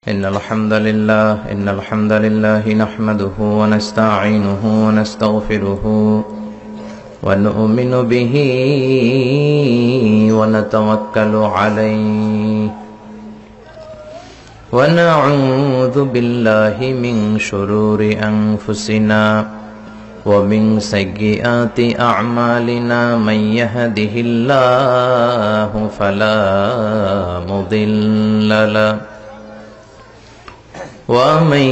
إن الحمد لله نحمده ونستعينه ونستغفره ونؤمن به ونتوكل عليه ونعوذ بالله من شرور أنفسنا ومن سيئات أعمالنا من يهده الله فلا مضل له ومن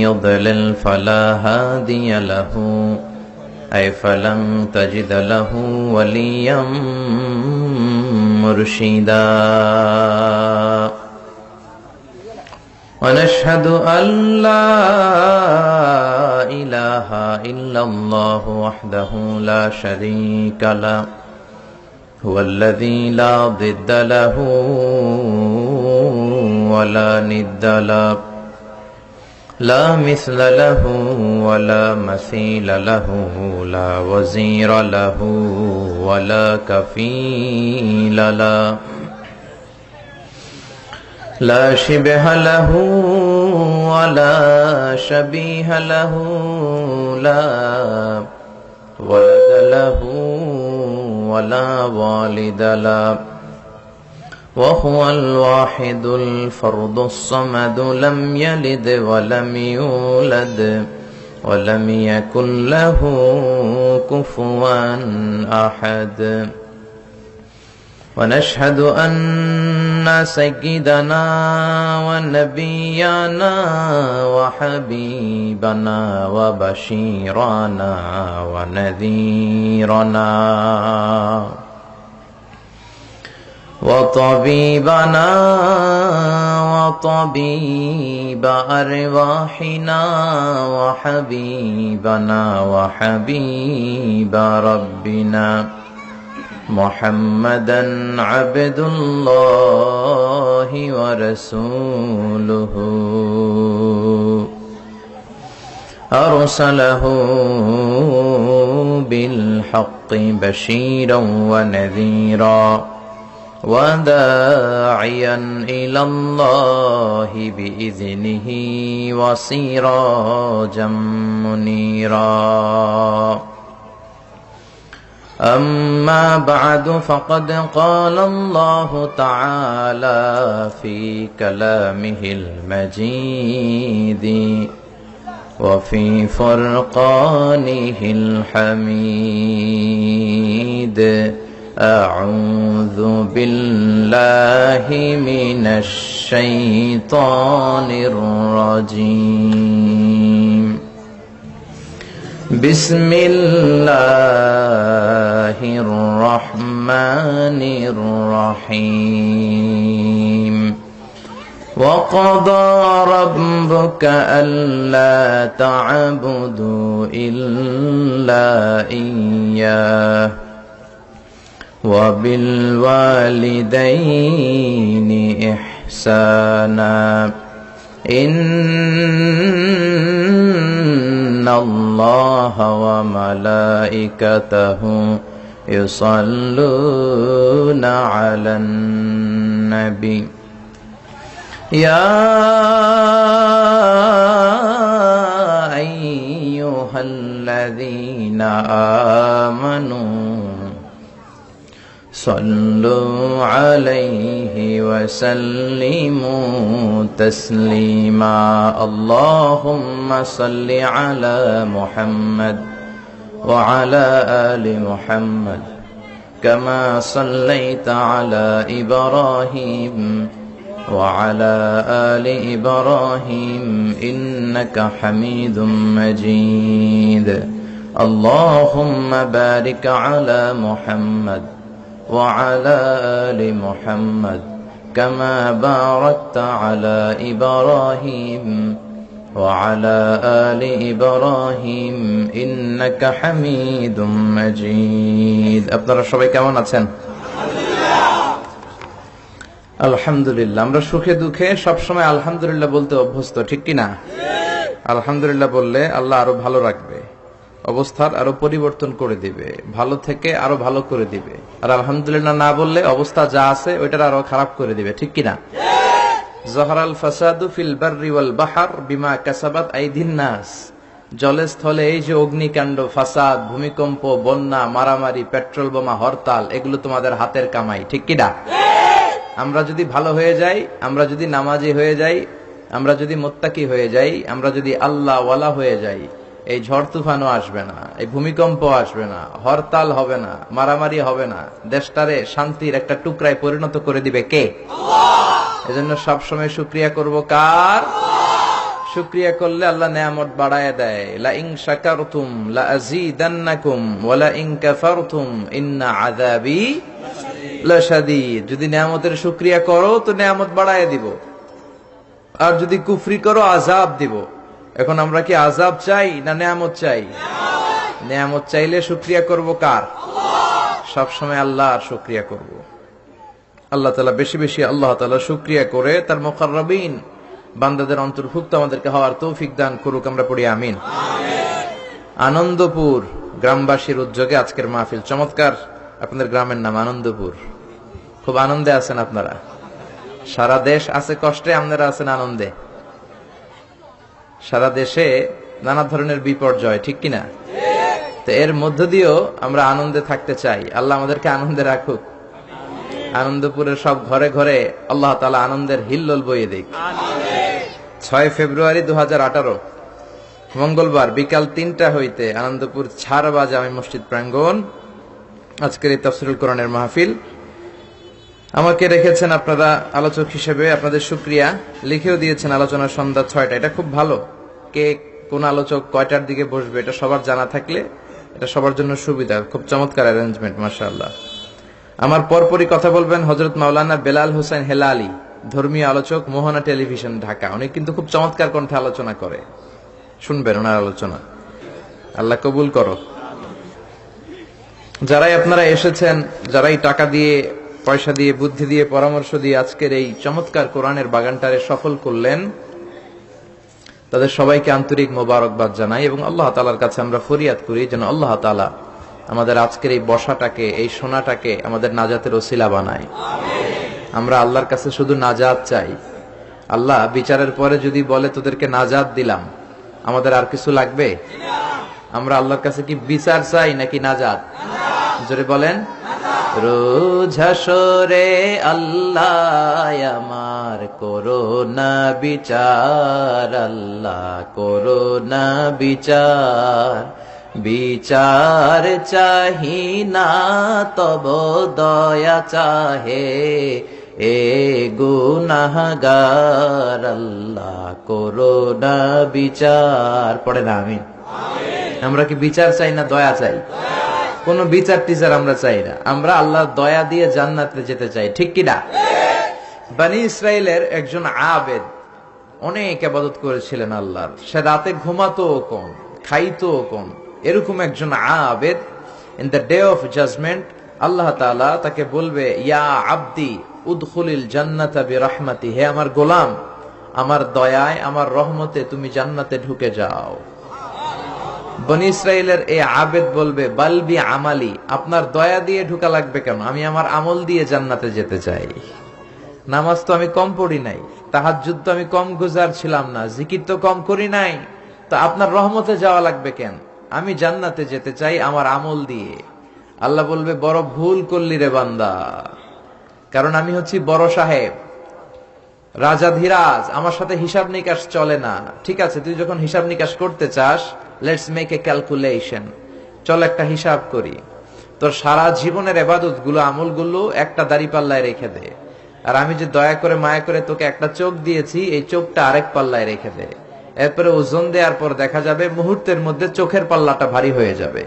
يضلل فلا هادي له فلن تجد له وليا مرشدا ونشهد أن لا إله إلا الله وحده لا شريك له هو الذي لا ضد له ولا ند له لا مثل له ولا مثيل له لا وزير له ولا كفيل له لا شبه له ولا شبيه له لا ولد له ولا والد له وهو الواحد الفرد الصمد لم يلد ولم يولد ولم يكن له كفوا أحد ونشهد أن سيدنا ونبينا وحبيبنا وبشيرنا ونذيرنا وطبيبنا وطبيب أرواحنا وحبيبنا وحبيب ربنا محمدا عبد الله ورسوله أرسله بالحق بشيرا ونذيرا وداعيا إلى الله بإذنه وسراجا منيرا أما بعد فقد قال الله تعالى في كلامه المجيد وفي فرقانه الحميد أعوذ بالله من الشيطان الرجيم بسم الله الرحمن الرحيم وقضى ربك ألا تعبدوا إلا إياه وبالوالدين إحسانا إن الله وملائكته يصلون على النبي يا أيها الذين آمنوا صلوا عليه وسلموا تسليما اللهم صل على محمد وعلى آل محمد كما صليت على إبراهيم وعلى آل إبراهيم إنك حميد مجيد اللهم بارك على محمد وعلى آل محمد كما باركت على إبراهيم وعلى آل إبراهيم إنك حميد مجيد আপনারা সবাই কেমন আছেন? আলহামদুলিল্লাহ। আমরা সুখে দুঃখে সব সময় আলহামদুলিল্লাহ বলতে অভ্যস্ত, ঠিক কি না? আলহামদুলিল্লাহ বললে আল্লাহ আরো ভালো রাখবে, অবস্থার আরো পরিবর্তন করে দিবে, ভালো থেকে আরো ভালো করে দিবে। আর আলহামদুলিল্লাহ না বললে অবস্থা যা আছে ওইটার আরো খারাপ করে দিবে, ঠিক কিনা? জহরাল ফাসাদু ফিল বাররি ওয়াল বাহর বিমা কাসাবাত আইদিন নাস। জলে স্থলে এই যে অগ্নিকাণ্ড, ফাসাদ, ভূমিকম্প, বন্যা, মারামারি, পেট্রোল বোমা, হরতাল, এগুলো তোমাদের হাতের কামাই, ঠিক কিনা? আমরা যদি ভালো হয়ে যাই, আমরা যদি নামাজি হয়ে যাই, আমরা যদি মুত্তাকি হয়ে যাই, আমরা যদি আল্লাহ ওয়ালা হয়ে যাই, এই ঝড় তুফানও আসবে না, এই ভূমিকম্প আসবে না, হরতাল হবে না, মারামারি হবে না, দেশটারে শান্তির একটা টুকরায় পরিণত করে দিবে কে? এজন্য সবসময় শুকরিয়া করব কার? শুকরিয়া করলে আল্লাহ নেয়ামত বাড়ায় দেয়। লা ইন শাকারতুম লা আযীদান্নাকুম ওয়া লা ইন কাফারতুম ইন্না আযাবি লাশাদীদ। যদি নেয়ামতের শুকরিয়া করো তো নেয়ামত বাড়ায় দিব, আর যদি কুফরি করো আযাব দিব। এখন আমরা কি আযাব চাই না নেয়ামত চাই? নেয়ামত চাইলে শুকরিয়া করব কার? সব সময় আল্লাহর শুকরিয়া করব। আল্লাহ তাআলা বেশি বেশি আল্লাহ তাআলা শুকরিয়া করে তার মুকাররাবিন বান্দাদের অন্তর্ভুক্ত আমাদেরকে হওয়ার তৌফিক দান করুক। আমরা পড়ি আমিন। আনন্দপুর গ্রামবাসীর উদ্যোগে আজকের মাহফিল চমৎকার। আপনাদের গ্রামের নাম আনন্দপুর। খুব আনন্দে আছেন আপনারা। সারা দেশ আছে কষ্টে, আপনারা আছেন আনন্দে। সারা দেশে নানা ধরনের বিপর্যয়, ঠিক কিনা? তো এর মধ্য দিয়েও আমরা আনন্দে থাকতে চাই। আল্লাহ আমাদেরকে আনন্দে রাখুক। আনন্দপুরের সব ঘরে ঘরে আল্লাহ তাআলা আনন্দের হিল্লোল বইয়ে দিক। 6 ফেব্রুয়ারি 2018 মঙ্গলবার বিকাল 3টা হইতে আনন্দপুর ছাড়বা জামে মসজিদ প্রাঙ্গণ আজকের এই তাফসীরুল কোরআনের মাহফিল। আমাকে রেখেছেন আপনারা আলোচক হিসেবে, আপনাদের শুকরিয়া। লিখেও দিয়েছেন আলোচনা সন্ধ্যা 6টা। এটা খুব ভালো। কে কোন আলোচক কয়টার দিকে বসবে এটা সবার জানা থাকলে এটা সবার জন্য সুবিধা। খুব চমৎকার অ্যারেঞ্জমেন্ট, মাশাআল্লাহ। আমার পরপরই কথা বলবেন হযরত মাওলানা বেলাল হোসেন হেলালি, ধর্মীয় আলোচক, মোহনা টেলিভিশন, ঢাকা। উনি কিন্তু খুব চমৎকার কণ্ঠে আলোচনা করে, শুনবেন ওনার আলোচনা। আল্লাহ কবুল করো। যারাই আপনারা এসেছেন, যারাই টাকা দিয়ে, পয়সা দিয়ে, বুদ্ধি দিয়ে, পরামর্শ দিয়ে আজকের এই চমৎকার কোরআনের বাগানটারে সফল করলেন, তাদের সবাইকে আন্তরিক মোবারকবাদ জানাই এবং আল্লাহ তাআলার কাছে আমরা ফরিয়াদ করি যেন আল্লাহ তাআলা আমাদের আজকের এই বসাটাকে, এই শোনাটাকে আমাদের নাজাতের ওসিলা বানায়। আমরা আল্লাহর কাছে শুধু নাজাত চাই। আল্লাহ বিচারের পরে যদি বলে তোদেরকে নাজাত দিলাম, আমাদের আর কিছু লাগবে? আমরা আল্লাহর কাছে কি বিচার চাই নাকি নাজাত? জোরে বলেন। রোজ হাসরে আল্লাহ আমার করোনা বিচার, আল্লাহ করোনা বিচার, বিচার চাহি না তব দয়া চাহে এ গুনাহগার, আল্লাহ করোনা বিচার। পড়ে না আমিন। আমরা কি বিচার চাই না দয়া চাই? কোন বিচার টিচার আমরা চাই না। আমরা আল্লাহর দয়া দিয়ে জান্নাতে যেতে চাই, ঠিক কিনা? বনি ইসরাইলের একজন আবেদ অনেক ইবাদত করেছিলেন আল্লাহর। সে রাতে ঘুমাতো কম, খাইতো কম। এরকম একজন আবেদ in the day of judgement আল্লাহ তাআলা তাকে বলবে, ইয়া আবদি উদখুলিল জান্নাতা বিরহমাতি, হে আমার গোলাম, আমার দয়ায়, আমার রহমতে তুমি জান্নাতে ঢুকে যাও। বনি ইসরাইলের এই আবেদ বলবে, বালবি আমালি, আপনার দয়া দিয়ে ঢুকা লাগবে কেন? আমি আমার আমল দিয়ে জান্নাতে যেতে চাই। নামাজ তো আমি কম পড়ি নাই, তাহাজ্জুদ তো আমি কম গুজার ছিলাম না, জিকির তো কম করি নাই, তো আপনার রহমতে যাওয়া লাগবে কেন? আমি জান্নাতে যেতে চাই আমার আমল দিয়ে। আল্লাহ বলবে, বড় ভুল করলি রে বান্দা, কারণ আমি হচ্ছি বড় সাহেব, রাজাধিরাজ, আমার সাথে হিসাব নিকাশ চলে না। ঠিক আছে, তুই যখন হিসাব নিকাশ করতে চাস, লেটস মেক এ ক্যালকুলেশন, চল একটা হিসাব করি। তোর সারা জীবনের ইবাদত গুলো, আমল গুলো একটা দাড়ি পাল্লায় রেখে দে, আর আমি যে দয়া করে মায়া করে তোকে একটা চোখ দিয়েছি, এই চোখটা আরেক পাল্লায় রেখে দে। এরপরে ওজন দেওয়ার পর দেখা যাবে মুহূর্তের মধ্যে চোখের পাল্লাটা ভারী হয়ে যাবে।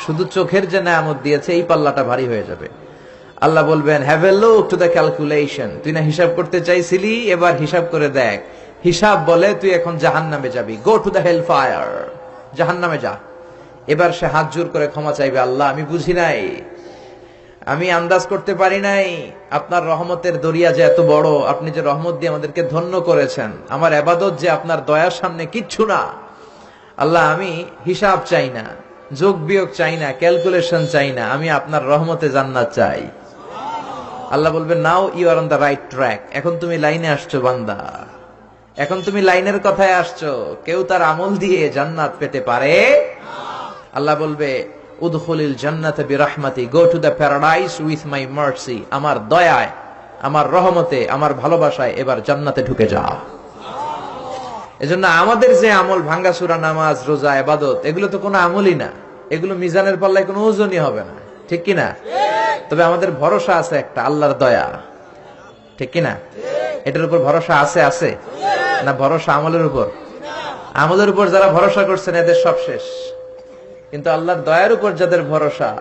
শুধু চোখের যে নেয়ামত দিয়েছে এই পাল্লাটা ভারী হয়ে যাবে। আল্লাহ বলবেন, have a look to the calculation. তুই না হিসাব করতে চাইছিলি, এবার হিসাব করে দেখ। হিসাব বলে তুই এখন জাহান্নামে যাবি, go to the hell fire, জাহান্নামে যা। এবার সে হাত জোর করে ক্ষমা চাইবে, আল্লাহ আমি বুঝি নাই, আমি আন্দাজ করতে পারি নাই আপনার রহমতের দরিয়া যে এত বড়, আপনি যে রহমত দিয়ে আমাদেরকে ধন্য করেছেন, আমার ইবাদত যে আপনার দয়ার সামনে কিচ্ছু না। আল্লাহ আমি হিসাব চাই না, যোগ বিয়োগ চাই না, ক্যালকুলেশন চাই না, আমি আপনার রহমতে জান্নাত চাই। আল্লাহ বলবে now you are on the right track, এখন তুমি লাইনে আসছো বান্দা, এখন তুমি লাইনের কথায় আসছো। কেউ তার আমল দিয়ে জান্নাত পেতে পারে? আল্লাহ বলবে উদখুলিল জান্নাতে বিরাহমাতি, go to the paradise with my mercy, আমার দয়ায়, আমার রহমতে, আমার ভালোবাসায় এবার জান্নাতে ঢুকে যাও। এজন্য আমাদের যে আমল, ভাঙ্গাসুরা নামাজ, রোজা, ইবাদত, এগুলো তো কোনো আমলই না, এগুলো মিজানের পাল্লায় কোনো ওজনই হবে না, ঠিক কিনা? তবে আমাদের ভরসা আছে একটা, আল্লাহর দয়া, ঠিক কিনা? এটার উপর ভরসা আছে আছে না ভরসা আমলের উপর? আমলের উপর যারা ভরসা করছেন এদের সব শেষ। কিন্তু আল্লাহর দয়ার উপর যাদের ভরসা,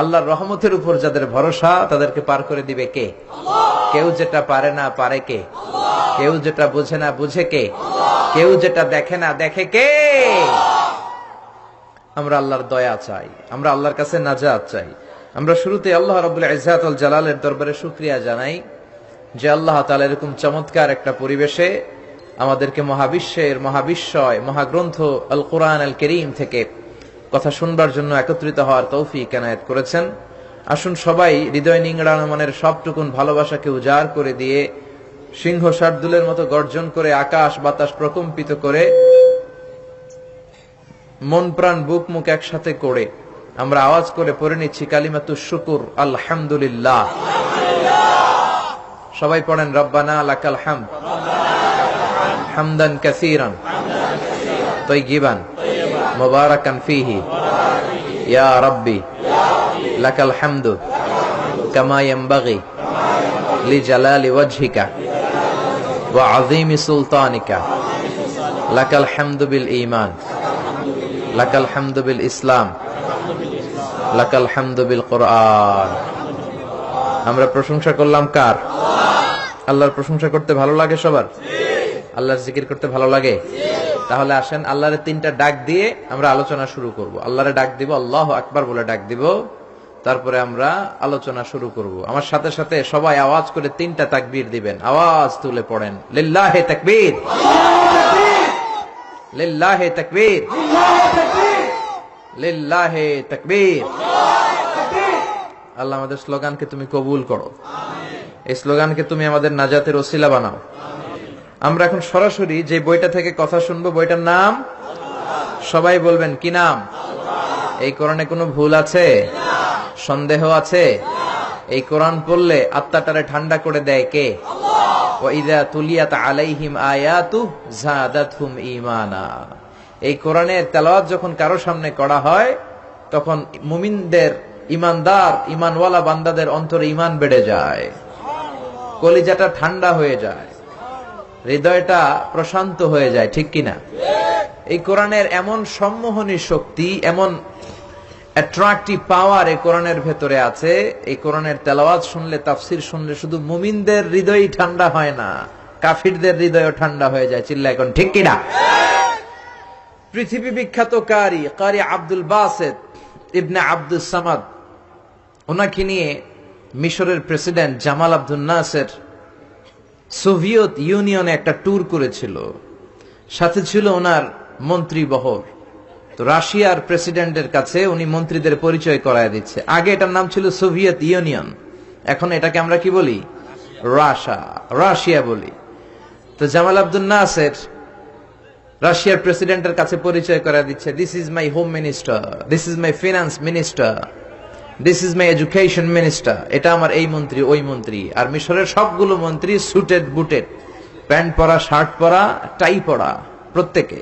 আল্লাহর রহমতের উপর যাদের ভরসা, তাদেরকে পার করে দিবে কে? কেউ যেটা পারে না পারে কে? কেউ যেটা বুঝে না বুঝে কে? কেউ যেটা দেখে না দেখে কে? আমরা আল্লাহর দয়া চাই, আমরা আল্লাহর কাছে নাজাত চাই। আমরা শুরুতে আল্লাহ রাব্বুল ইজ্জাত ওয়াল জালালের দরবারে শুকরিয়া জানাই যে আল্লাহ তাআলা এরকম চমৎকার একটা পরিবেশে আমাদেরকে মহাবিশ্বের মহাবিশ্বয় মহাগ্রন্থ আল কোরআন আল কারীম থেকে কথা শুনবার জন্য একত্রিত হওয়ার তৌফিক এনায়েত করেছেন। আসুন সবাই হৃদয় নিংড়ানো মনের সবটুকুন ভালোবাসাকে উজাড় করে দিয়ে সিংহ শার্দুলের মতো গর্জন করে আকাশ বাতাস প্রকম্পিত করে মন প্রাণ বুক মুখ একসাথে করে আমরা আওয়াজ করে পড়ে নিচ্ছি কালিমাতুশ শুকুর, আলহামদুলিল্লাহ। সবাই পড়েন রব্বানা লাকাল হামদ হামদান কাসীরান তাইয়িবান মুবারাকান ফীহি ইয়া রাব্বি লাকাল হামদু কামা ইয়ানবাগি লিজালালি ওয়াজহিকা ওয়া আযীমি সুলতানিকা লাকাল হামদু বিল ঈমান লাকাল হামদু বিল ইসলাম লাকাল হামদু বিল কোরআন। আমরা প্রশংসা করলাম কার? আল্লাহর প্রশংসা করতে ভালো লাগে সবার? আল্লাহর জিকির করতে ভালো লাগে? তাহলে আসেন আল্লাহর তিনটা ডাক দিয়ে আমরা আলোচনা শুরু করব। আল্লাহরে ডাক দিব, আল্লাহু আকবার বলে ডাক দিব, তারপরে আমরা আলোচনা শুরু করব। আমার সাথে সাথে সবাই আওয়াজ করে তিনটা তাকবীর দিবেন, আওয়াজ তুলে পড়েন লিল্লাহি তাকবীর, লিল্লাহি তাকবীর, লিল্লাহি তাকবীর। আল্লাহ আমাদের স্লোগানকে তুমি কবুল করো, এই স্লোগানকে তুমি আমাদের নাজাতের ওসিলা বানাও। আমরা এখন সরাসরি যে বইটা থেকে কথা শুনবো বইটার নাম সবাই বলবেন কি নাম? এই কোরআনে কোনো ভুল আছে? সন্দেহ আছে? এই কোরআন পড়লে আত্মাটারে ঠান্ডা করে দেয় কে? ওয়া ইযা তুলিয়াত আলাইহিম আয়াতু যাদাতহুম ঈমানা। এই কোরআনের তেলাওয়াত যখন কারো সামনে করা হয় তখন মুমিনদের, ইমানদার ইমানওয়ালা বান্দাদের অন্তরে ঈমান বেড়ে যায়, কলিজাটা ঠান্ডা হয়ে যায়, হৃদয়টা প্রশান্ত হয়ে যায়, ঠিক কিনা? এই কোরআনের এমন সম্মোহনী শক্তি, এমন অ্যাট্রাকটিভ পাওয়ার এই কোরআনের ভেতরে আছে। এই কোরআনের তেলাওয়াত শুনলে, তাফসির শুনলে শুধু মুমিনদের হৃদয়ই ঠান্ডা হয় না, কাফিরদের হৃদয়ও ঠান্ডা হয়ে যায়। চিল্লা এখন ঠিক কিনা? পৃথিবী বিখ্যাত কারি আব্দুল বাসেত ইবনে আব্দুস সামাদ, ওনাকে নিয়ে মিশরের প্রেসিডেন্ট জামাল আব্দুল নাসের সোভিয়েত ইউনিয়নে একটা ট্যুর করেছিল, সাথে ছিল ওনার মন্ত্রী বহর। তো রাশিয়ার প্রেসিডেন্টের কাছে উনি মন্ত্রীদের পরিচয় করায় দিচ্ছে। আগে এটার নাম ছিল সোভিয়েত ইউনিয়ন, এখন এটাকে আমরা কি বলি? রাশিয়া বলি। তো জামাল আব্দুল নাসের রাশিয়ার প্রেসিডেন্টের কাছে পরিচয় করায় দিচ্ছে, this is my home minister, this is my finance minister, this is my education minister. এটা আমার এই মন্ত্রী, ওই মন্ত্রী। আর মিশরের সবগুলো মন্ত্রী সুটেড বুটেড, প্যান্ট পরা, শার্ট পরা, টাই পরা প্রত্যেকে।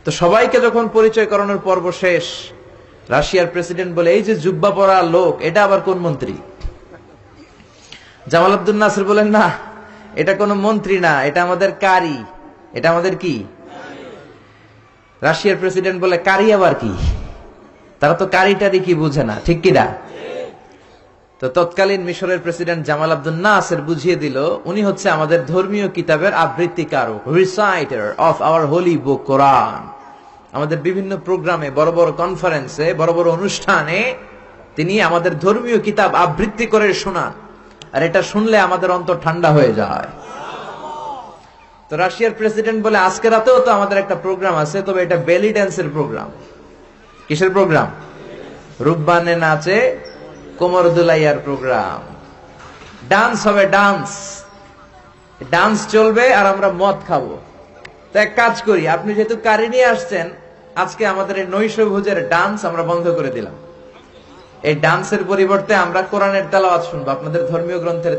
তো সবাইকে যখন পরিচয় করানোর পর্ব শেষ, রাশিয়ার প্রেসিডেন্ট বলে, এই যে জুব্বা পরা লোক, এটা আবার কোন মন্ত্রী? জামাল আব্দুল নাসের বলেন, না এটা কোন মন্ত্রী না, এটা আমাদের কারি। এটা আমাদের কি? রাশিয়ার প্রেসিডেন্ট বলে, কারি আবার কি? তারা তো কারিটারি কি বুঝে না, ঠিক কিনা? তো তৎকালীন মিশরের প্রেসিডেন্ট জামাল আব্দুল নাসের বুঝিয়ে দিল, উনি হচ্ছে আমাদের ধর্মীয় কিতাবের আবৃত্তিকারক, রিসাইটার অফ আওয়ার হোলি বুক কোরআন। আমাদের বিভিন্ন প্রোগ্রামে, বড় বড় কনফারেন্সে, বড় বড় অনুষ্ঠানে তিনি আমাদের ধর্মীয় কিতাব আবৃত্তি করে শোনান, আর এটা শুনলে আমাদের অন্তর ঠান্ডা হয়ে যায়। তো রাশিয়ার প্রেসিডেন্ট বলে, আজকে রাতেও তো আমাদের একটা প্রোগ্রাম আছে, তবে এটা বেলি ড্যান্সের প্রোগ্রাম। কিসের প্রোগ্রাম? রূপবানে নাচে কোমর দুলাইয়ার প্রোগ্রাম। ডান্স হবে, ডান্স ডান্স চলবে আর আমরা মদ খাবো। তো এক কাজ করি, আপনি যেহেতু কারি নিয়ে আসছেন, আজকে আমাদের এই নৈশভোজের ডান্স আমরা বন্ধ করে দিলাম। এই ডান্সের পরিবর্তে আমরা কোরআনের তেলাওয়াত শুনবো, আপনাদের ধর্মীয় গ্রন্থের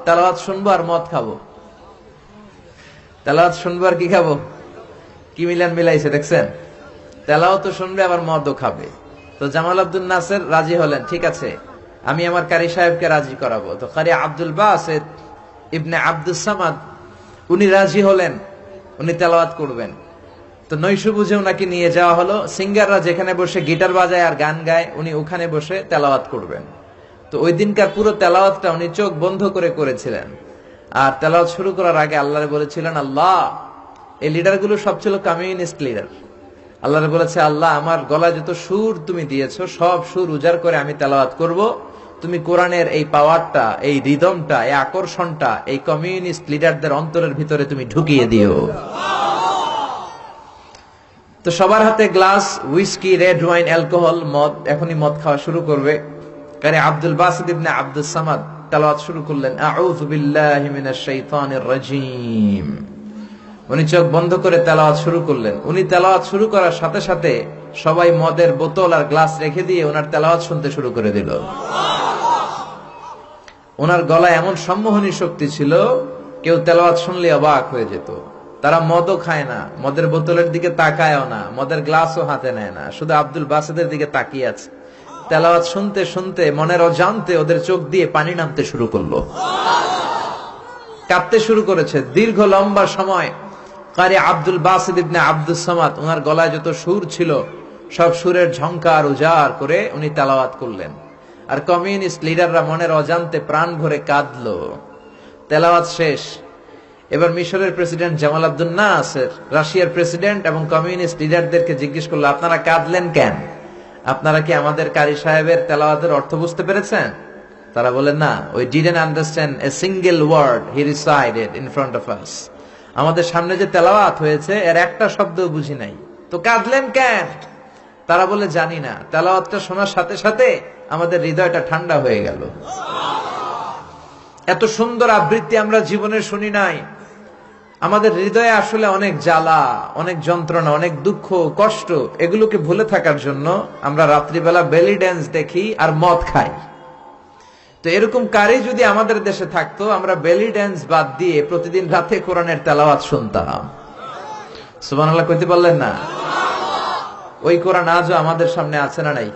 তেলাওয়াত শুনবো আর মদ খাবো। তেলাওয়াত শুনবো আর কি খাবো? কি মিলাইছে দেখছেন? তেলাওয়াত তো শুনবে আবার মদও খাবে। তো জামাল আব্দুল নাসের রাজি হলেন, ঠিক আছে আমি আমার কারি সাহেবকে রাজি করাবো। তো কারি আব্দুল বাসেত ইবনে আব্দুস সামাদ উনি রাজি হলেন, উনি তেলাওয়াত করবেন। তো নৈশভোজে ওনাকে নিয়ে যাওয়া হলো। সিঙ্গাররা যেখানে বসে গিটার বাজায় আর গান গায়, উনি ওখানে বসে তেলাওয়াত করবেন। তো ওই দিনকার পুরো তেলাওয়াতটা উনি চোখ বন্ধ করে করেছিলেন। আর তেলাওয়াত শুরু করার আগে আল্লাহরে বলেছিলেন, আল্লাহ, এই লিডারগুলো সব ছিল কমিউনিস্ট লিডার। আল্লাহরে বলেছে, আল্লাহ আমার গলায় যত সুর তুমি দিয়েছো সব সুর উজাড় করে আমি তেলাওয়াত করব। তুমি কোরআনের এই পাওয়ারটা, এই রিদমটা, এই আকর্ষণটা এই কমিউনিস্ট লিডারদের অন্তরের ভিতরে তুমি ঢুকিয়ে দিও। তো সবার হাতে glass, whisky, red wine, alcohol, মদ। এখনই মদ খাওয়া শুরু করবে। কারি আব্দুল বাসিত ইবনে আব্দুস সামাদ তেলাওয়াত শুরু করলেন, আউযু বিল্লাহি মিনাশ শাইতানির রাজীম। উনি চোখ বন্ধ করে তেলাওয়াত শুরু করলেন। উনি তেলাওয়াত শুরু করার সাথে সাথে সবাই মদের বোতল আর গ্লাস রেখে দিয়ে ওনার তেলাওয়াত শুনতে শুরু করে দিল। ওনার গলায় এমন সম্মোহনী শক্তি ছিল, কেউ তেলাওয়াত শুনলে অবাক হয়ে যেত। তারা মদও খায় না, মদের বোতলের দিকে তাকায়ও না, মদের গ্লাসও হাতে নেয় না, শুধু আব্দুল বাসিদের দিকে তাকিয়ে আছে। তেলাওয়াত শুনতে শুনতে মনের অজান্তে ওদের চোখ দিয়ে পানি নামতে শুরু করলো, কাঁদতে শুরু করেছে। দীর্ঘ লম্বা সময় কারি আব্দুল বাসিত ইবনে আব্দুস সামাদ ওনার গলায় যত সুর ছিল সব সুরের ঝংকার উজাড় করে উনি তেলাওয়াত করলেন। আর কমিউনিস্ট লিডাররা মনের অজান্তে প্রাণ ভরে কাঁদলো। তেলাওয়াত শেষ। এবার মিশরের প্রেসিডেন্ট জামাল আব্দুল নাসের রাশিয়ার প্রেসিডেন্ট এবং কমিউনিস্ট লিডারদেরকে জিজ্ঞেস করলো, আপনারা কাঁদলেন কেন? আপনারা কি আমাদের কারি সাহেবের তেলাওয়াতের অর্থ বুঝতে পেরেছেন? তারা বলেন, না, we didn't understand a single word he recited in front of us. আমাদের সামনে যে তেলাওয়াত হয়েছে এর একটা শব্দও বুঝি নাই। তো কাঁদলেন কেন? তারা বলে, জানি না, তেলাওয়াতটা শোনার সাথে সাথে আমাদের হৃদয়টা ঠান্ডা হয়ে গেল। এত সুন্দর আবৃত্তি আমরা জীবনে শুনি নাই। আমাদের হৃদয়ে আসলে অনেক জ্বালা, অনেক যন্ত্রণা, অনেক দুঃখ, কষ্ট, এগুলোকে ভুলে থাকার জন্য আমরা রাত্রিবেলা বেলি ড্যান্স দেখি আর মদ খাই। তো এরকম কারি যদি আমাদের দেশে থাকতো, আমরা বেলি ড্যান্স বাদ দিয়ে প্রতিদিন রাতে কোরআনের তেলাওয়াত শুনতাম। সুবহানাল্লাহ কইতে পারলেন না? ওই কোরআন আজও আমাদের সামনে আছে না নাই?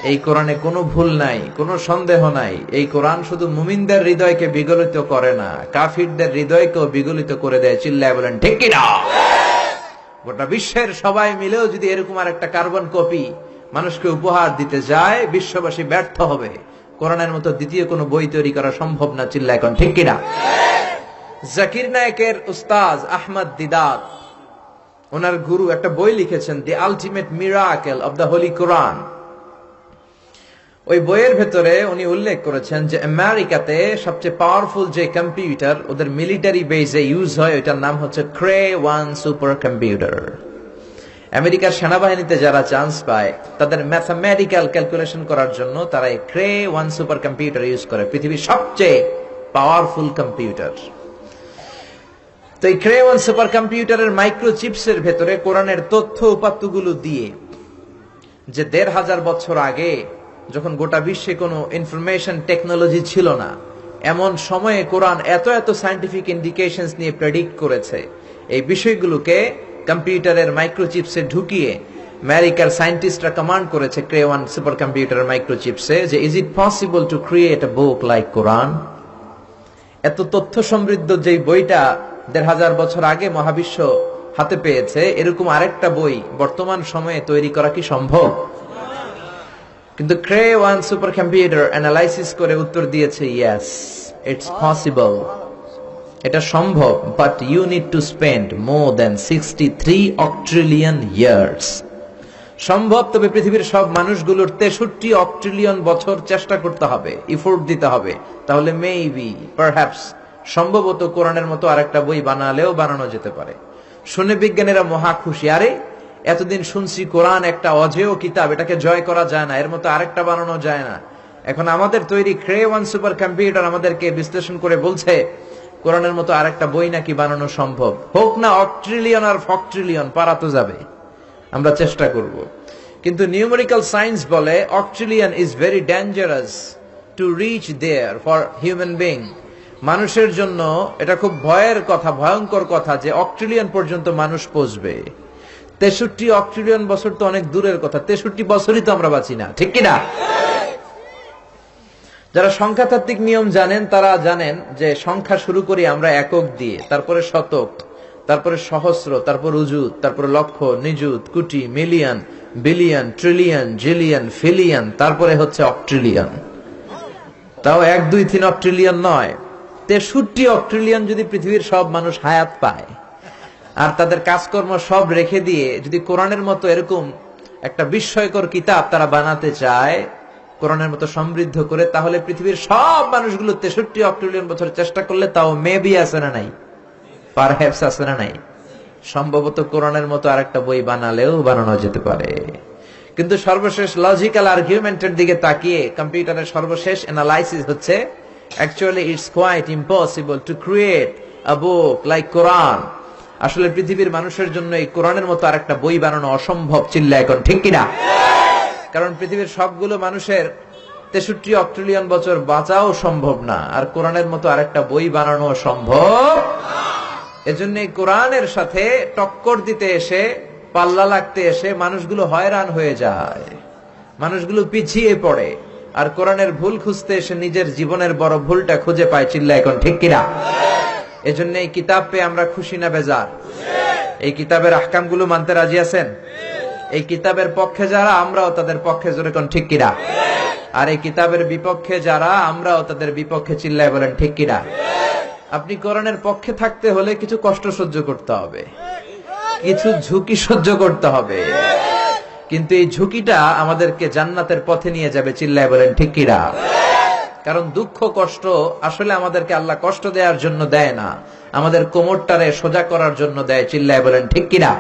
এই কোরআনে কোনো ভুল নাই, কোনো সন্দেহ নাই। এই কোরআন শুধু মুমিনদের হৃদয়কে বিগলিত করে না, কাফিরদের হৃদয়কেও বিগলিত করে দেয়। চিল্লায় বলেন ঠিক কি না? গোটা বিশ্বের সবাই মিলেও যদি এরকম আর একটা কার্বন কপি মানুষকে উপহার দিতে যায়, বিশ্ববাসী ব্যর্থ হবে। কোরআনের মতো দ্বিতীয় কোনো বই তৈরি করা সম্ভব না। চিল্লায় এখন ঠিক কি না? জাকির নায়েকের উস্তাজ আহমদ দিদাত, ওনার গুরু, একটা বই লিখেছেন, the ultimate miracle of the holy Quran. ওই বইয়ের ভেতরে উনি উল্লেখ করেছেন যে আমেরিকাতে সবচেয়ে পাওয়ারফুল যে কম্পিউটার ওদের মিলিটারি বেসে ইউজ হয়, ওইটার নাম হচ্ছে ক্রে-1 সুপার কম্পিউটার। আমেরিকার সেনাবাহিনীতে যারা চান্স পায় তাদের ম্যাথমেটিক্যাল ক্যালকুলেশন করার জন্য তারা এই ক্রে-1 সুপার কম্পিউটার ইউজ করে, পৃথিবীর সবচেয়ে পাওয়ারফুল কম্পিউটার। তো এই ক্রে-1 সুপার কম্পিউটারের মাইক্রোচিপসের ভেতরে কোরআনের তথ্য উপাত্তগুলো দিয়ে, যে ১৫০০ বছর আগে যখন গোটা বিশ্বে কোনো ইনফরমেশন টেকনোলজি ছিল না, এমন সময়ে কোরআন এত এত সায়েন্টিফিক ইন্ডিকেশনস নিয়ে প্রেডিক্ট করেছে। এই বিষয়গুলোকে কম্পিউটারের মাইক্রোচিপসে ঢুকিয়ে আমেরিকার সায়েন্টিস্টরা কমান্ড করেছে ক্রে-1 সুপার কম্পিউটার মাইক্রোচিপসে যে is it possible to create a book like Quran? এত তথ্য সমৃদ্ধ যেই বইটা ১৫০০ বছর আগে মহাবিশ্ব হাতে পেয়েছে, এরকম আরেকটা বই বর্তমান সময়ে তৈরি করা কি সম্ভব? কিন্তু ক্রে-1 সুপার কম্পিউটার অ্যানালাইসিস করে উত্তর দিয়েছে, ইয়েস, ইটস পসিবল, এটা সম্ভব, but you need to spend more than 63 octillion years. সম্ভব, তবে পৃথিবীর সব মানুষগুলোর 63 অক্ট্রিলিয়ন বছর চেষ্টা করতে হবে, ইফোর্ট দিতে হবে, তাহলে মেবি, পারহ্যাপস, সম্ভবত কোরআনের মতো আরেকটা বই বানালেও বানানো যেতে পারে। শুনে বিজ্ঞানীরা মহা খুশি। আরে এতদিন শুনছি কোরআন একটা অজেয় কিতাব, এটাকে জয় করা যায় না, এর মতো আরেকটা বানানো যায় না। এখন আমাদের তৈরি ক্রে-1 সুপার কম্পিউটার আমাদেরকে বিশ্লেষণ করে বলছে কোরআনের মতো আরেকটা বই নাকি বানানো সম্ভব। হোক না অক্ট্রিলিয়ন আর ফক্ট্রিলিয়ন, পারা তো যাবে, আমরা চেষ্টা করব। কিন্তু নিউমেরিক্যাল সায়েন্স বলে octillion is very dangerous to reach there for human being. মানুষের জন্য এটা খুব ভয়ের কথা, ভয়ঙ্কর কথা যে অক্ট্রিলিয়ন পর্যন্ত মানুষ পৌঁছবে। 63 অক্ট্রিলিয়ন বছর তো অনেক দূরের কথা, 63 বছরই তো আমরা বাঁচি না, ঠিক কিনা? যারা সংখ্যাতাত্ত্বিক নিয়ম জানেন তারা জানেন যে সংখ্যা শুরু করি আমরা একক দিয়ে, তারপরে শতক, তারপরে সহস্র, তারপর উজুত, তারপরে লক্ষ, নিযুত, কোটি, million, billion, trillion, zillion, pillion, তারপরে হচ্ছে অক্ট্রিলিয়ন। তাও 1, 2, 3 অক্ট্রিলিয়ন নয়, 63 অক্ট্রিলিয়ন যদি পৃথিবীর সব মানুষ হায়াত পায় আর তাদের কাজকর্ম সব রেখে দিয়ে যদি কোরআনের মতো এরকম একটা বিস্ময়কর কিতাব তারা বানাতে চায় কোরআনের মতো সমৃদ্ধ করে, তাহলে পৃথিবীর সব মানুষগুলো 63 অক্ট্রিলিয়ন বছর চেষ্টা করলে তাও মেবি আছে না নাই, পারহ্যাপস আছে না নাই, সম্ভবত কোরআনের মতো আরেকটা বই বানালেও বানানো যেতে পারে। কিন্তু সর্বশেষ লজিক্যাল আর্গুমেন্টের দিকে তাকিয়ে কম্পিউটারের সর্বশেষ অ্যানালাইসিস হচ্ছে actually it's quite impossible to create a book like Quran. আসলে পৃথিবীর মানুষের জন্য এই কোরআনের মতো আরেকটা বই বানানো অসম্ভব। চিল্লা এখন ঠিক কিনা? কারণ পৃথিবীর সবগুলো মানুষের 63 অক্ট্রিলিয়ন বছর বাঁচাও সম্ভব না, আর কোরআনের মতো আরেকটা বই বানানো সম্ভব। এজন্য কোরআনের সাথে টক্কর দিতে এসে, পাল্লা লাগতে এসে মানুষগুলো হয়রান হয়ে যায়, মানুষগুলো পিছিয়ে পড়ে, আর কোরআনের ভুল খুঁজতে এসে নিজের জীবনের বড় ভুলটা খুঁজে পায়। চিল্লা এখন ঠিক কিনা? এজন্য এই কিতাব পেয়ে আমরা খুশি না বেজার? এই কিতাবের আহকামগুলো মানতে রাজি আছেন? এই কিতাবের পক্ষে যারা, আমরাও তাদের পক্ষে, জোরে কোন ঠিক কিনা? আর এই কিতাবের বিপক্ষে যারা, আমরাও তাদের বিপক্ষে। চিল্লায় বলেন ঠিক কিনা? আপনি কোরআনের পক্ষে থাকতে হলে কিছু কষ্ট সহ্য করতে হবে, কিছু ঝুঁকি সহ্য করতে হবে, কিন্তু এই ঝুঁকিটা আমাদেরকে জান্নাতের পথে নিয়ে যাবে। চিল্লায় বলেন ঠিক কিনা? কারণ দুঃখ কষ্ট আসলে আমাদেরকে আল্লাহ কষ্ট দেওয়ার জন্য দেয় না, আমাদের কোমরটারে সোজা করার জন্য দেয়। চিল্লায় বলেন ঠিক কিনা?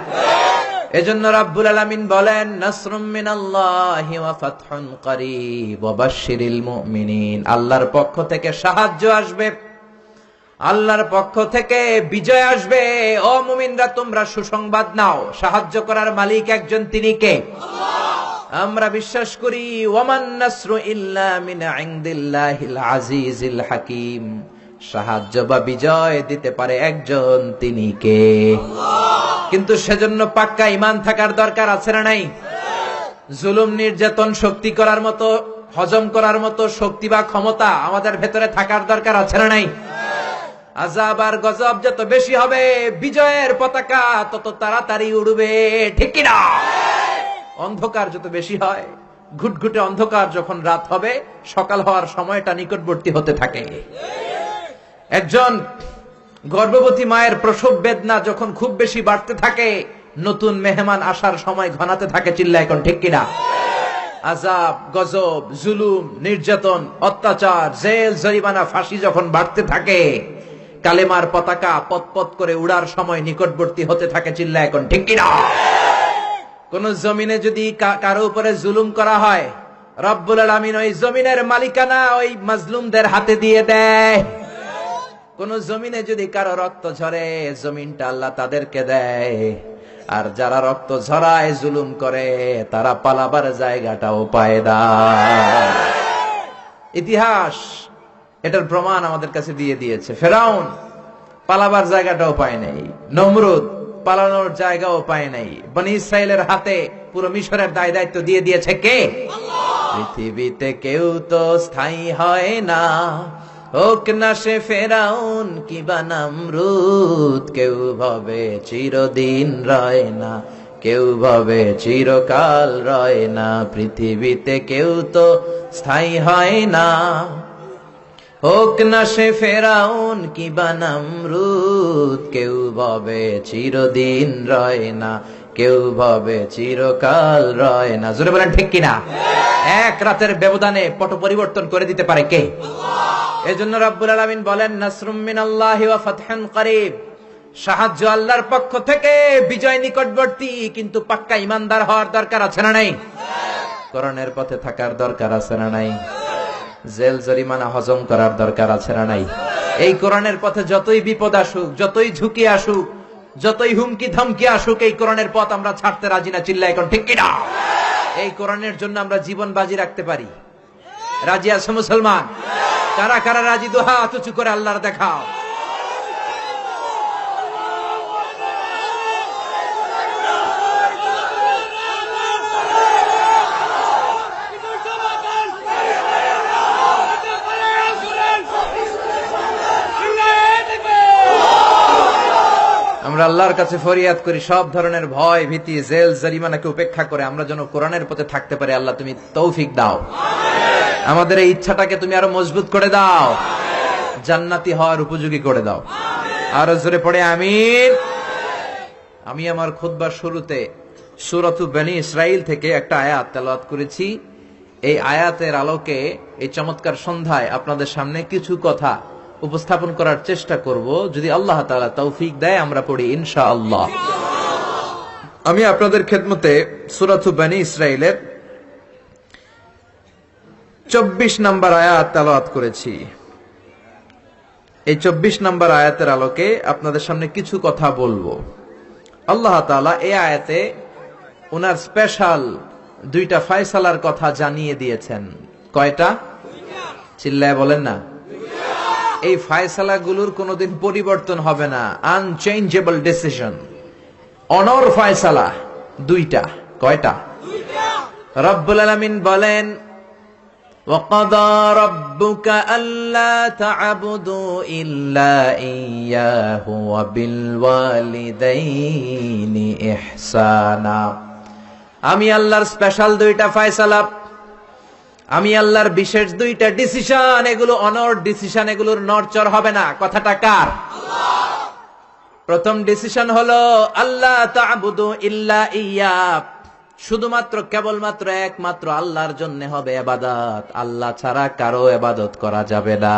এজন্য রাব্বুল আলামিন বলেন নাসরুম মিনাল্লাহি ওয়া ফাতহুন করিব ওয়া বাশশিরিল মুমিনিন। আল্লাহর পক্ষ থেকে সাহায্য আসবে, আল্লাহর পক্ষ থেকে বিজয় আসবে। ও মুমিনরা, তোমরা সুসংবাদ নাও, সাহায্য করার মালিক একজন, তিনি কে? আমরা বিশ্বাস করি ওয়ামান নাসরু ইল্লা মিন ইনদিল্লাহিল আজিজিল হাকিম। সাহায্য বা বিজয় দিতে পারে একজন, তিনি কে? কিন্তু সেজন্য পাক্কা ঈমান থাকার দরকার আছে না নাই? জুলুম নির্যাতন শক্তি করার মতো, হজম করার মতো শক্তি বা ক্ষমতা আমাদের ভেতরে থাকার দরকার আছে না নাই? আযাব আর গজব যত বেশি হবে, বিজয়ের পতাকা তত তাড়াতাড়ি উড়বে, ঠিক কি না? অন্ধকার যত বেশি হয়, ঘুটঘুটে অন্ধকার, যখন রাত হবে সকাল হওয়ার সময়টা নিকটবর্তী হতে থাকে। একজন গর্ভবতী মায়ের প্রসব বেদনা যখন খুব বেশি বাড়তে থাকে, নতুন মেহমান আসার সময় ঘনাতে থাকে। চিল্লা এখন ঠিক কিনা? আযাব, গজব, জুলুম, নির্যাতন, অত্যাচার, জেল, জরিমানা, ফাঁসি যখন বাড়তে থাকে, কালেমার পতাকা পতপত করে উড়ার সময় নিকটবর্তী হতে থাকে। চিল্লা এখন ঠিক কিনা? কোন জমিনে যদি কারো উপরে জুলুম করা হয়, রব্বুল আলামিন ওই জমিনের মালিকানা ওই মাজলুমদের হাতে দিয়ে দেয়। কোন জমিনে যদি কারো রক্ত ঝরে, জমিনটা আল্লাহ তাদেরকে দেয়। আর যারা রক্ত ঝরায়, জুলুম করে, তারা পালাবার জায়গাটাও পায় না। ইতিহাস এটার প্রমাণ আমাদের কাছে দিয়ে দিয়েছে। ফেরাউন পালাবার জায়গাটাও পায় নাই, নমরুদ পালানোর জায়গাও পায় নাই। বনি ইসরাইলের হাতে পুরো মিশরের দায় দায়িত্ব দিয়ে দিয়েছে কে? পৃথিবীতে কেউ তো স্থায়ী হয় না, হোক না সে ফেরাউন কিবা নমরুদ। কেউ ভাবে চিরদিন রয় না, কেউ ভাবে চিরকাল রয় না। পৃথিবীতে কেউ তো স্থায়ী হয় না, হোক না সে ফেরাউন কিবা নমরুদ। কেউ ভাবে চিরদিন রয় না, কেউ ভাবে চিরকাল রয় না। জোরে বলেন ঠিক কিনা? এক রাতের ব্যবধানে পট পরিবর্তন করে দিতে পারে কে? এজন্য রাব্বুল আলামিন বলেন নাসরুম মিনাল্লাহি ওয়া ফাতহুন করিব। সাহায্য আল্লাহর পক্ষ থেকে, বিজয় নিকটবর্তী, কিন্তু পাক্কা ঈমানদার হওয়ার দরকার আছে না নাই? কোরআনের পথে থাকার দরকার আছে না নাই? জেল জরিমানা হজম করার দরকার আছে না নাই? এই কোরআনের পথে যতই বিপদ আসুক, যতই ঝুঁকি আসুক, যতই হুমকি ধমকি আসুক, এই কোরআনের পথ আমরা ছাড়তে রাজি না। চিল্লায় এখন ঠিক কিনা? এই কোরআনের জন্য আমরা জীবন বাজি রাখতে পারি। রাজি আছে মুসলমান? কারা কারা রাজি? দুহাত উঁচু করে আল্লাহর দেখাও। আমরা আল্লাহর কাছে ফরিয়াদ করি, সব ধরনের ভয় ভীতি জেল জরিমানাকে উপেক্ষা করে আমরা যেন কোরআনের পথে থাকতে পারি। আল্লাহ তুমি তৌফিক দাও, আমাদের এই ইচ্ছাটাকে তুমি আরো মজবুত করে দাও, জান্নাতি হওয়ার উপযোগী করে দাও। আরো জোরে পড়ে আমিন। আমি আমার খুতবার শুরুতে সূরাতু বনী ইসরাইল থেকে একটা আয়াত তেলাওয়াত করেছি। এই আয়াতের আলোকে এই চমৎকার সন্ধ্যায় আপনাদের সামনে কিছু কথা উপস্থাপন করার চেষ্টা করব, যদি আল্লাহ তাআলা তৌফিক দেয়। আমরা পড়ি ইনশাআল্লাহ। আমি আপনাদের খেদমতে সূরাতু বনী ইসরাইলের 24 নম্বর আয়াত তেলাওয়াত করেছি। এই 24 নম্বর আয়াতের আলোকে আপনাদের সামনে কিছু কথা বলবো। আল্লাহ তাআলা এই আয়াতে ওনার স্পেশাল দুইটা ফয়সালার কথা জানিয়ে দিয়েছেন। কয়টা? চিল্লায় বলেন না। এই ফয়সালাগুলোর কোনোদিন পরিবর্তন হবে না, আনচেঞ্জেবল ডিসিশন। অনর ফয়সালা দুইটা। কয়টা? রব্বুল আলামিন বলেন, وَقَضَى رَبُّكَ أَلَّا تَعْبُدُوا إِلَّا إِيَّاهُ وَبِالْوَالِدَيْنِ إِحْسَانًا। আমি আল্লাহর স্পেশাল দুইটা ফয়সালা, আমি আল্লাহর বিশেষ দুইটা ডিসিশন, এগুলো অনর ডিসিশন, এগুলোর নড়চড় হবে না। কথাটা কার? প্রথম ডিসিশন হলো আল্লাহ তা'বুদু ইল্লা ইয়্যা, শুধুমাত্র কেবলমাত্র একমাত্র আল্লাহর জন্য হবে ইবাদত, আল্লাহ ছাড়া কারো ইবাদত করা যাবে না।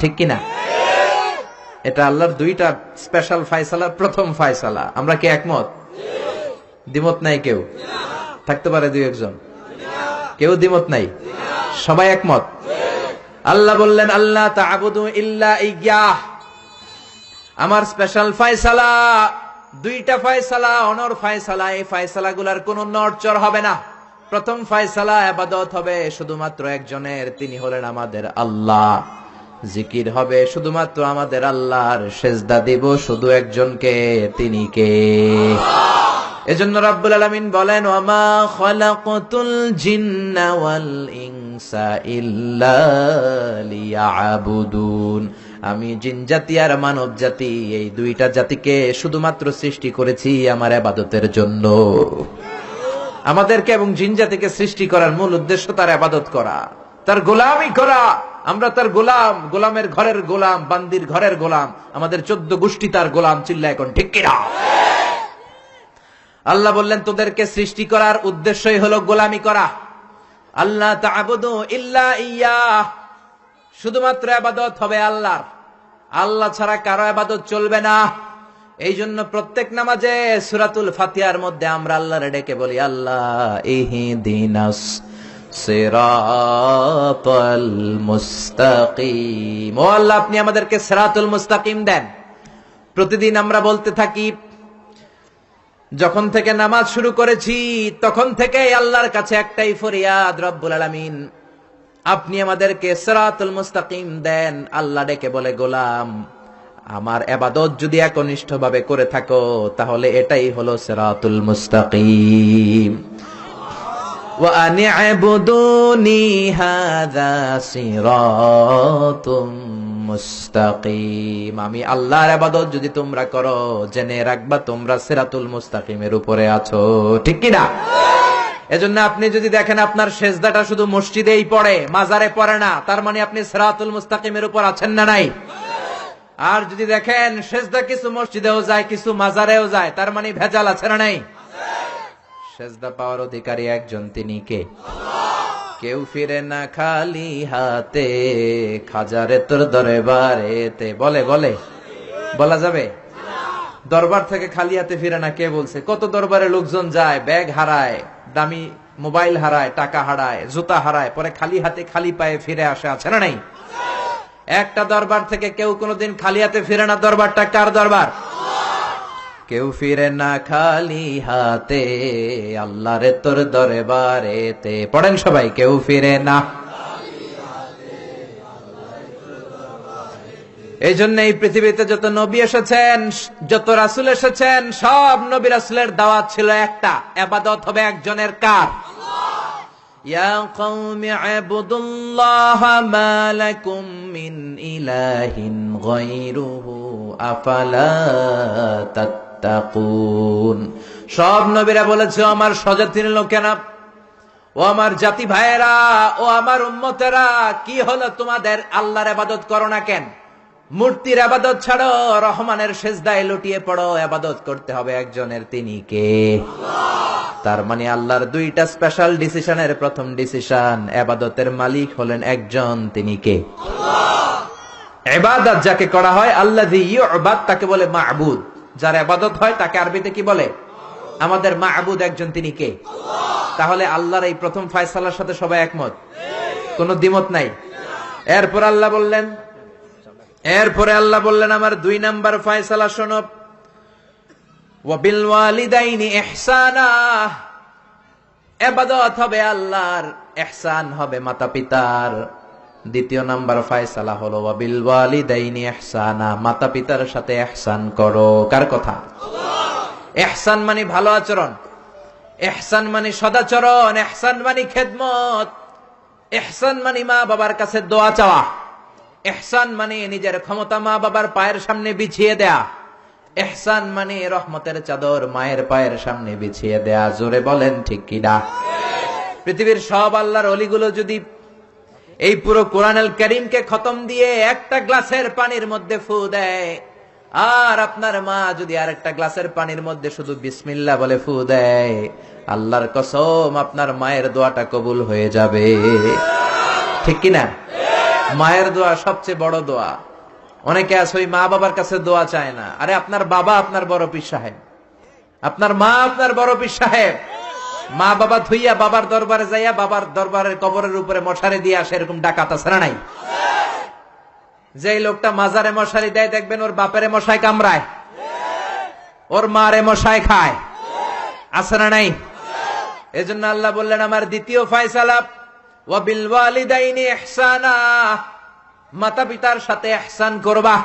ঠিক কিনা? এটা আল্লাহর দুইটা স্পেশাল ফয়সালার প্রথম ফয়সালা। আমরা কি একমত? দ্বিমত নাই কেউ? থাকতে পারে দুই একজন, কেউ দ্বিমত নাই, সবাই একমত। আল্লাহ বললেন আল্লাহ তা'বুদু ইল্লা ইয়্যাহ, আমার স্পেশাল ফয়সালা, দুইটা ফয়সালা, অনর ফয়সালা। এই ফয়সালাগুলোর কোনো নড়চড় হবে না। প্রথম ফয়সালা, ইবাদত হবে শুধুমাত্র একজনের, তিনি হলেন আমাদের আল্লাহ। জিকির হবে শুধুমাত্র আমাদের আল্লাহর, সেজদা দিব শুধু একজনকে, তিনি কে? এজন্য রব্বুল আলামিন বলেন, ওয়ামা খালাকাতুল জিন্না ওয়াল ইনসা ইল্লা লিয়াবুদুন। আমি জিন জাতি আর মানব জাতি, এই দুইটা জাতিকে শুধুমাত্র সৃষ্টি করেছি আমার ইবাদতের জন্য। আমাদেরকে এবং জিন জাতিকে সৃষ্টি করার মূল উদ্দেশ্য তার ইবাদত করা, তার গোলামি করা। আমরা তার গোলাম, গোলামের ঘরের গোলাম, বান্দির ঘরের গোলাম, আমাদের 14 গোষ্ঠী তার গোলাম। চিল্লা এখন ঠিক কিনা? আল্লাহ বললেন তোদেরকে সৃষ্টি করার উদ্দেশ্যই হলো গোলামি করা। আল্লাহ তা'বুদু ইল্লা ইয়্যাহ, শুধুমাত্র ইবাদত হবে আল্লাহর, আল্লাহ ছাড়া কারো ইবাদত চলবে না। এই জন্য প্রত্যেক নামাজে সূরাতুল ফাতিহার মধ্যে আমরা আল্লাহরে ডেকে বলি, আল্লাহ ইহদিনাস সিরাতাল মুস্তাকিম। ও আল্লাহ, আপনি আমাদেরকে সিরাতুল মুস্তাকিম দেন। প্রতিদিন আমরা বলতে থাকি, যখন থেকে নামাজ শুরু করেছি তখন থেকে আল্লাহর কাছে একটাই ফরিয়াদ, রব্বুল আলামিন আপনি আমাদেরকে সিরাতুল মুস্তাকিম দেন। আল্লাহ ডেকে বলে, গোলাম আমার ইবাদত যদি একনিষ্ঠভাবে করে থাকো তাহলে এটাই হলো সিরাতুল মুস্তাকিম। ওয়া আনি'বুদুনি হাযা সিরাতুম মুস্তাকিম। আমি আল্লাহর ইবাদত যদি তোমরা করো, জেনে রাখবা তোমরা সিরাতুল মুস্তাকিমের উপরে আছো। ঠিক কি না? এজন্য আপনি যদি দেখেন আপনার সেজদাটা শুধু মসজিদেই পড়ে, মাজারে পড়ে না, তার মানে আপনি সিরাতুল মুস্তাকিমের উপর আছেন না নাই? আর যদি দেখেন সেজদা কিছু মসজিদেও যায়, কিছু মাজারেও যায়, তার মানে ভেজাল আছে না নাই? সেজদা পাওয়ার অধিকারী একজন, তিনি কে? কেউ ফিরে না খালি হাতে, খাজারে তোর দরবারেতে। বলে বলে বলা যাবে? দরবার থেকে খালি হাতে ফিরে না কে বলছে? কত দরবারে লোকজন যায়, ব্যাগ হারায়, দামি মোবাইল হারায়, টাকা হারায়, জুতা হারায়, পরে খালি হাতে খালি পায়ে ফিরে আসে, আছে না নাই? একটা দরবার থেকে কেউ কোনোদিন খালি হাতে ফিরে না। দরবারটা কার দরবার? কেউ ফিরে না খালি হাতে, আল্লাহরে তোর দরবারেতে। পড়েন সবাই, কেউ ফিরে না। এই জন্য এই পৃথিবীতে যত নবী এসেছেন, যত রাসূল এসেছেন, সব নবী রাসূলের দাওয়াত ছিল একটা, ইবাদত হবে একজনের। কার? ইয়া কওমি ইবুদুল্লাহা মা লাকুম মিন ইলাহিন গায়রুহু আফালা তাত্তাকুন। সব নবীরা বলেছে, আমার স্বজাতির লোকেরা, ও আমার জাতি ভাইয়েরা, ও আমার উম্মতেরা, কি হলো তোমাদের? আল্লাহর ইবাদত করো না কেন? মূর্তির ইবাদত ছাড়ো, রহমানের সিজদায় লুটিয়ে পড়ো। ইবাদত করতে হবে একজনের, তিনি কে? তার মানে আল্লাহর দুইটা স্পেশাল ডিসিশনের প্রথম ডিসিশন, ইবাদতের মালিক হলেন একজন, তিনি কে? ইবাদত যাকে করা হয়, আল্লাযী ইউবাদ, তাকে বলে মা'বুদ। যার ইবাদত হয় তাকে আরবিতে কি বলে? আমাদের মা'বুদ একজন, তিনি কে? তাহলে আল্লাহর এই প্রথম ফয়সালার সাথে সবাই একমত, কোনো দ্বিমত নাই। এরপরে আল্লাহ বললেন আমার 2 নাম্বার ফয়সালা শোনো, ওয়া বিল ওয়ালিদাইনি ইহসানা। ইবাদত হবে আল্লাহর, ইহসান হবে মাতা পিতার। 2 নাম্বার ফয়সালা হলো ওয়া বিল ওয়ালিদাইনি ইহসানা, মাতা পিতার সাথে ইহসান করো। কার কথা? ইহসান মানে ভালো আচরণ, ইহসান মানে সদাচরণ, ইহসান মানে খেদমত, ইহসান মানে মা বাবার কাছে দোয়া চাওয়া, ইহসান মানে নিজের ক্ষমতা মা বাবার পায়ের সামনে বিছিয়ে দেয়া, ইহসান মানে রহমতের চাদর মায়ের পায়ের সামনে বিছিয়ে দেয়া। জোরে বলেন ঠিক কি না? পৃথিবীর সব আল্লাহর ওলিগুলো যদি এই পুরো কোরআনুল কারীমকে খতম দিয়ে একটা গ্লাসের পানির মধ্যে ফু দেয়, আর আপনার মা যদি আরেকটা গ্লাসের পানির মধ্যে শুধু বিসমিল্লাহ বলে ফু দেয়, আল্লাহর কসম আপনার মায়ের দোয়াটা কবুল হয়ে যাবে। ঠিক কি না? মায়ের দোয়া সবচেয়ে বড় দোয়া। অনেকে আছে ওই মা বাবার কাছে দোয়া চায় না। আরে আপনার বাবা আপনার বড় পীর সাহেব, আপনার মা আপনার বড় পীর সাহেব। মা বাবা থুইয়া বাবার দরবারে যাইয়া বাবার দরবারের কবরের উপরে মশারি দিয়ে আসে, এরকম ডাকাত আছে না নাই? যে লোকটা মাজারে মশারি দেয়, দেখবেন ওর বাপেরে মশাই কামড়ায়, ওর মারে মশাই খায়, আছে না নাই? এজন্য আল্লাহ বললেন আমার দ্বিতীয় ফয়সালা, ওয়া বিল ওয়ালিদাইনি ইহসানা, মাতা পিতার সাথে ইহসান করবা।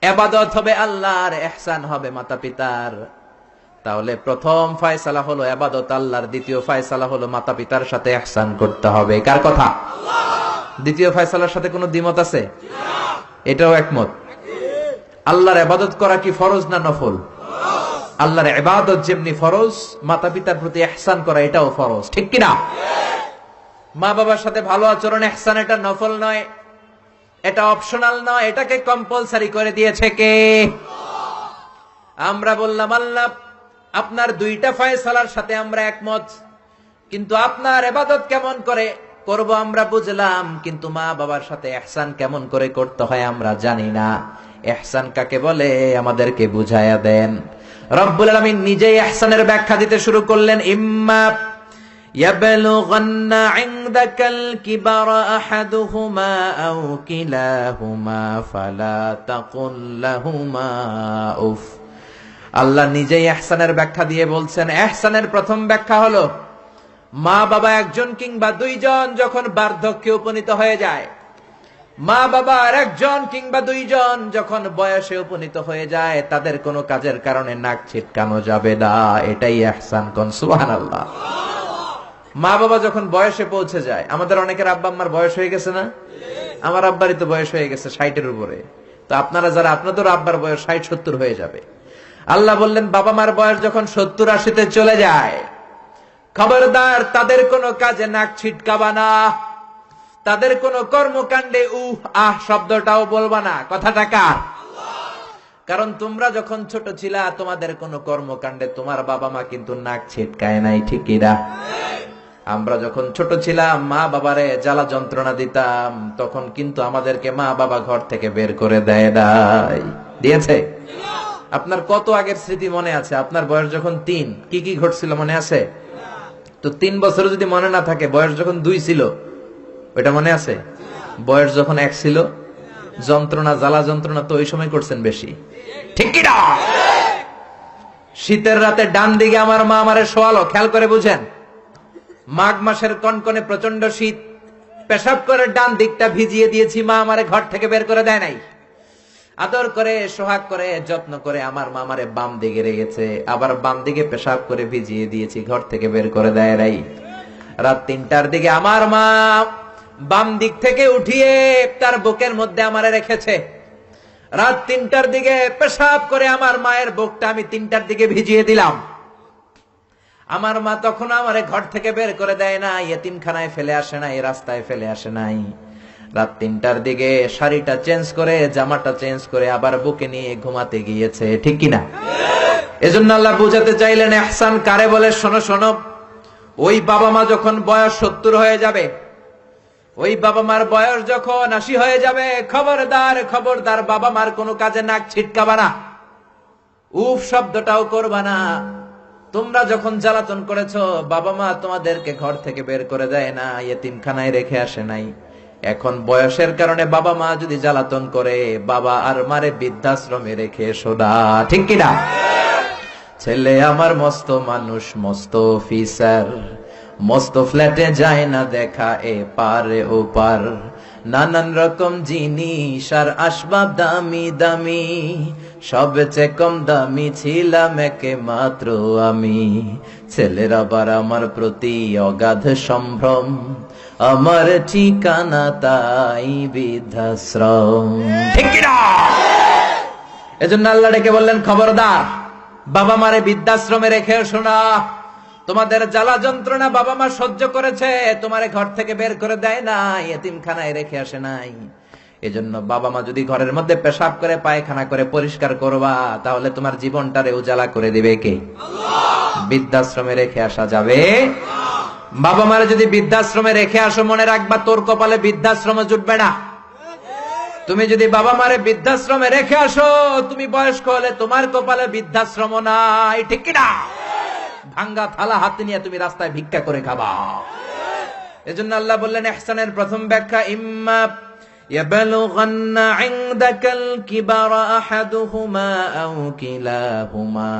ইবাদত হবে আল্লাহর, ইহসান হবে মাতা পিতার। তাহলে প্রথম ফয়সালা হলো ইবাদত আল্লাহর, দ্বিতীয় ফয়সালা হলো মাতা পিতার সাথে ইহসান করতে হবে। কার কথা? দ্বিতীয় ফয়সালার সাথে কোনো দ্বিমত আছে? এটাও একমত। আল্লাহর ইবাদত করা কি ফরজ না নফল? আল্লাহর ইবাদত যেমনি ফরজ, মাতা পিতার প্রতি ইহসান করা এটাও ফরজ। ঠিক কি না? মা বাবার সাথে ভালো আচরণ, ইহসান, এটা নফল নয়, এটা অপশনাল নয়, এটাকে কম্পালসারি করে দিয়েছে কে? আমরা বললাম আল্লাহ আপনার 2টা ফয়সালার সাথে আমরা একমত, কিন্তু আপনার ইবাদত কেমন করে করব আমরা বুঝলাম, কিন্তু মা বাবার সাথে ইহসান কেমন করে করতে হয় আমরা জানি না। ইহসান কাকে বলে আমাদেরকে বুঝায়া দেন। রব্বুল আলামিন নিজেই ইহসানের ব্যাখ্যা দিতে শুরু করলেন। ইম্মা يبلغن عندك الكبر أحدهما أو كلاهما فلا تقل لهما أف। আল্লাহ নিজেই ইহসানের ব্যাখ্যা দিয়ে বলছেন, ইহসানের প্রথম ব্যাখ্যা হলো মা বাবা একজন কিংবা 2জন যখন বার্ধক্যে উপনীত হয়ে যায়, মা বাবা আর একজন কিংবা 2জন যখন বয়সে উপনীত হয়ে যায়, তাদের কোনো কাজের কারণে নাক ছিটকানো যাবে না। এটাই ইহসান। কোন সুবহানাল্লাহ। মা বাবা যখন বয়সে পৌঁছে যায়, আমাদের অনেকের আব্বা আম্মার বয়স হয়ে গেছে না? আমার আব্বারই তো বয়স হয়ে গেছে 60-এর উপরে। তো আপনারা যারা, আপনাদের আব্বার বয়স 60-70 হয়ে যাবে। আল্লাহ বললেন বাবা মার বয়স যখন 70-80-তে চলে যায়, খবরদার তাদের কোনো কাজে নাক ছিটকাবা না, তাদের কোনো কর্মকাণ্ডে আহ শব্দটাও বলবা না। কথাটা কার? কারণ তোমরা যখন ছোট ছিলা, তোমাদের কোনো কর্মকাণ্ডে তোমার বাবা মা কিন্তু নাক ছিটকায় নাই। ঠিক কিনা? আমরা যখন ছোট ছিলাম, মা বাবারে জ্বালা যন্ত্রণা দিতাম, তখন কিন্তু আমাদেরকে মা বাবা ঘর থেকে বের করে দেয় নাই, দিয়েছে? আপনার কত আগের স্মৃতি মনে আছে? আপনার বয়স যখন 3, কি কি ঘটছিল মনে আছে? তো 3 বছর যদি মনে না থাকে, বয়স যখন 2 ছিল ওটা মনে আছে? বয়স যখন 1 ছিল, যন্ত্রণা জ্বালা যন্ত্রণা তো ওই সময় করছেন বেশি, ঠিক কি না? শীতের রাতে ডান দিকে আমার মা আমারে শোয়ালো, খেয়াল করে বুঝেন। মাঘ মাসের কনকনে প্রচন্ড শীত, পেশাব করে ডান দিকটা ভিজিয়ে দিয়েছি, মা আমারে ঘর থেকে বের করে দেয় নাই। আদর করে সোহাগ করে যত্ন করে আমার মা আমারে বাম দিকে রেখেছে, আবার বাম দিকে পেশাব করে ভিজিয়ে দিয়েছি, ঘর থেকে বের করে দেয় নাই। রাত 3টার দিকে আমার মা বাম দিক থেকে উঠিয়ে তার বুকের মধ্যে আমারে রেখেছে। রাত 3টার দিকে পেশাব করে আমার মায়ের বুকটা আমি 3টার দিকে ভিজিয়ে দিলাম। আমার মা তখন আমারে ঘর থেকে বের করে দেয় না, ইয়েতিমখানায় ফেলে আসে নাই, রাস্তায় ফেলে আসে নাই। রাত 3টার দিকে শাড়িটা চেঞ্জ করে, জামাটা চেঞ্জ করে আবার বুকে নিয়ে ঘুমাতে গিয়েছে, ঠিক কিনা? এজন্য আল্লাহ বুঝাতে চাইলেন ইহসান কারে বলে। শোনো শোনো, ওই বাবা মা যখন বয়স 70 হয়ে যাবে, ওই বাবা মার বয়স যখন 80 হয়ে যাবে, খবরদার খবরদার বাবা মার কোনো কাজে নাক ছিটকাবা না, উফ শব্দটাও করবা না। তোমরা যখন জ্বালাতন করেছো, বাবা মা তোমাদেরকে ঘর থেকে বের করে দেয় না, ইয়েতিমখানায় রেখে আসে নাই। এখন বয়সের কারণে বাবা মা যদি জ্বালাতন করে, বাবা আর মারে বৃদ্ধাশ্রমে রেখে এসো না, ঠিক কিনা? ছেলে আমার মস্ত মানুষ, মস্ত অফিসার, মস্ত ফ্ল্যাটে যায় না দেখা এ পারে ও পার, নানান রকম জিনিস আর আসবাব দামি দামি, সবচেয়ে কম দামি ছিলাম একে মাত্র আমি। ছেলের আবার আমার প্রতি অগাধ সম্ভ্রম, আমার ঠিকানা তাই বৃদ্ধাশ্রম, ঠিক কিনা? এজন্য আল্লাহ ডেকে বললেন খবরদার বাবা মারে বৃদ্ধাশ্রমে রেখে এসো না। তোমাদের জ্বালা যন্ত্রণা বাবা মা সহ্য করেছে, তোমারে ঘর থেকে বের করে দেয় না, ইয়েতিমখানায় রেখে আসে নাই। এজন্য বাবা মা যদি ঘরের মধ্যে পেশাব করে, পায়খানা করে পরিষ্কার করবা, তাহলে তোমার জীবনটারে উজালা করে দিবে কে? আল্লাহ। বৃদ্ধাশ্রমে রেখে আসা যাবে? বাবা মারে যদি বৃদ্ধাশ্রমে রেখে আসো, মনে রাখবা তোর কপালে বৃদ্ধাশ্রমে জুটবে না। তুমি যদি বাবা মারে বৃদ্ধাশ্রমে রেখে আসো, তুমি বয়স্ক হলে তোমার কপালে বৃদ্ধাশ্রম নাই, ঠিক কিনা? ভাঙ্গা থালা হাতে নিয়ে তুমি রাস্তায় ভিক্ষা করে খাবা। এজন্য আল্লাহ বললেন ইহসানের প্রথম ব্যাখ্যা, ইম্মা ইয়াবলুগান্না ইনদাকাল কিবারা আহাদুহুমা আও কিলাহুমা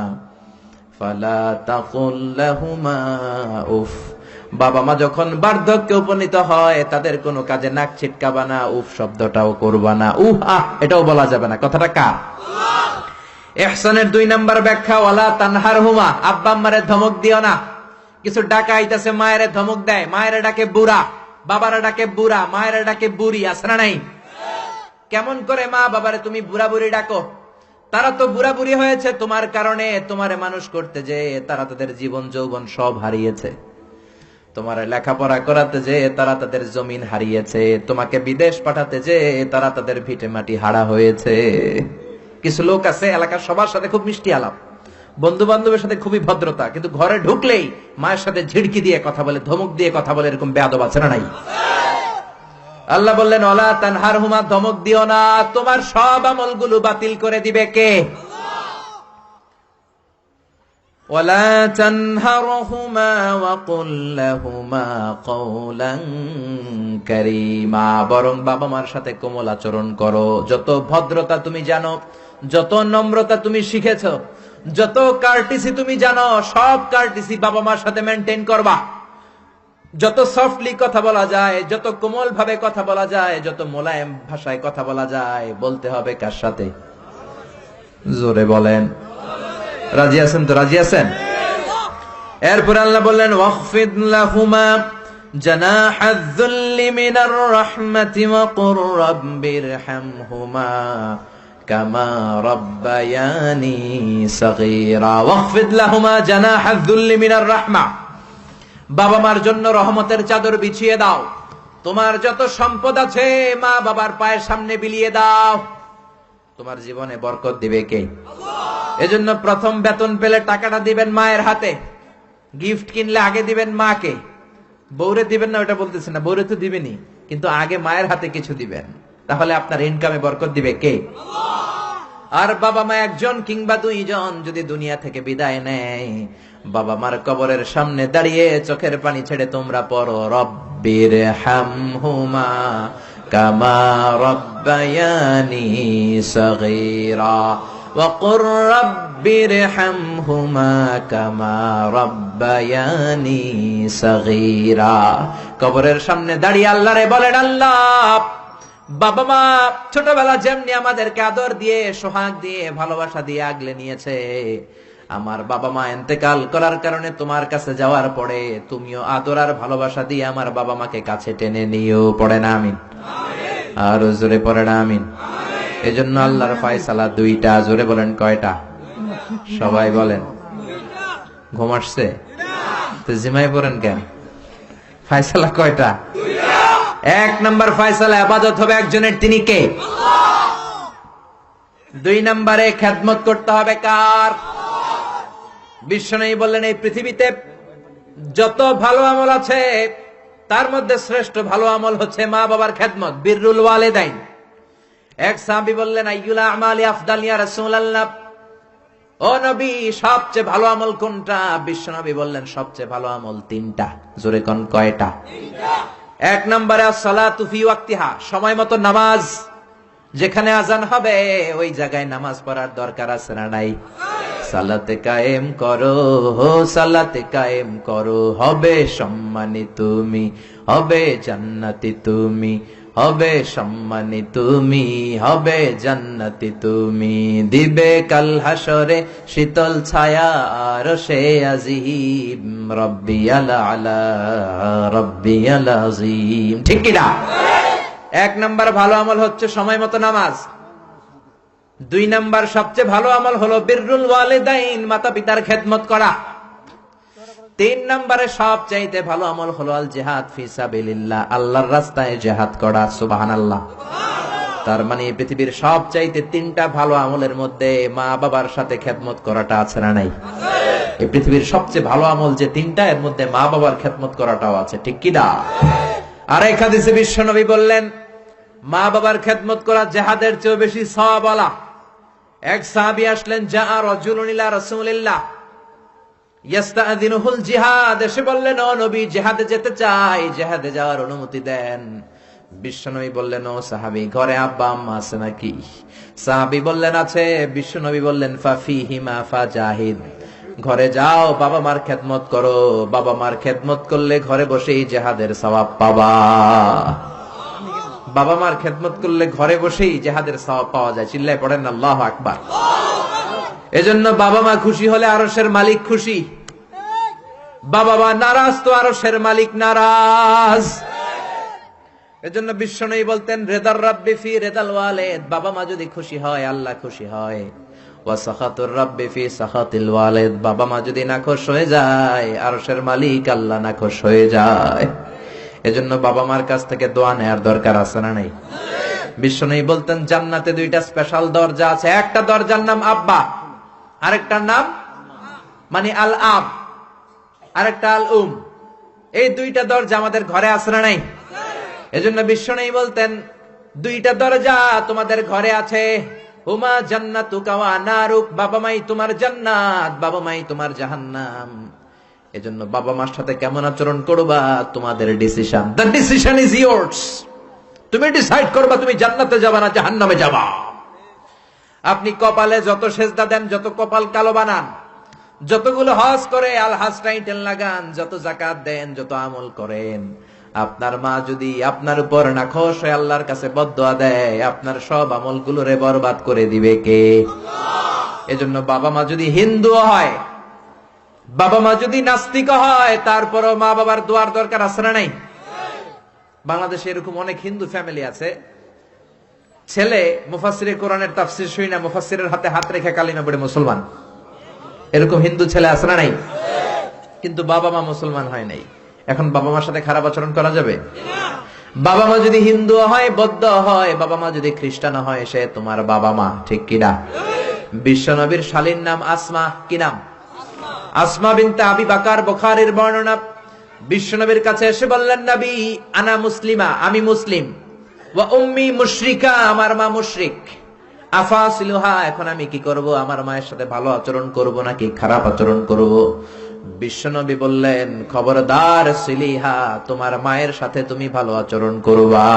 ফালা তাকুল লাহুমা উফ। বাবা মা যখন বার্ধক্যে উপনীত হয়, তাদের কোনো কাজে নাক ছিটকাবা না, উফ শব্দটাও করবা না, উহ আহ এটাও বলা যাবে না। কথাটা কার? ইহসানের 2 নাম্বার ব্যাখ্যা, ওয়ালা তানহারহুমা, আব্বা আম্মারে ধমক দিও না। কিছু ডাকা আইতাছে, মায়েরে ধমক দেয়, মায়েরে ডাকে বুড়া, বাবারে ডাকে বুড়া, মায়েরে ডাকে বুড়ি, আছে না নাই? কেমন করে মা বাবারে তুমি বুড়া বুড়ি ডাকো? তারা তো বুড়া বুড়ি হয়েছে তোমার কারণে, তোমারে মানুষ করতে যে তারা তাদের জীবন যৌবন সব হারিয়েছে, তোমার লেখাপড়া করাতে যে তারা তাদের জমিন হারিয়েছে, তোমাকে বিদেশ পাঠাতে যে তারা তাদের ভিটে মাটি হারা হয়েছে। কিছু লোক আছে এলাকার সবার সাথে খুব মিষ্টি আলাপ, বন্ধু বান্ধবের সাথে খুবই ভদ্রতা, কিন্তু ঘরে ঢুকলেই মায়ের সাথে ঝিড়কি দিয়ে কথা বলে, ধমক দিয়ে কথা বলে, এরকম বেয়াদব আছে না নাই? আল্লাহ বললেন ওয়ালা তানহারহুমা, ধমক দিও না, তোমার সব আমলগুলো বাতিল করে দিবে কে? ওয়ালা তানহারহুমা ওয়া কুল লাহুমা কওলান কারীমা, বরং বাবা মার সাথে কোমল আচরণ করো। যত ভদ্রতা তুমি জানো, যত নম্রতা তুমি শিখেছো, যত কার্টিসি তুমি জানো, সব কার্টিসি বাবা মার সাথে মেইনটেইন করবা। যত সফটলি কথা বলা যায়, যত কোমল ভাবে কথা বলা যায়, যত মোলায়েম ভাষায় কথা বলা যায়, বলতে হবে কার সাথে? জোরে বলেন। রাজি আছেন তো? রাজি আছেন? এরপর আল্লাহ বললেন ওয়াখফিদ লাহুমা জানাহায যুল্লি মিনার রাহমাতি ওয়া কুর রাব্বিরহামহুমা কামা রাব্বায়ানি সাগীরা। ওয়াখফিদ লাহুমা জানাহায যুল্লি মিনার রাহমা, বাবা মার জন্য রহমতের চাদর বিছিয়ে দাও। তোমার যত সম্পদ আছে মা বাবার পায়ের সামনে বিলিয়ে দাও, তোমার জীবনে বরকত দিবে কে? আল্লাহ। এজন্য প্রথম বেতন পেলে টাকাটা দিবেন মায়ের হাতে, গিফট কিনলে আগে দিবেন মাকে, বউরে দিবেন না ওটা বলতেছে না, বউরে তো দিবেনই, কিন্তু আগে মায়ের হাতে কিছু দিবেন, তাহলে আপনার ইনকামে বরকত দিবে কে? আল্লাহ। আর বাবা মা একজন কিংবা 2 জন যদি দুনিয়া থেকে বিদায় নেয়, বাবা মার কবরের সামনে দাঁড়িয়ে চোখের পানি ছেড়ে তোমরা পড়ো, রব্বির হামহুমা কামা রব্বায়ানি সগীরা ওয়া কুর রব্বির হামহুমা কামা রব্বায়ানি সগীরা। কবরের সামনে দাঁড়িয়ে আল্লাহরে বলেন, আল্লাহ, বাবা মা ছোটবেলা যেমনি আমাদেরকে আদর দিয়ে, সোহাগ দিয়ে, ভালোবাসা দিয়ে আগলে নিয়েছে, আমার বাবা মা ইন্তেকাল করার কারণে তোমার কাছে যাওয়ার পরে তুমিও আদর আর ভালোবাসা দিয়ে আমার বাবা মাকে কাছে টেনে নিও। পড়ে না আমিন? আর জোরে পড়ে না আমিন? এজন্য আল্লাহর ফয়সালা দুইটা। জোরে বলেন কয়টা? সবাই বলেন। ঘুম আসছে তো জিমাই পড়েন কেন? ফয়সালা কয়টা? এক নম্বর ফয়সালা, ইবাদত হবে একজনের, তিনি কে? দুই নম্বরে খেদমত করতে হবে কার? বিশ্বনবী বললেন, এই পৃথিবীতে যত ভালো আমল আছে তার মধ্যে শ্রেষ্ঠ ভালো আমল হচ্ছে মা বাবার খেদমত, বিররুল ওয়ালিদাইন। এক সাহাবী বললেন, আইয়ুল আমালি আফদাল ইয়া রাসূলুল্লাহ, ও নবী সবচেয়ে ভালো আমল কোনটা? বিশ্বনবী বললেন, সবচেয়ে ভালো আমল তিনটা। জোরে কোন কয়টা? এক নম্বরে আসসালাতু ফি ওয়াক্তিহা, সময় মতো নামাজ। যেখানে আজান হবে ওই জায়গায় নামাজ পড়ার দরকার আছে না নাই? সালাতে কায়েম করো, সালাতে কায়েম করো, হবে সম্মানী তুমি, হবে জান্নাতি তুমি, হবে সম্মানী তুমি, হবে জান্নাতি তুমি, দিবে কাল হাসরে শীতল ছায়া আরশে আজিম, রব্বিয়াল আলা রব্বিয়াল আযীম। ঠিক কি না? এক নাম্বার ভালো আমল হচ্ছে সময় মতো নামাজ। দুই নাম্বার সবচেয়ে ভালো আমল হলো বিররুল ওয়ালিদাইন, মাতা পিতার খেদমত করা। তিন নম্বরে সবচাইতে ভালো আমল হলো আল জিহাদ ফি সাবিলিল্লাহ, আল্লাহর রাস্তায় জিহাদ করা। সুবহানাল্লাহ। তার মানে পৃথিবীর সবচাইতে তিনটা ভালো আমলের মধ্যে মা বাবার সাথে খেদমত করাটা আছে না নাই? এই পৃথিবীর সবচেয়ে ভালো আমল যে তিনটা, এর মধ্যে মা বাবার খেদমত করাটাও আছে। ঠিক কি না? আর এক হাদিসে বিশ্বনবী বললেন, মা বাবার খেদমত করা জিহাদের চেয়ে বেশি সওয়াবওয়ালা। এক সাহাবী আসলেন, জা রাজুলুন ইলা রাসূলিল্লাহ ইয়াস্তাযিনুহুল জিহাদ, এসে বললেন, ও নবী জিহাদে যেতে চাই, জিহাদে যাওয়ার অনুমতি দেন। বিশ্বনবী বললেন, ও সাহাবী ঘরে আব্বা আম্মা আছে নাকি? সাহাবী বললেন, আছে। বিশ্বনবী বললেন, ফাফিহিমা ফাজাহিদ, ঘরে যাও, বাবা মার খেদমত করো। বাবা মার খেদমত করলে ঘরে বসেই জিহাদের সওয়াব পাবা। বাবা মার খেদমত করলে ঘরে বসেই জিহাদের সওয়াব পাওয়া যায়। চিল্লায় পড়েন আল্লাহু আকবার। এজন্য বাবা মা খুশি হলে আরশের মালিক খুশি, বাবা মা নারাজ তো আরশের মালিক নারাজ। এজন্য বিশ্বনবী বলতেন, রেদার রাব্বি ফি রেদাল ওয়ালিদ, বাবা মা যদি খুশি হয় আল্লাহ খুশি হয়। ওয়া সাখাতুর রাব্বি ফি সাখাতিল ওয়ালিদ, বাবা মা যদি নাখোশ হয়ে যায় আরশের মালিক আল্লাহ নাখোশ হয়ে যায়। এজন্য বাবা মার কাছ থেকে দোয়া নেয়ার দরকার আছে না নাই? বিশ্বনবী বলতেন, জান্নাতে দুইটা স্পেশাল দরজা আছে, একটা দরজার নাম আব্বা, আরেকটার নাম মানে আল আব, আরেকটা আল উম। এই দুইটা দরজা আমাদের ঘরে আছে না নাই? এজন্য বিশ্বনবী বলতেন, দুইটা দরজা তোমাদের ঘরে আছে, হুমা জান্নাতুকা ওয়া নারুক, বাবা মাই তোমার জান্নাত, বাবা মাই তোমার জাহান্নাম। এজন্য বাবা মার সাথে কেমন আচরণ করবা তোমাদের decision, the decision is years. তুমি ডিসাইড করবা তুমি জান্নাতে যাবা না জাহান্নামে যাবা। আপনি কপালে যত সেজদা দেন, যত কপাল কালো বানান, যতগুলো হজ করে আল হাজ টাইটেল লাগান, যত যাকাত দেন, যত আমল করেন, আপনার মা যদি আপনার উপর নাখোশ হয়ে আল্লাহর কাছে বদদোয়া দেয়, আপনার সব আমলগুলোরে বরবাদ করে দিবে কে? এজন্য বাবা মা যদি হিন্দু হয়, বাবা মা যদি নাস্তিক হয়, তারপরও মা বাবার দোয়ার দরকার আছে না নাই? বাংলাদেশে এরকম অনেক হিন্দু ফ্যামিলি আছে, ছেলে মুফাসসিরে কোরআনের তাফসীর শুই না, মুফাসসিরের হাতে হাত রেখে কালিমা পড়ে মুসলমান। এরকম হিন্দু ছেলে আছে না নাই? কিন্তু বাবা মা মুসলমান হয় নাই। এখন বাবা মার সাথে খারাপ আচরণ করা যাবে? বাবা মা যদি হিন্দু হয়, বৌদ্ধ হয়, বাবা মা যদি খ্রিস্টান হয়, সে তোমার বাবা মা। ঠিক কিনা? বিশ্বনবীর শালীর নাম আসমা। কি নাম? আসমা বিনতে আবি বকর, বুখারীর বর্ণনা। বিশ্বনবীর কাছে এসে বললেন, নবী আনা মুসলিমা, আমি মুসলিম, ওয়া উম্মি মুশরিকা, আমার মা মুশরিক, আফাসিলুহা, এখন আমি কি করব? আমার মায়ের সাথে ভালো আচরণ করব নাকি খারাপ আচরণ করব? বিশ্বনবী বললেন, খবরদার সিলিহা, তোমার মায়ের সাথে তুমি ভালো আচরণ করবা।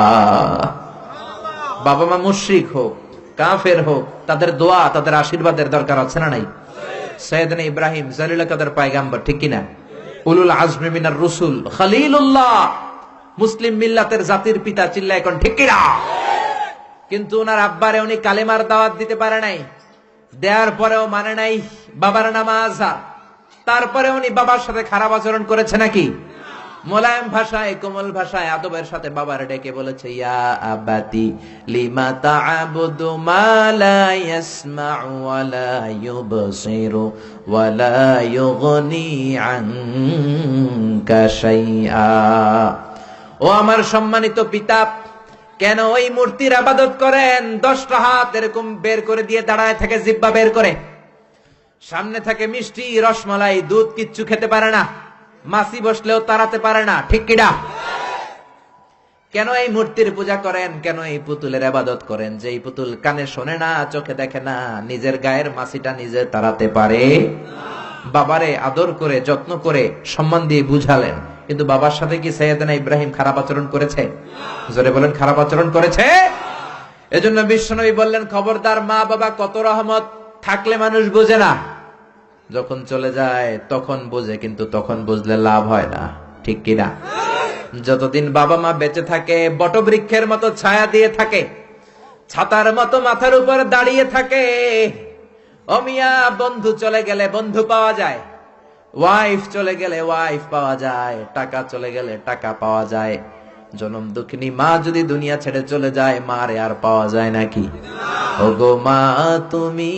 বাবা মা মুশরিক হোক, কাফের হোক, তাদের দোয়া, তাদের আশীর্বাদের দরকার আছে না নাই? সাইয়েদনা ইব্রাহিম জালিল কাদের পয়গাম্বর, ঠিক কিনা? উলুল আজমি মিনার রুসুল, খলিলুল্লাহ, মুসলিম মিল্লাতের জাতির পিতা, চিল্লা এখন ঠিক কিনা? কিন্তু ওনার আব্বারে উনি কালেমার দাওয়াত দিতে পারে নাই, দেওয়ার পরেও মানে নাই বাবার নাম আযা। তারপরে উনি বাবার সাথে খারাপ আচরণ করেছে নাকি? মোলায়েম ভাষায়, কোমল ভাষায়, আদবের সাথে বাবার ডেকে বলেছে, ইয়া আবাতি লিমা তা'বুদু মা লা ইয়াসমা'ু ওয়া লা ইউবসিরু ওয়া লা ইউগনি আনকা শাইআ। ও আমার সম্মানিত পিতা, কেন ওই মূর্তির ইবাদত করেন? 10টা হাত এরকম বের করে দিয়ে দাঁড়ায় থাকে, জিহ্বা বের করে, সামনে থাকে মিষ্টি, রসমালাই, দুধ, কিচ্ছু খেতে পারে না, মাছি বসলেও তাড়াতে পারে না, ঠিক কিনা? কেন এই মূর্তির পূজা করেন? কেন এই পুতুলের ইবাদত করেন? যে এই পুতুল কানে শোনে না, চোখে দেখে না, নিজের গায়ের মাছিটা নিজে তাড়াতে পারে? বাবারে আদর করে, যত্ন করে, সম্মান দিয়ে বুঝালেন, কিন্তু বাবার সাথে কি সাইয়েদনা ইব্রাহিম খারাপ আচরণ করেছে? জোরে বলেন, খারাপ আচরণ করেছে? এজন্য বিশ্বনবী বললেন, খবরদার, মা বাবা কত রহমত থাকলে মানুষ বোঝে না, যখন চলে যায় তখন বোঝে, কিন্তু তখন বুঝলে লাভ হয় না, ঠিক কিনা? যতদিন বাবা মা বেঁচে থাকে বটবৃক্ষের মতো ছায়া দিয়ে থাকে, ছাতার মতো মাথার উপর দাঁড়িয়ে থাকে। অমিয়া, বন্ধু চলে গেলে বন্ধু পাওয়া যায়, ওয়াইফ চলে গেলে ওয়াইফ পাওয়া যায়, টাকা চলে গেলে টাকা পাওয়া যায়। জনম দুঃখিনী মা যদি দুনিয়া ছেড়ে চলে যায়, মারে আর পাওয়া যায় নাকি? ওগো মা, তুমি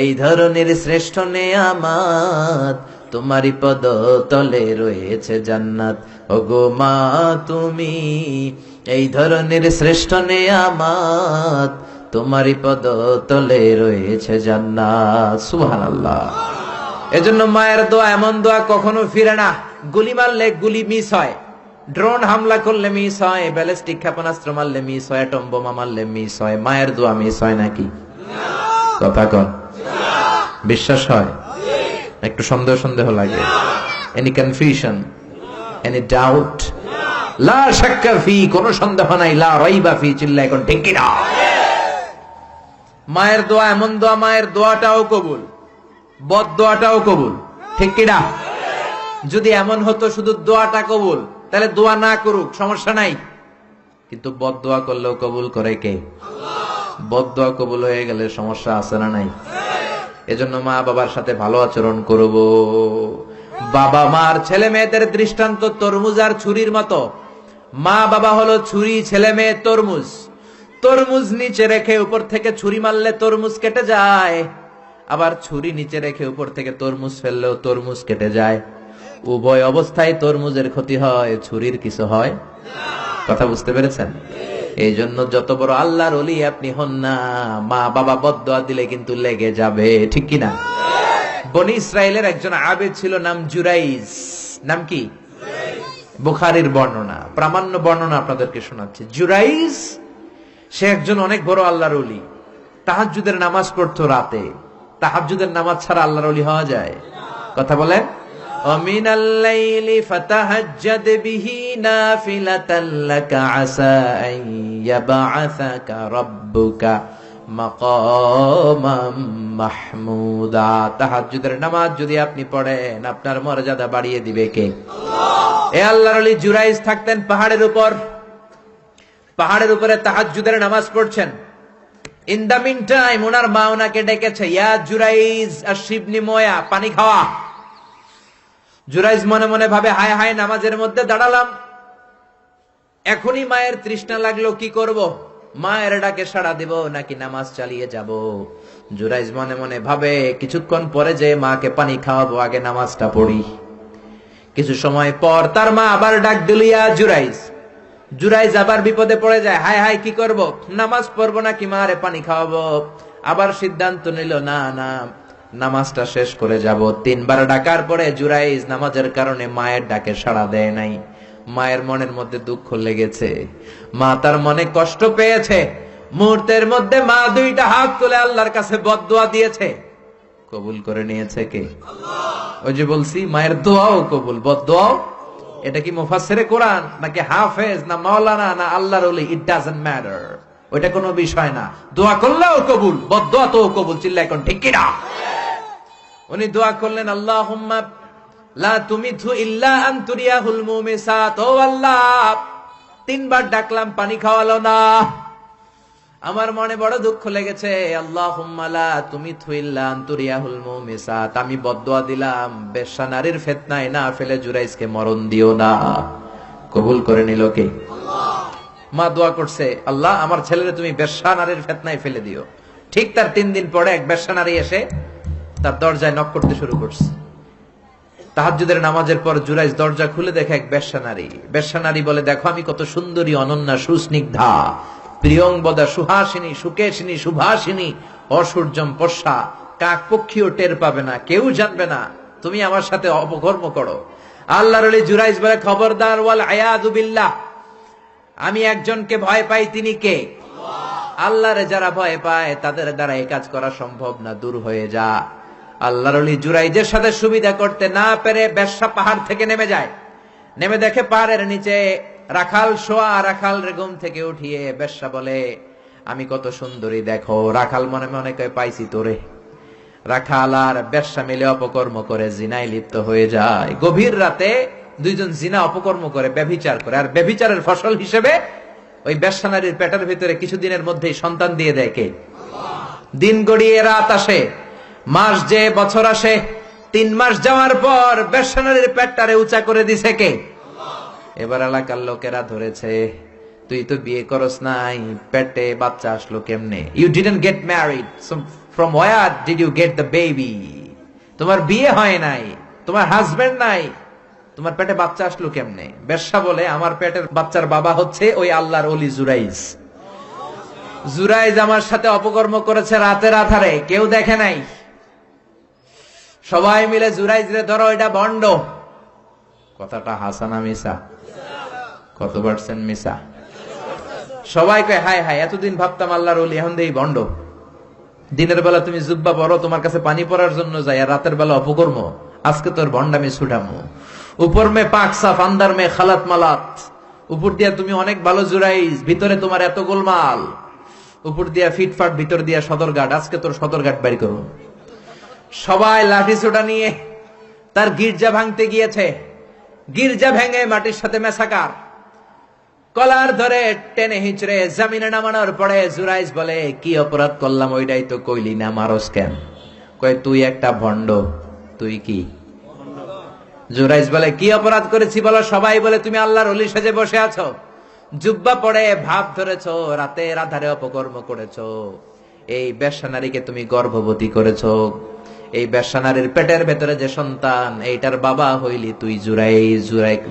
এই ধরনের শ্রেষ্ঠ নেয়ামত, তোমারই পদ তলে রয়েছে জান্নাত। ওগো মা, তুমি এই ধরনের শ্রেষ্ঠ নেয়ামত, তোমারই পদ তলে রয়েছে জান্নাত। সুবহানাল্লাহ। এজন্য মায়ের দোয়া এমন দোয়া কখনো ফিরে না। গুলি মারলে গুলি মিস হয়, ড্রোন হামলা করলে মিস হয়, ব্যালিস্টিক ক্ষেপণাস্ত্র মারলে মিস হয়, অ্যাটম বোমা মারলে মিস হয়, মায়ের দোয়া মিস হয় নাকি? কথা কন, বিশ্বাস হয়? একটু সন্দেহ সন্দেহ লাগে? Any confusion, any doubt? লা শাক্কা ফি, কোনো সন্দেহ নাই, লা রাইবা ফি, চিল্লা এখন ঠিক কি না? মায়ের দোয়া এমন দোয়া, মায়ের দোয়াটাও কবুল, বদ দোয়াটাও কবুল, ঠিক কি না? যদি এমন হতো শুধু দোয়াটা কবুল, তাহলে দোয়া না করুক, সমস্যা নাই, কিন্তু বদ দোয়া করলেও কবুল করে কে? বদ দোয়া কবুল হয়ে গেলে সমস্যা আছে না নাই? এজন্য মা বাবার সাথে ভালো আচরণ করব। বাবা মার ছেলে মেয়েদের দৃষ্টান্ত তরমুজ আর ছুরির মতো। মা বাবা হলো ছুরি, ছেলে মেয়ে তরমুজ। তরমুজ নিচে রেখে উপর থেকে ছুরি মারলে তরমুজ কেটে যায়, আবার ছুরি নিচে রেখে উপর থেকে তরমুজ ফেললেও তরমুজ কেটে যায়। উভয় অবস্থায় তরমুজের ক্ষতি হয়, ছুরির কিছু হয়। কথা বুঝতে পেরেছেন? এই জন্য যত বড় আল্লাহর ওলি আপনি হন না, মা বাবা বদদোয়া দিলে কিন্তু লেগে যাবে, ঠিক কিনা? বনি ইসরায়েলের একজন আবেদ ছিল, নাম জুরাইজ। নাম কি? বুখারীর বর্ণনা, প্রামাণ্য বর্ণনা আপনাদেরকে শোনাচ্ছি। জুরাইজ, সে একজন অনেক বড় আল্লাহর ওলি। তাহাজ্জুদের নামাজ পড়তো রাতে। তাহাজ্জুদের নামাজ ছাড়া আল্লাহর ওলি হওয়া যায়? কথা বলেন। ومن الليل فتهجد به نافلة لك عسى أن يبعثك ربك مقاما محمودا। তাহাজ্জুদের নামাজ যদি আপনি পড়েন, আপনার মর্যাদা বাড়িয়ে দিবে কে? আল্লাহ। এ আল্লাহর ওলি জুরাইজ থাকতেন পাহাড়ের উপর। পাহাড়ের উপরে তাহাজ্জুদের নামাজ পড়ছেন। ইন দা মিন টাইম ওনার মা ওনাকে ডেকেছে, ইয়া জুরাইজ আশিবনি ময়া, পানি খাওয়া। জুরাইজ মনে মনে ভাবে, হায় হায়, নামাজের মধ্যে দাঁড়ালাম, এখনই মায়ের তৃষ্ণা লাগলো, কি করব? মায়ের ডাকে সাড়া দিব নাকি নামাজ চালিয়ে যাব? জুরাইজ মনে মনে ভাবে, কিছুক্ষণ পরে যে মাকে পানি খাওয়াবো, আগে নামাজটা পড়ি। কিছু সময় পর তার মা আবার ডাক দিল, ইয়া জুরাইজ। জুরাইজ আবার বিপদে পড়ে যায়, হায় হায়, কি করব? নামাজ পড়বো নাকি মারে পানি খাওয়াবো? আবার সিদ্ধান্ত নিল, না না, নামাজটা শেষ করে যাব। 3 বার ডাকার পরে জুরাইজ নামাজের কারণে মায়ের ডাকে সাড়া দেয় নাই। মায়ের মনের মধ্যে দুঃখ লেগেছে, মা তার মনে কষ্ট পেয়েছে। মুহূর্তের মধ্যে মা দুইটা হাত তুলে আল্লাহর কাছে বদদোয়া দিয়েছে, কবুল করে নিয়েছে কে? ওই যে বলছি মায়ের দোয়াও কবুল, বদদোয়াও। এটা কি মুফাসসিরে কোরআন নাকি হাফেজ না মাওলানা না আল্লাহর ওলি, ইট ডাজন্ট ম্যাটার, ওইটা কোনো বিষয় না। দোয়া করলেও কবুল, বদদোয়া তো কবুল। চিল্লা এখন ঠিক কি না? উনি দোয়া করলেন, আল্লাহুম্মা লা তুমিথু ইল্লা আন তুরিয়াহুল মুমিসাত। ও আল্লাহ, তিনবার ডাকলাম পানি খাওয়ালো না, আমার মনে বড় দুঃখ লেগেছে। আল্লাহুম্মা লা তুমিথু ইল্লা আন তুরিয়াহুল মুমিসাত, আমি বদদোয়া দিলাম বেশ্যা নারীর ফিতনায় না ফেলে জুরাইজকে মরণ দিও না। কবুল করে নিল কে? আল্লাহ। মা দোয়া করছে, আল্লাহ আমার ছেলেরে তুমি বেশ্যা নারীর ফিতনায় ফেলে দিও। ঠিক তার 3 দিন পরে এক বেশ্যা নারী এসে তার দরজায় নক করতে শুরু করছে। তাহাজ্জুদের নামাজের পর জুরাইজ দরজা খুলে দেখে এক বেশ্যা নারী। বেশ্যা নারী বলে, দেখো আমি কত সুন্দরী, অনন্যা, সুস্নিগ্ধা, প্রিয়ংবদা, সুহাসিনী, সুকেশিনী, সুভাসিনী, অসূর্যম পশা, কাক পক্ষীও টের পাবে না, কেউ জানবে না তুমি আমার সাথে অপকর্ম করো। আল্লাহর ওলি জুরাইজ বলে, খবরদার, ওয়াল আয়াযু বিল্লাহ, আমি একজনকে ভয় পাই, তিনি কে? আল্লাহরে যারা ভয় পায় তাদের দ্বারা এই কাজ করা সম্ভব না, দূর হয়ে যা। আল্লাহর ওলি জুরাইজের সাথে সুবিধা করতে না পেরে বেশ্যা পাহাড় থেকে নেমে যায়। নেমে দেখে পাহাড়ের নিচে রাখাল শোয়া। রাখাল রে ঘুম থেকে উঠিয়ে বেশ্যা বলে, আমি কত সুন্দরী দেখো। রাখাল মনে মনে কয়, পাইছি তোরে। রাখাল আর বেশ্যা মিলে অপকর্ম করে জিনায় লিপ্ত হয়ে যায়। গভীর রাতে দুইজন জিনা অপকর্ম করে, ব্যভিচার করে। আর ব্যভিচারের ফসল হিসেবে ওই বেশ্যা নারীর পেটের ভিতরে কিছুদিনের মধ্যেই সন্তান দিয়ে দেয় কে? দিন গড়িয়ে রাত আসে, মাস যে বছর আসে, 3 মাস যাওয়ার পর বেশ্যা নারীর পেটটারে উঁচা করে দিছে কে? এবার এলাকার লোকেরা ধরেছে, তুই তো বিয়ে করস নাই, পেটে বাচ্চা আসলো কেমনে? You didn't get married, so from where did you get the baby? তোমার বিয়ে হয় নাই, তোমার হাজবেন্ড নাই, তোমার পেটে বাচ্চা আসলো কেমনে? বেশ্যা বলে, আমার পেটের বাচ্চার বাবা হচ্ছে ওই আল্লাহর ওলি জুরাইজ। জুরাইজ আমার সাথে অপকর্ম করেছে রাতের আধারে, কেউ দেখে নাই। সবাই মিলে জুরাইজ রে ধরো, এটা ভণ্ড। কথাটা হাসানা মিসা? কত পার্সেন্ট মিসা? সবাই কয়, হায় হায়, এতদিন ভাবতাম আল্লাহর ওলি, এখন দেই ভণ্ড। দিনের বেলা তুমি জুব্বা পরো, তোমার কাছে পানি পড়ার জন্য যাই, আর রাতের বেলা অপকর্ম। আজকে তোর ভণ্ডামি ছুটামো। উপর মে পাক সাফ, আন্দার মে খালাত মালাত। উপর দিয়া তুমি অনেক ভালো জুরাইজ, ভিতরে তোমার এত গোলমাল। উপর দিয়া ফিটফাট, ভিতর দিয়া সদরঘাট। আজকে তোর সদরঘাট বাড়ি করো। সবাই লাঠি ছোটা নিয়ে তার গির্জা ভাঙতে গিয়েছে। গির্জা ভেঙে মাটির সাথে মেসাকার। কলার ধরে টেনে হিচড়ে জমিনে নামানোর পরে জুরাইজ বলে, কি অপরাধ করলাম? ওইটাই তো কইলি না, মারস কেন? কয়, তুই একটা ভণ্ড। তুই কি? জুরাইজ বলে, কি অপরাধ করেছি বলো? সবাই বলে, তুমি আল্লাহর ওলি সেজে বসে আছো, জুব্বা পড়ে ভাব ধরেছো, রাতের আধারে অপকর্ম করেছো, এই বেশ্যা নারীকে তুমি গর্ভবতী করেছো, এই বেশ্যা নারীর পেটের ভেতরে যে সন্তান, এইটার বাবা হইলি তুই জুরাইজ।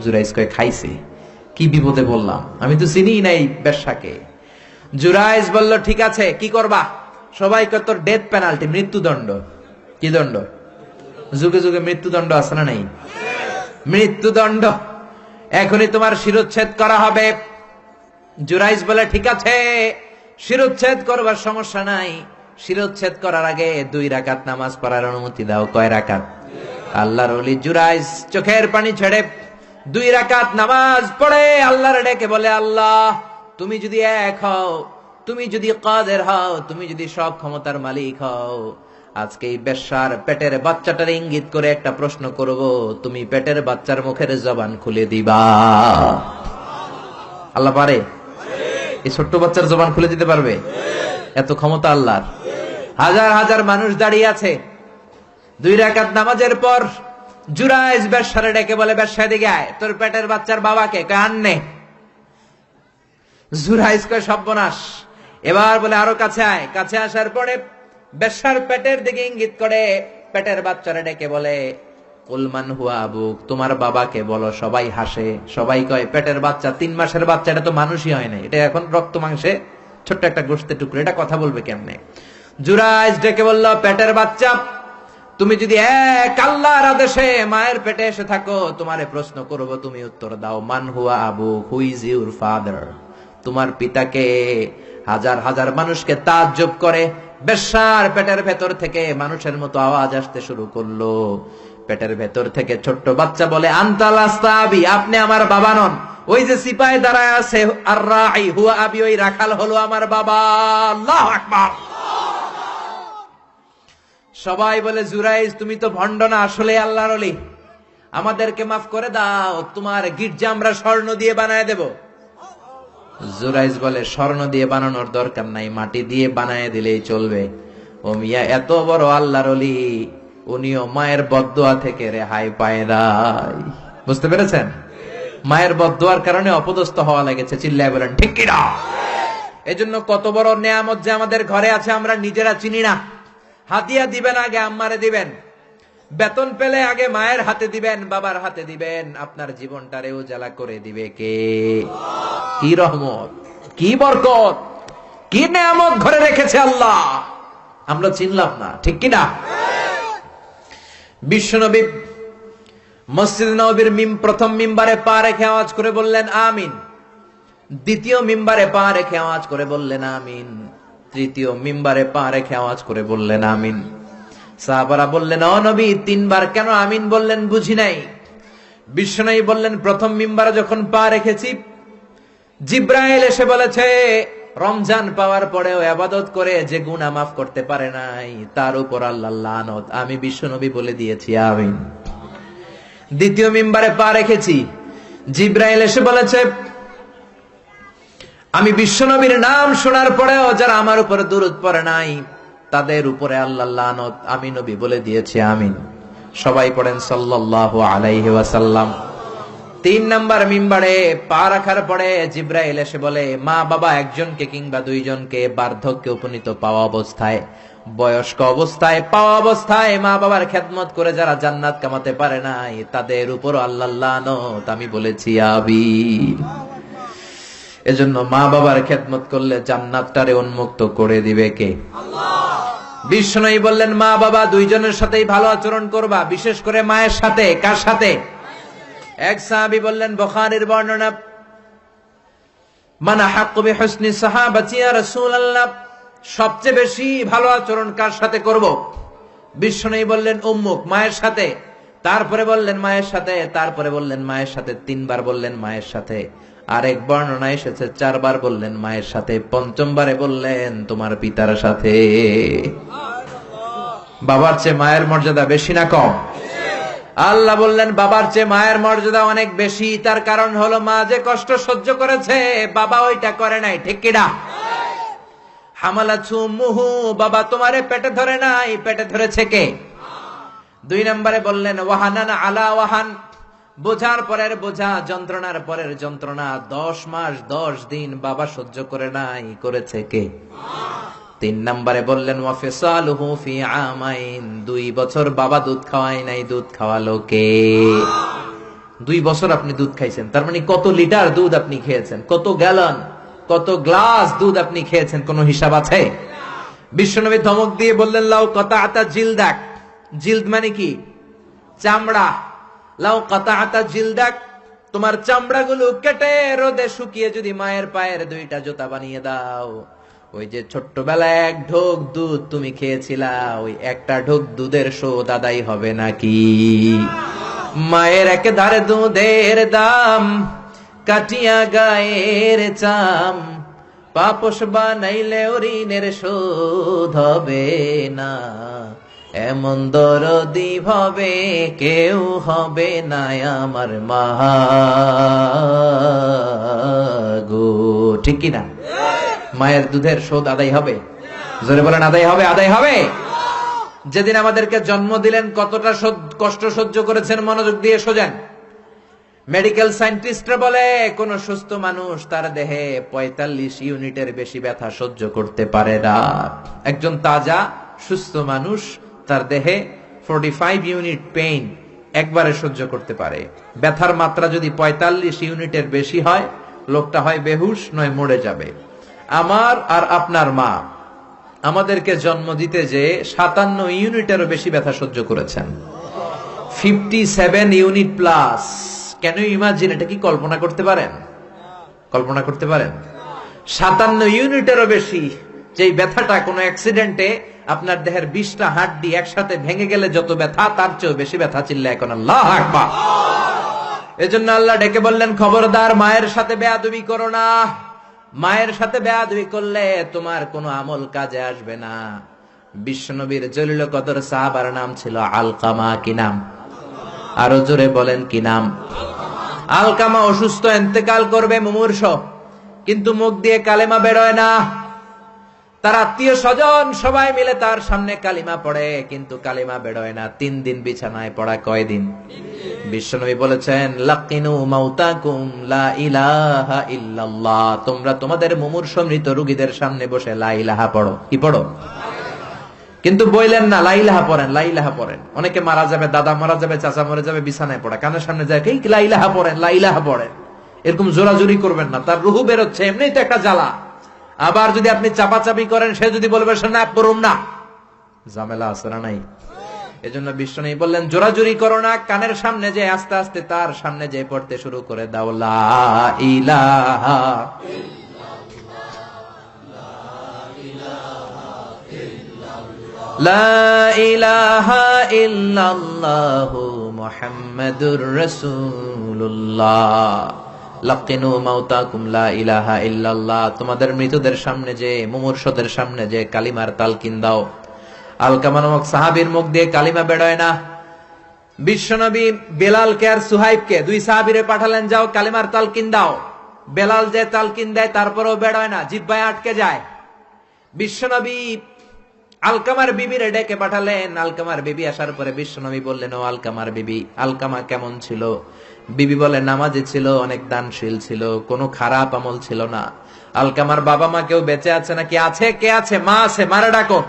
জুরাইজ কয়, খাইছে? কি বিপদে বললাম, আমি তো চিনি নাই বেশ্যাকে। জুরাইজ বলল, ঠিক আছে, কি করবা? সবাই কয়, তোর ডেথ পেনাল্টি, মৃত্যুদণ্ড। কি দণ্ড? যুগে যুগে মৃত্যুদণ্ড আছে না নাই? মৃত্যুদণ্ড। এখনই তোমার শিরোচ্ছেদ করা হবে। জুরাইজ বলে, ঠিক আছে, শিরোচ্ছেদ করবার সমস্যা নাই। শিরোচ্ছেদ করার আগে 2 রাকাত নামাজ পড়ার অনুমতি দাও। কয় রাকাত? আল্লাহর ওলি জুরাইজ চোখের পানি ছেড়ে 2 রাকাত নামাজ পড়ে আল্লাহর ডেকে বলে, আল্লাহ তুমি যদি এক হও, তুমি যদি কাদের হও, তুমি যদি সব ক্ষমতার মালিক হও, আজকে এই বেশ্যার পেটের বাচ্চাটার ইঙ্গিত করে একটা প্রশ্ন করব, তুমি পেটের বাচ্চার মুখের জবান খুলে দিবা। আল্লাহ পারে? এই ছোট্ট বাচ্চার জবান খুলে দিতে পারবে? এত ক্ষমতা আল্লাহর। হাজার হাজার মানুষ দাঁড়িয়ে আছে। 2 রাকাত নামাজের পর জুরাইজ বেশ্যারে ডেকে বলে, বেশ্যা দিকে আয়, তোর পেটের বাচ্চার বাবাকে। কয়, আননে। জুরাইজ কয়, সর্বনাশ। এবার বলে, আরো কাছে আয়। কাছে আসার পরে বেশ্যার পেটের দিকে ইঙ্গিত করে পেটের বাচ্চারে ডেকে বলে, কুলমান হুয়া আবুক, তোমার বাবাকে বলো। সবাই হাসে। সবাই কয়, পেটের বাচ্চা, 3 মাসের বাচ্চা, এটা তো মানুষই হয় না, এটা এখন রক্ত মাংসে ছোট্ট একটা গোশতের টুকরো, এটা কথা বলবে কেমনে? জুরাইজ ডেকে বলল, পেটের বাচ্চা, তুমি যদি এক আল্লাহর আদেশে মায়ের পেটে এসে থাকো, তোমারে প্রশ্ন করব, তুমি উত্তর দাও। মান হুয়া Abu, who is your father? তোমার পিতাকে? হাজার হাজার মানুষকে তাজ্জব করে। বেশ্যার পেটের ভেতর থেকে মানুষের মতো আওয়াজ আসতে শুরু করলো। পেটের ভেতর থেকে ছোট্ট বাচ্চা বলে, আনতাল আস্তাবি, আপনি আমার বাবা নন। ওই যে সিপাহি দাঁড়ায় আছে, আর রাই হুয়া আবি, ওই রাখাল হলো আমার বাবা। আল্লাহু আকবার। সবাই বলে, জুরাইজ তুমি তো ভণ্ড না, আসলে আল্লাহর ওলি, আমাদেরকে মাফ করে দাও, তোমার গির্জা আমরা স্বর্ণ দিয়ে বানায় দেব। জুরাইজ বলে, স্বর্ণ দিয়ে বানানোর দরকার নাই, মাটি দিয়ে বানায় দিলেই চলবে। ও মিয়া, এত বড় আল্লাহর ওলি, উনিও মায়ের বদদোয়া থেকে রেহাই পায় নাই। বুঝতে পেরেছেন? মায়ের বদদোয়ার কারণে অপদস্থ হওয়া লেগেছে। চিল্লায় বলেন ঠিক কিনা? এজন্য কত বড় নেয়ামত যে আমাদের ঘরে আছে আমরা নিজেরা চিনি না। হাতিয়া দিবেন আগে আম্মারে দিবেন, বেতন পেলে আগে মায়ের হাতে দিবেন, বাবার হাতে দিবেন, আপনার জীবনটারে উজালা করে দিবে কে? কি রহমত, কি বরকত, কি নেয়ামত ঘরে রেখেছে আল্লাহ, আমরা চিনলাম না। ঠিক কিনা? বিশ্বনবী মসজিদ নববীর প্রথম মিম্বারে পা রেখে আওয়াজ করে বললেন আমিন। দ্বিতীয় মিম্বারে পা রেখে আওয়াজ করে বললেন আমিন। তৃতীয় মিম্বারে পা রেখে আওয়াজ করে বললেন আমিন। সাহাবারা বললেন, ও নবী, তিনবার কেন আমিন বললেন বুঝি নাই। বিশ্বনবী বললেন, প্রথম মিম্বারে যখন পা রেখেছি, জিব্রাইল এসে বলেছে, রমজান পাওয়ার পরেও ইবাদত করে যে গুনাহ মাফ করতে পারে নাই, তার উপর আল্লাহর লানত। আমি বিশ্বনবী বলে দিয়েছি আমিন। দ্বিতীয় মিম্বারে পা রেখেছি, জিব্রাইল এসে বলেছে, আমি বিশ্বনবীর নাম শোনার পরেও যারা আমার উপরে দুরূদ পড়ে নাই, তাদের উপরে আল্লাহর লানত। আমি নবী বলে দিয়েছি আমিন। সবাই পড়েন সাল্লাল্লাহু আলাইহি ওয়াসাল্লাম। তিন নাম্বার মিম্বারে পা রাখার পরে জিব্রাইল এসে বলে, মা বাবা একজনকে কিংবা দুইজনকে বার্ধক্যে উপনীত পাওয়া অবস্থায়, বয়স্ক অবস্থায়, পাওয়া অবস্থায় মা বাবার খেদমত করে যারা জান্নাত কামাতে পারে নাই, তাদের উপর আল্লাহর লানত। আমি বলেছি আমিন। এজন্য মা বাবার খেদমত করলে জান্নাতটারে উন্মুক্ত করে দিবে কে? আল্লাহ। বিশ্বনবী বললেন, মা বাবা দুইজনের সাথেই ভালো আচরণ করবা, বিশেষ করে মায়ের সাথে। কার সাথে? এক সাহাবী বললেন, বুখারীর বর্ণনা, মান আহাক্কু বিহুসনি সাহাবাতি ইয়া রাসূলুল্লাহ, সবচেয়ে বেশি ভালো আচরণ কার সাথে করব? বিশ্বনবী বললেন, উম্মুক, মায়ের সাথে। তারপরে বললেন মায়ের সাথে, তারপরে বললেন মায়ের সাথে, তিনবার বললেন মায়ের সাথে। আরেক বর্ণনা এসেছে চারবার বললেন মায়ের সাথে, পঞ্চমবারে বললেন তোমার পিতার সাথে। বাবার চেয়ে মায়ের মর্যাদা বেশি না কম? আল্লাহ বললেন বাবার চেয়ে মায়ের মর্যাদা অনেক বেশি। তার কারণ হলো, মা যে কষ্ট সহ্য করেছে বাবা ওইটা করে নাই। ঠিক কিনা? হামালাতহু উম্মুহু, বাবা তোমারে পেটে ধরে নাই, পেটে ধরেছে কে? দুই নম্বরে বললেন ওয়াহানান আলা ওয়াহান, বোঝার পরের বোঝা, যন্ত্রণার পরের যন্ত্রণা 10 মাস 10 দিন বাবা সহ্য করে নাই, করেছে কে? তিন নম্বরে বললেন ওয়াফিসালুহু ফি আমাইন, 2 বছর বাবা দুধ খাওয়ায় নাই, দুধ খাওয়ালো কে? 2 বছর আপনি দুধ খাইছেন, তার মানে কত লিটার দুধ আপনি খেয়েছেন, কত গ্যালন, কত গ্লাস দুধ আপনি খেয়েছেন, কোনো হিসাব আছে? বিশ্বনবী ধমক দিয়ে বললেন, লাউ কাতাআতা জিলদাক, জিলদ মানে কি? চামড়া। লাউ কাতাআতা জিলদাক, তোমার চামড়াগুলো কেটে রোদে শুকিয়ে যদি মায়ের পায়ের 2টা জুতা বানিয়ে দাও, ওই যে ছোট্টবেলায় 1 ঢোক দুধ তুমি খেয়েছিলা, ওই একটা ঢোক দুধের শোধ আদায় হবে নাকি? মায়ের একেধারে দুধের দাম, কাটিয়া গায়ের চাম, পাপস বানাইলে ঋণের শোধ হবে না, এমন দরদি ভাবে কেউ হবে না আমার মা গো। ঠিক কিনা? মায়ের দুধের শোধ আদায় হবে? জোরে বলেন আদায় হবে, আদায় হবে। যেদিন আমাদেরকে জন্ম দিলেন কতটা কষ্ট সহ্য করেছেন, মনোযোগ দিয়ে শোনেন। মেডিকেল সায়েন্টিস্টরা বলে কোন সুস্থ মানুষ তার দেহে 45 ইউনিটের বেশি ব্যথা সহ্য করতে পারে না। একজন তাজা সুস্থ মানুষ তার দেহে 45 ইউনিট পেইন একবারে সহ্য করতে পারে। ব্যথার মাত্রা যদি 45 ইউনিটের বেশি হয়, লোকটা হয় বেহুশ নয় মরে যাবে। আমার আর আপনার মা আমাদেরকে জন্ম দিতে যে 57 ইউনিটেরও বেশি ব্যথা সহ্য করেছেন, 57 ইউনিট প্লাস। কেন ইমাজিন, এটা কি কল্পনা করতে পারেন? কল্পনা করতে পারেন? 57 ইউনিটেরও বেশি। যেই ব্যথাটা কোনো অ্যাক্সিডেন্টে আপনার দেহের 20টা হাড্ডি একসাথে ভেঙে গেলে যত ব্যথা, তার চেয়েও বেশি ব্যথা। চিল্লা এখন আল্লাহু আকবার। এজন্য আল্লাহ ডেকে বললেন, খবরদার মায়ের সাথে বেয়াদবি করো না। মায়ের সাথে বেয়াদবি করলে তোমার কোনো আমল কাজে আসবে না। বিশ্বনবীর জলিল কদর সাহাবার নাম ছিল আলকামা। কি নাম? আরো জোরে বলেন, কি নাম? আলকামা অসুস্থ, ইন্তেকাল করবে, মুমূর্ষ, কিন্তু মুখ দিয়ে কালেমা বেরোয় না। তার আত্মীয় স্বজন সবাই মিলে তার সামনে কালিমা পড়ে, কিন্তু কালিমা বেরোয় না। 3 দিন বিছানায় পড়া। কয়দিন? বিশ্বনবী বলেছেন, লাকিনু মাউতাকুম লা ইলাহা ইল্লাল্লাহ। তোমরা তোমাদের মুমূর্ষ মৃত রোগীদের সামনে বসে লা ইলাহা পড়ো। কি পড়ো? কিন্তু বললেন না লা ইলাহা পড়েন, লা ইলাহা পড়েন। অনেকে মারা যাবে, দাদা মারা যাবে, চাচা মরে যাবে, বিছানায় পড়া, কানের সামনে যায় ঠিক লা ইলাহা পড়েন, লা ইলাহা পড়েন। এরকম জোরাজুরি করবেন না, তার রুহু বেরোচ্ছে, এমনিই তো একটা জ্বালা। আবার যদি আপনি চাপাচাপি করেন, সে যদি বলবে না পড়ুন না, ঝামেলা আছে না নাই? এজন্য বিশ্বনবী বললেন, জোরাজুরি করো না, কানের সামনে যে আস্তে আস্তে তার সামনে যে পড়তে শুরু করে দাও, লা ইলাহা লা ইলাহা ইল্লাল্লাহু মুহাম্মাদুর রাসূলুল্লাহ। লাকিনু মাউতাকুম লা ইলাহা ইল্লাল্লাহ। তোমাদের মৃতদের সামনে যে, মুমূর্ষদের সামনে যে কালিমার তালকিন দাও। আলকামা নামক সাহাবীর মুখ দিয়ে কালিমা বেরোয় না। বিশ্বনবী বেলালকে আর সুহাইবকে, 2 সাহাবীরে পাঠালেন, যাও কালিমার তালকিন দাও। বেলাল যে তালকিন দেয় তারপরেও বেরোয় না, জিহ্বায় আটকে যায়। বিশ্বনবী আলকামার বিবিরে ডেকে পাঠালেন। আলকামার বিবি আসার পরে বিশ্বনবী বললেন, ও আলকামার বিবি, আলকামা কেমন ছিল? বিবি বলে, নামাজি ছিল, অনেক দানশীল ছিল, কোনো খারাপ আমল ছিল না। আলকামার বাবা মা কেউ বেঁচে আছে নাকি? আছে। কে আছে? মা আছে, মারা ডাকো।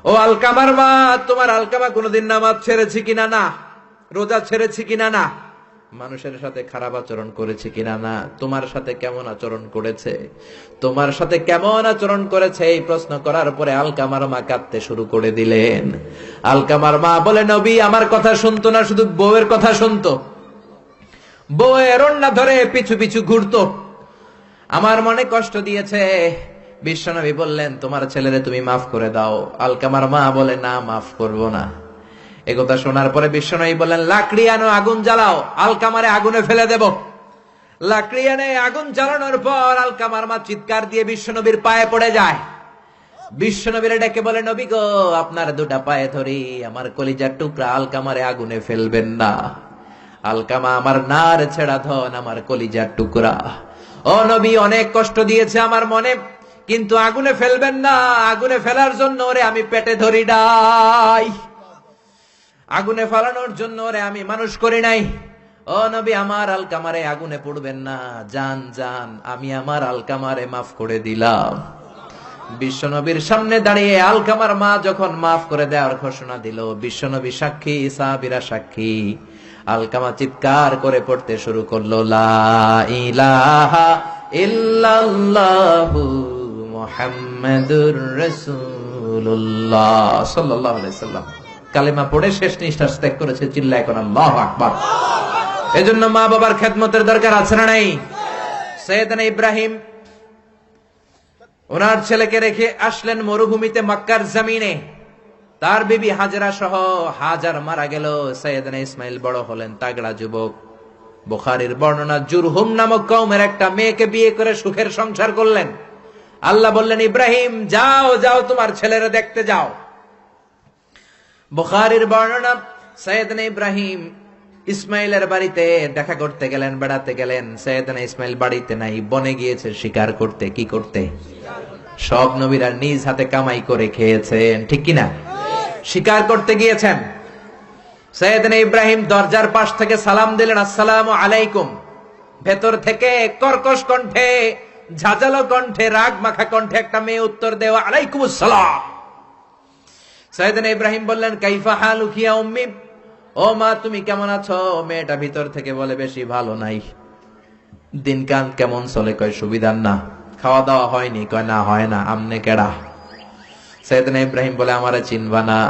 ও আলকামার মা, তোমার আলকামা কোনোদিন নামাজ ছেড়েছি কিনা? না। রোজা ছেড়েছি কিনা? না। মানুষের সাথে খারাপ আচরণ করেছে কিনা? না। তোমার সাথে কেমন আচরণ করেছে? তোমার সাথে কেমন আচরণ করেছে? এই প্রশ্ন করার পরে আলকামার মা কাঁদতে শুরু করে দিলেন। আলকামার মা বলে, নবী আমার কথা শুনতো না, শুধু বউয়ের কথা শুনতো। বউয়ের ওড়না ধরে পিছু পিছু ঘুরতো, আমার মনে কষ্ট দিয়েছে। বিশ্বনবী বললেন, তোমার ছেলেরে তুমি মাফ করে দাও। আলকামার মা বলে, না, মাফ করব না। একথা শোনার পরে বিশ্বনবী বললেন, লাকড়ি আনো, আগুন জ্বালাও, আলকামারে আগুনে ফেলে দেব। লাকড়ি এনে আগুন জ্বালানোর পর আলকামার মা চিৎকার দিয়ে বিশ্বনবীর পায়ে পড়ে যায়। বিশ্বনবীর ডেকে বলে, নবী গো, আপনার 2টা পায়ে ধরি, আমার কলিজার টুকরা আলকামারে আগুনে ফেলবেন না। আলকামা আমার নার ছেড়া ধন, আমার কলিজার টুকরা। ও নবী, অনেক কষ্ট দিয়েছে আমার মনে, কিন্তু আগুনে ফেলবেন না। আগুনে ফেলার জন্য ওরে আমি পেটে ধরি নাই, আগুনে ফেলানোর জন্য ওরে আমি মানুষ করি নাই। ও নবী, আমার আলকামারে আগুনে পড়বেন না। জান জান, আমি আমার আলকামারে মাফ করে দিলাম। বিশ্বনবীর সামনে দাঁড়িয়ে আলকামার মা যখন মাফ করে দেওয়ার ঘোষণা দিল, বিশ্বনবী সাক্ষী, সাহাবীরা সাক্ষী। আলকামা চিৎকার করে পড়তে শুরু করলো, লা ইলাহা ইল্লাল্লাহু মুহাম্মাদুর রাসূলুল্লাহ সাল্লাল্লাহু আলাইহি সাল্লাম। কালেমা পড়ে শেষ নিঃশ্বাস ত্যাগ করেছে। চিল্লায় এখন আল্লাহু আকবার। এজন্য মা বাবার খেদমতের দরকার আছে না নাই? সৈয়দনা ইব্রাহিম ওনার ছেলেকে রেখে আসলেন মরুভূমিতে, মক্কার জমিনে। তার বিবি হাজরা সহ হাজার মারা গেল। সৈয়দনা ইসমাইল বড় হলেন, তাগড়া যুবক। বুখারীর বর্ণনা, জুরহুম নামক কওমের একটা মেয়েকে বিয়ে করে সুখের সংসার করলেন। আল্লাহ বললেন, ইব্রাহিম যাও যাও, তোমার ছেলেরা দেখতে যাও। বুখারীর বর্ণনা, সৈয়দনা ইব্রাহিম ইসমাইলের বাড়িতে দেখা করতে গেলেন, বেড়াতে গেলেন। সৈয়দনা ইসমাইল বাড়িতে নাই, বনে গিয়েছে শিকার করতে। কি করতে? সব নবীরা নিজ হাতে কামাই করে খেয়েছেন, ঠিক কিনা? শিকার করতে গিয়েছেন। সৈয়দনা ইব্রাহিম দরজার পাশ থেকে সালাম দিলেন, আসসালামু আলাইকুম। ভেতর থেকে কর্কশ কণ্ঠে, ঝাঁঝালো কণ্ঠে, রাগ মাখা কণ্ঠে একটা মেয়ে উত্তর দেওয়া, আলাইকুমুস সালাম। সৈয়দনা ইব্রাহিম বললেন, কাইফা হালুকি ইয়া উম্মি, ও মা তুমি কেমন আছো? মেয়েটা ভিতর থেকে বলে, বেশি ভালো নাই। দিনকাল কেমন চলে? কয় সুবিধার না। খাওয়া দাওয়া হয়নি? কয় না, হয় না। আমনে কেডা? সৈয়দনা ইব্রাহিম বলে, আমারে চিনবা না?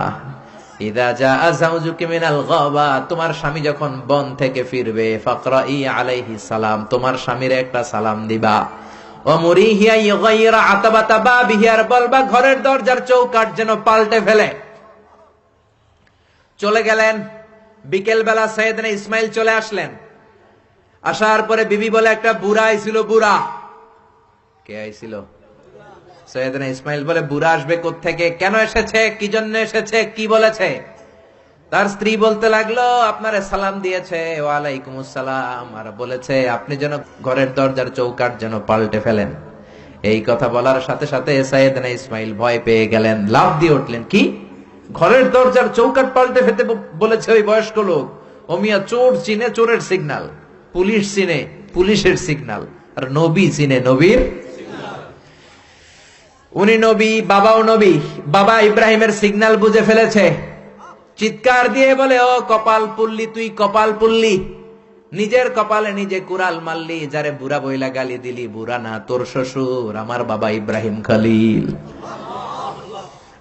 ইদা জাআ যাওজুকি মিনাল গাবা, তোমার স্বামী যখন বন থেকে ফিরবে, ফাকরাই আলাইহি সালাম, তোমার স্বামীর একটা সালাম দিবা। ওমরিহিয়া ইগাইরা আতাবাতা বাবিহি, আর বলবা ঘরের দরজার চৌকাঠ যেন পাল্টে ফেলে। চলে গেলেন। বিকেল বেলা সাইয়েদনা ইসমাইল চলে আসলেন। আসার পরে বিবি বলে একটা বুড়া আইছিল। বুড়া কে আইছিল? সাইয়েদনা ইসমাইল বলে বুড়া আসবে কোত্থেকে, কেন এসেছে, কি জন্য এসেছে, কি বলেছে? তার স্ত্রী বলতে লাগলো আপনারে সালাম দিয়েছে। ওয়ালাইকুম আসসালাম। আর বলেছে আপনি যেন ঘরের দরজার চৌকাঠ যেন পাল্টে ফেলেন। এই কথা বলার সাথে সাথে সাইয়েদনা ইসমাইল ভয় পেয়ে গেলেন, লাফ দিয়ে উঠলেন। কি, ঘরের দরজার চৌকাঠ পাল্টে ফেলতে বলেছে ওই বয়স্ক লোক? ও মিয়া, চোর চিনে চোরের সিগন্যাল, পুলিশ চিনে পুলিশের সিগন্যাল, আর নবী চিনে নবীর। উনি নবী, বাবাও নবী। বাবা ইব্রাহিমের সিগন্যাল বুঝে ফেলেছে। চিৎকার দিয়ে বলে, ও কপাল পুল্লি, তুই কপাল পুল্লি, নিজের কপালে নিজে কুড়াল মারলি, যারে বুড়া বইলা গালি দিলি, বুড়া না তোর শ্বশুর, আমার বাবা ইব্রাহিম খলিল।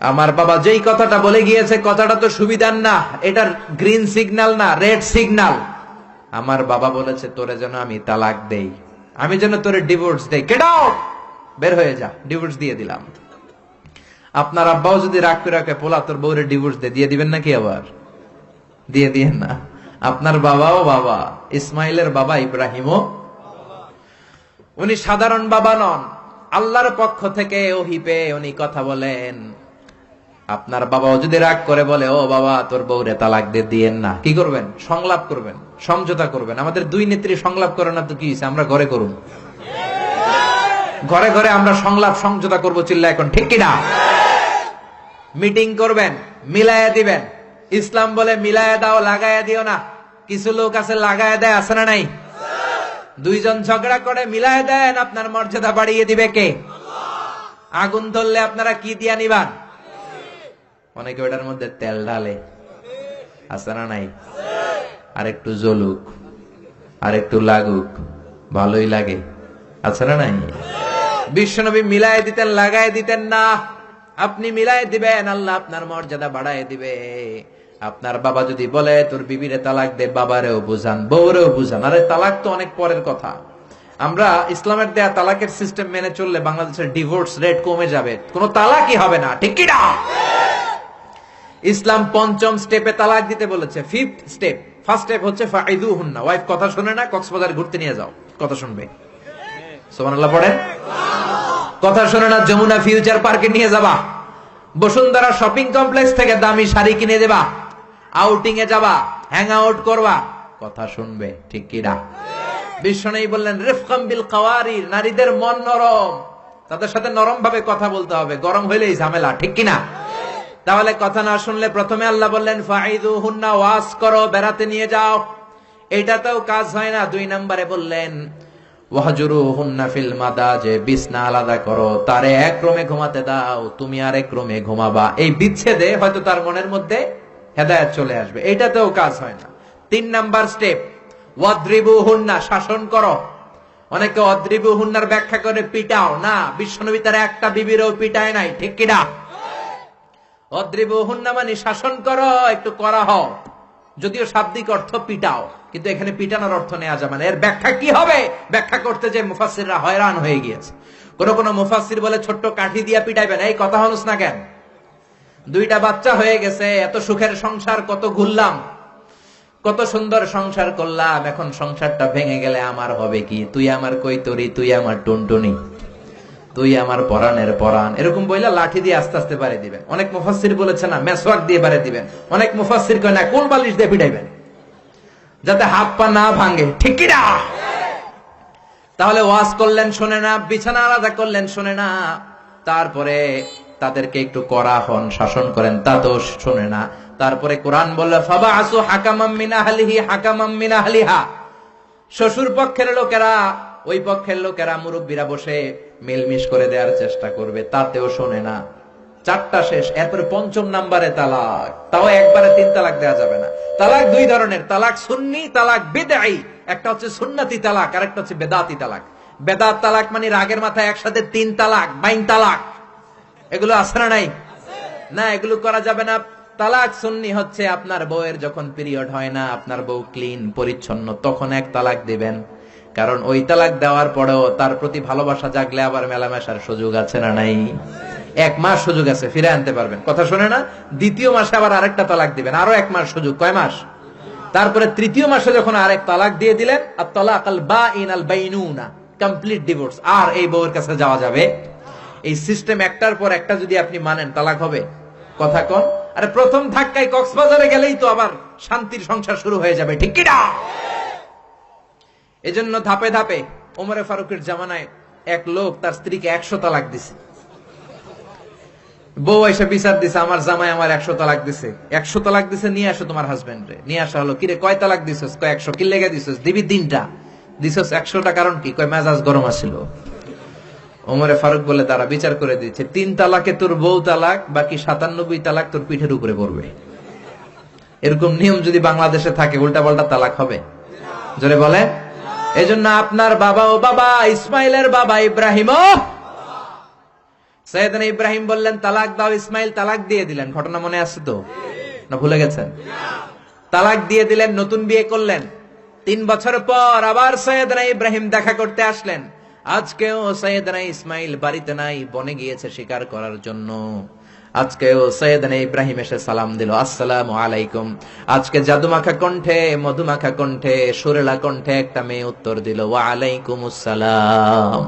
আমার বাবা যেই কথাটা বলে গিয়েছে, কথাটা তো সুবিধার না, এটার গ্রিন সিগন্যাল না, রেড সিগন্যাল। আমার বাবা বলেছে তোরে যেন আমি তালাক দেই, আমি যেন তোরে ডিভোর্স দেই। গেট আউট, বের হয়ে যা। ডিভোর্স দিয়ে দিলাম। আপনার আব্বাও যদি রাগ করে রাখে, পোলা তোর বউরে ডিভোর্স দিয়ে দিবেন নাকি? আবার দিয়ে দিয়েন না। আপনার বাবাও বাবা, ইসমাইলের বাবা ইব্রাহিমও। উনি সাধারণ বাবা নন, আল্লাহর পক্ষ থেকে ওহী পেয়ে উনি কথা বলেন। আপনার বাবাও যদি রাগ করে বলে, ও বাবা তোর বউরে তালাক দিয়েন না, কি করবেন? সংলাপ করবেন, সমঝোতা করবেন। আমাদের দুই নেত্রী সংলাপ করে না তো কি হয়েছে, আমরা ঘরে করুন। ঘরে ঘরে আমরা সংলাপ সমঝোতা করবো, চিল্লা এখন ঠিক কিনা? মিটিং করবেন, মিলায়া দিবেন। ইসলাম বলে মিলায়া দাও, লাগায়া দিও না। কিছু লোক আছে লাগায়া দেয়, আছে না নাই? দুইজন ঝগড়া করে মিলায়া দেন, আপনার মর্যাদা বাড়িয়ে দিবে কে? আগুন ধরলে আপনারা কি দিয়া নিবান? অনেকে ওটার মধ্যে তেল ঢালে, আছে না নাই? আর একটু জ্বলুক, আর একটু লাগুক, ভালোই লাগে, আছে না নাই? বিশ্বনবী মিলাই দিতেন, লাগাই দিতেন না। আপনি মিলাই দিবেন, আল্লাহ আপনার মর্যাদা বাড়ায় দিবে। আপনার বাবা যদি বলে তোর বিবিরে তালাক দে, বাবারেও বুঝান, বউরেও বুঝান। আরে তালাক তো অনেক পরের কথা। আমরা ইসলামের দেয়া তালাকের সিস্টেম মেনে চললে বাংলাদেশের ডিভোর্স রেট কমে যাবে, কোনো তালাকই হবে না, ঠিক কি না? ইসলাম পঞ্চম স্টেপে তালাক দিতে বলেছে, ফিফথ স্টেপ। ফার্স্ট স্টেপ হচ্ছে ফাইদুহুন্না, ওয়াইফ কথা শুনে না, কক্সবাজার ঘুরতে নিয়ে যাও, কথা শুনবে। সুবহানাল্লাহ পড়েন। কথা শুনে না, যমুনা ফিউচার পার্কে নিয়ে যাবা, বসুন্ধরা শপিং কমপ্লেক্স থেকে দামি শাড়ি কিনে দেবা, আউটিং এ যাবা, হ্যাং আউট করবা, কথা শুনবে, ঠিক কি না? বিশ্বনবী বললেন রিফকাম বিল কাওয়ারির, নারীদের মন নরম, তাদের সাথে নরম ভাবে কথা বলতে হবে, গরম হইলেই ঝামেলা, ঠিক কি না? তাহলে কথা না শুনলে প্রথমে আল্লাহ বললেন ফাইদুহুন্না, ওয়াজ করো, বেড়াতে নিয়ে যাও। এটাতেও কাজ হয় না, 2 নম্বরে বললেন ওয়াহজুরুহুন্না ফিল মাদাজে, বিছনা আলাদা করো, তারে এক রুমে ঘুমাতে দাও, তুমি আর এক রুমে ঘুমাবা। এই বিচ্ছেদে হয়তো তার মনের মধ্যে হেদায়েত চলে আসবে, এটাতেও কাজ হয় না। 3 নাম্বার স্টেপ ওয়াদ্রিবুহুন্না, শাসন করো। অনেকে ওয়াদ্রিবুহুন্নার ব্যাখ্যা করে পিটাও, না, বিশ্বনবী তার একটা বিবিরও পিটায় নাই, ঠিক কি না? ওয়াদ্রিবুহুন্না মানে শাসন করো, একটু করা হও। যদিও শাব্দিক অর্থ পিটাও, কিন্তু এখানে পিটানোর অর্থ নেওয়া যাবে না। এর ব্যাখ্যা কি হবে? ব্যাখ্যা করতে যে মুফাসসিররা হয়রান হয়ে গিয়েছে। কোন মুফাসসির বলে ছোট্ট কাঠি দিয়া পিটাইবেন। এই কথা হনুস না কেন? 2টা বাচ্চা হয়ে গেছে, এত সুখের সংসার, কত ঘুরলাম, কত সুন্দর সংসার করলাম, এখন সংসারটা ভেঙে গেলে আমার হবে কি? তুই আমার কৈতরি, তুই আমার টুনটুনি, তুই আমার পরাণের পরাণ, এরকম বইলা লাঠি দিয়ে আস্তে আস্তে বাড়ি দিবেন। অনেক মুফাসসির বলেছে না, মেসওয়াক দিয়ে বাড়ি দিবেন। অনেক মুফাসসির কয় না, কোন বালিশ দিয়ে পিটাইবেন, যাতে হাত পা না ভাঙে, ঠিক কি না? তাহলে ওয়াজ করলেন শোনে না, বিছানা আলাদা করলেন শোনে না, তারপরে তাদেরকে একটু কড়া হন, শাসন করেন, তা তো শোনে না। তারপরে কোরআন বলল ফাবাআসু হাকামাম মিন আহলিহি হাকামাম মিন আহলিহা, শ্বশুর পক্ষের লোকেরা, ওই পক্ষের লোকেরা, মুরব্বীরা বসে মিলমিশ করে দেওয়ার চেষ্টা করবে, তাতেও শোনে না। 4টা শেষ, এরপরে 5ম নাম্বারে তালাক। তাও একবারে 3 তালাক দেওয়া যাবে না। তালাক 2 ধরনের, তালাক সুন্নি, তালাক বিদঈ। একটা হচ্ছে সুন্নতি তালাক, আর একটা হচ্ছে বেদাতি তালাক। বেদাত তালাক মানে রাগের মাথায় একসাথে 3 তালাক, বাইন তালাক, এগুলো আছে না নাই? না, এগুলো করা যাবে না। তালাক সুন্নি হচ্ছে আপনার বউয়ের যখন পিরিয়ড হয় না, আপনার বউ ক্লিন পরিচ্ছন্ন, তখন 1 তালাক দিবেন। কারণ ওই তালাক দেওয়ার পরেও তার প্রতি ভালোবাসা জাগলে আবার মেলামেশার সুযোগ আছে না নাই? 1 মাস সুযোগ আছে, ফিরে আনতে পারবেন। কথা শুনে না? দ্বিতীয় মাসে আবার আরেকটা তালাক দিবেন, আরো 1 মাস সুযোগ। কয় মাস? তারপরে তৃতীয় মাসে যখন আরেক তালাক দিয়ে দিলেন, আত-তালাকাল বাইন আল বাইনুনা, কমপ্লিট ডিভোর্স, আর এই বউয়ের কাছে যাওয়া যাবে? এই সিস্টেম একটার পর একটা যদি আপনি মানেন, তালাক হবে? কথা কোন? আরে প্রথম ধাক্কায় কক্সবাজারে গেলেই তো আবার শান্তির সংসার শুরু হয়ে যাবে, ঠিক কি না? এজন্য ধাপে ধাপে ওমরে ফারুকের জামানায় এক লোক তার স্ত্রীকে 100 তালাক দিছে। বউ এসে বিচার দিছে, আমার জামাই আমার 100 তালাক দিছে। 100 তালাক দিছে, নিয়ে আসো তোমার হাজবেন্ড রে। নিয়ে আসা হলো। কিরে কয় তালাক দিছস? কয় 100। কি লেগে দিছস? দিবি 3টা। দিছস 100টা, কারণ কি? কয় মেজাজ গরম আছিল। ওমরে ফারুক বলে, তারা বিচার করে দিচ্ছে, 3 তালাকে তোর বউ তালাক, বাকি 97 তালাক তোর পিঠের উপরে পড়বে। এরকম নিয়ম যদি বাংলাদেশে থাকে, উল্টা পাল্টা তালাক হবে? জোরে বলে। এজন্য আপনার বাবা ও বাবা ইসমাইলের বাবা ইব্রাহিমও, সাইয়েদনা ইব্রাহিম বললেন তালাক দাও, ইসমাইল তালাক দিয়ে দিলেন। ঘটনা মনে আছে তো, না ভুলে গেছেন? তালাক দিয়ে দিলেন, নতুন বিয়ে করলেন। 3 বছর পর আবার সাইয়েদনা ইব্রাহিম দেখা করতে আসলেন। আজকেও সাইয়েদনা ইসমাইল বাড়িতে নাই, বনে গিয়েছে শিকার করার জন্য। আজকেও সাইয়েদনা ইব্রাহিম এসে সালাম দিল, আসসালামু আলাইকুম। আজকে জাদুমাখা কণ্ঠে, মধুমাখা কণ্ঠে, সুরেলা কণ্ঠে একটা মেয়ে উত্তর দিল, ওয়া আলাইকুমুস সালাম।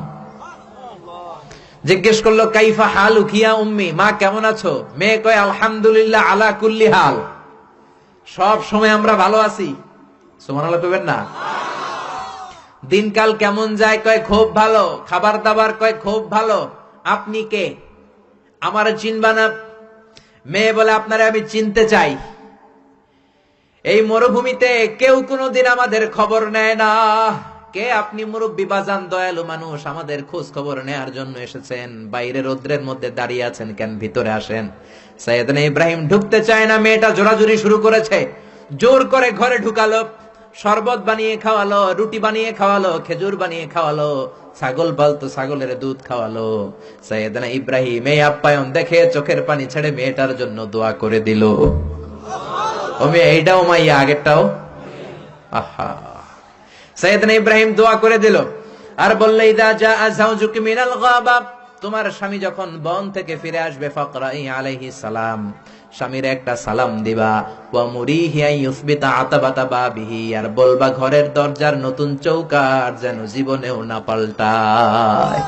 জিজ্ঞেস করলো, কাইফা হালুক ইয়া উম্মি, মা কেমন আছো? মেয়ে কয়, আলহামদুলিল্লাহ আলা কুল্লি হাল, সব সময় আমরা ভালো আছি। সুবহানাল্লাহ কইবেন না? দিনকাল কেমন যায়? কয় খুব ভালো। খাবার দাবার? কয় খুব ভালো। আপনি কে? আমার চিনবা না? মেয়ে বলে, আপনারে আমি চিনতে চাই। এই মরুভূমিতে কেউ কোনোদিন আমাদের খবর নেয় না। কে আপনি? মুরব্বী বাজান, দয়ালু মানুষ, আমাদের খোঁজ খবর নেয়ার জন্য এসেছেন। বাইরে রোদ্রের মধ্যে দাঁড়িয়ে আছেন কেন? ভিতরে আসেন। সাইয়েদনা ইব্রাহিম ঢুকতে চায় না, মেয়েটা জোরাজুরি শুরু করেছে। জোর করে ঘরে ঢুকালো, শরবত বানিয়ে খাওয়ালো, রুটি বানিয়ে খাওয়ালো, খেজুর বানিয়ে খাওয়ালো, ছাগল পালতো, ছাগলের দুধ খাওয়ালো। সাইয়েদনা ইব্রাহিম এই আপ্যায়ন দেখে চোখের পানি ছেড়ে মেয়েটার জন্য দোয়া করে দিল। ও মেয়ে, এইটাও মাইয়া, আগেরটাও? আহা। সাইয়েদনা ইব্রাহিম দোয়া করে দিল আর বললে, ইদা জাআ যাওজুকি মিনাল গাবা, তোমার স্বামী যখন বন থেকে ফিরে আসবে, ফাকরাই আলাইহিস সালাম, স্বামীর একটা সালাম দিবা। ওয়া মুরিহি আন ইউসবিতা আতাবাতা বাবিহি, আর বলবা ঘরের দরজার নতুন চৌকাঠ যেন জীবনেও না পাল্টায়।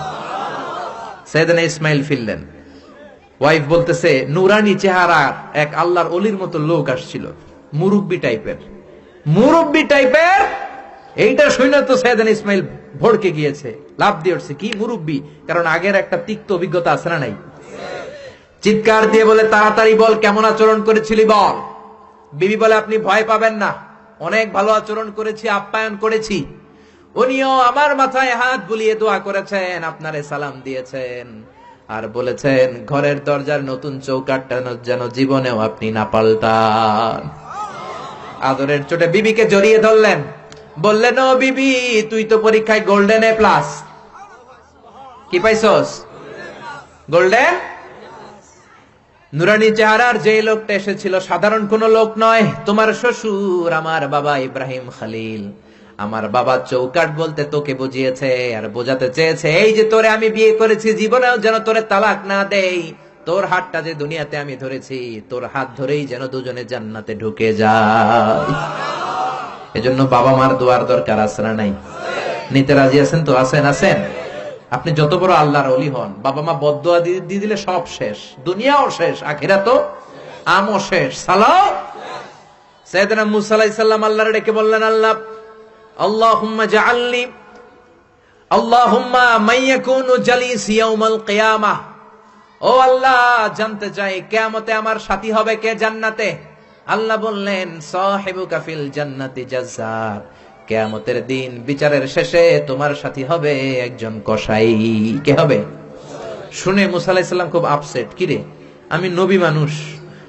সাইয়েদনা ইসমাইল ফিরলেন। ওয়াইফ বলতেছে, নুরানি চেহারার এক আল্লাহর ওলির মতো লোক আসছিল, মুরব্বি টাইপের। মুরব্বি টাইপের এইটা শুনে তো সাইয়েদনা ইসমাইল ভড়কে গিয়েছে, লাভ দিয়ে উঠছে। কি মুরব্বি? কারণ আগের একটা তিক্ত অভিজ্ঞতা আছে না নাই? চিৎকার দিয়ে বলে, তাড়াতাড়ি বল, কেমন আচরণ করেছিলি বল। বিবি বলে, আপনি ভয় পাবেন না, অনেক ভালো আচরণ করেছি, আপ্যায়ন করেছি। উনিও আমার মাথায় হাত বুলিয়ে দোয়া করেছেন, আপনারে সালাম দিয়েছেন, আর বলেছেন ঘরের দরজার নতুন চৌকাঠটা যেন জীবনেও আপনি না পাল্টান। আদরের চোটে বিবিকে জড়িয়ে ধরলেন, বললেন, ও বিবি, তুই তো পরীক্ষায় গোল্ডেন এ প্লাস। কি পাইছস? গোল্ডেন। নুরানি চেহারার যে লোকটা এসেছিল সাধারণ কোন লোক নয়, তোমার শ্বশুর, আমার বাবা ইব্রাহিম খালিল। আমার বাবা চৌকাঠ বলতে তোকে বুঝিয়েছে আর বোঝাতে চেয়েছে, এই যে তোরে আমি বিয়ে করেছি, জীবনেও যেন তোরে তালাক না দেই। তোর হাতটা যে দুনিয়াতে আমি ধরেছি, তোর হাত ধরেই যেন দুজনে জান্নাতে ঢুকে যায়। এজন্য বাবা মার দোয়ার দরকার আছে না নাই? নিতে রাজি আছেন তো? আছেন? আছেন? আপনি যত বড় আল্লাহর ওলি হন, বাবা মা বদদোয়া দিয়ে দিলে সব শেষ, দুনিয়াও শেষ, আখিরাতও আমও শেষ। সালাম। সাইয়েদনা মুসা আলাইহিস সালাম আল্লাহর ডেকে বললেন, আল্লাহ, আল্লাহুম্মা জাআলনি, আল্লাহুম্মা মাইয়াকুনু জালিসি ইয়াউমাল কিয়ামাহ। ও আল্লাহ, জানতে চাই কিয়ামতে আমার সাথী হবে কে জান্নাতে? আল্লাহ বললেন, সাহিবুকা ফিল জান্নাতি জাজ্জার, কিয়ামতের দিন বিচারের শেষে তোমার সাথী হবে একজন কসাই। কে হবে? শুনে মুসা আলাইহিস সালাম খুব আপসেট। কিরে, আমি নবী মানুষ,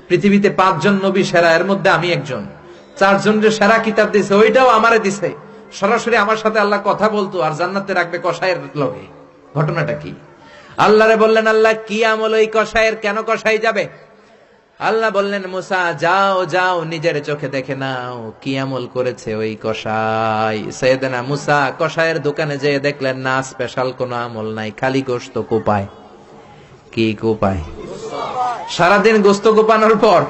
পৃথিবীতে 5 জন নবী সেরা, এর মধ্যে আমি একজন। 4 জনের সেরা কিতাব দিছে, ওইটাও আমারে দিছে। সরাসরি আমার সাথে আল্লাহ কথা বলতো আর জান্নাতে রাখবে কসাইয়ের লগে। ঘটনাটা কি? আল্লাহরে বললেন, আল্লাহ কি আমল ওই কসাইয়ের, কেন কসাই যাবে? আল্লাহ বললেন মুসা যাও যাও নিজের চোখে দেখে নাও কি আমল করেছে ওই কসাই। সাইয়েদনা মুসা কসাইয়ের দোকানে যেয়ে দেখলেন না স্পেশাল কোনো আমল নাই, খালি গোশত কোপায়। কি কোপায়? সারাদিন গোশত কোপানোর পর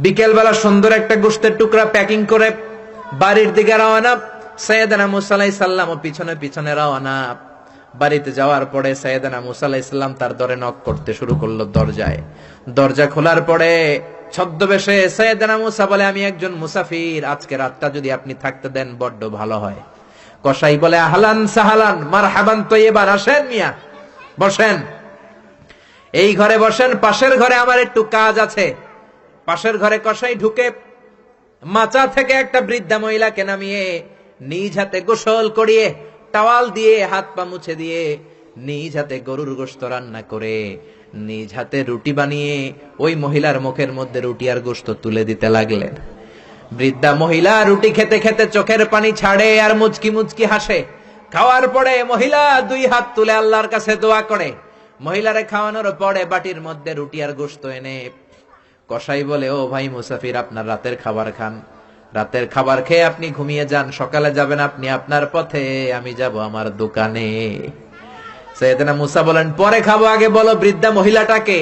বিকেল বেলা সুন্দর একটা গোশতের টুকরা প্যাকিং করে বাড়ির দিকে রওনা। সাইয়েদনা মুসা আলাইহিস সালাম পিছনে পিছনে রওনা। বাড়িতে যাওয়ার পরে সাইয়েদনা মুসা আলাইহিস সালাম তার দরে নক করতে শুরু করলো দরজায়। দরজা খোলার পরে ছদ্মবেশে সাইয়েদনা মুসা বলে, আমি একজন মুসাফির, আজকে রাতটা যদি আপনি থাকতে দেন বড্ড ভালো হয়। কসাই বলে, আহলান সাহালান মারহাবান তৈয়্যিবান, আসেন মিয়া বসেন, এই ঘরে বসেন, পাশের ঘরে আমার একটু কাজ আছে। পাশের ঘরে কসাই ঢুকে মাচা থেকে একটা বৃদ্ধা মহিলাকে নামিয়ে নিজ হাতে গোসল করিয়ে টাওয়াল দিয়ে হাত পা মুছে দিয়ে নিজ হাতে গরুর গোশত রান্না করে নিজ হাতে রুটি বানিয়ে ওই মহিলার মুখের মধ্যে রুটি আর গোশত তুলে দিতে লাগলেন। বৃদ্ধা মহিলা রুটি খেতে খেতে চোখের পানি ছাড়ে আর মুচকি মুচকি হাসে। খাওয়ার পরে মহিলা দুই হাত তুলে আল্লাহর কাছে দোয়া করে। মহিলারে খাওয়ানোর পরে বাটির মধ্যে রুটি আর গোশত এনে কসাই বলে, ও ভাই মুসাফির, আপনার রাতের খাবার খান, রাতের খাবার খেয়ে আপনি ঘুমিয়ে যান, সকালে যাবেন আপনি আপনার পথে, আমি যাব আমার দোকানে। সাইয়েদনা মুসা বলেন, পরে খাবো, আগে বলো বৃদ্ধা মহিলাটাকে।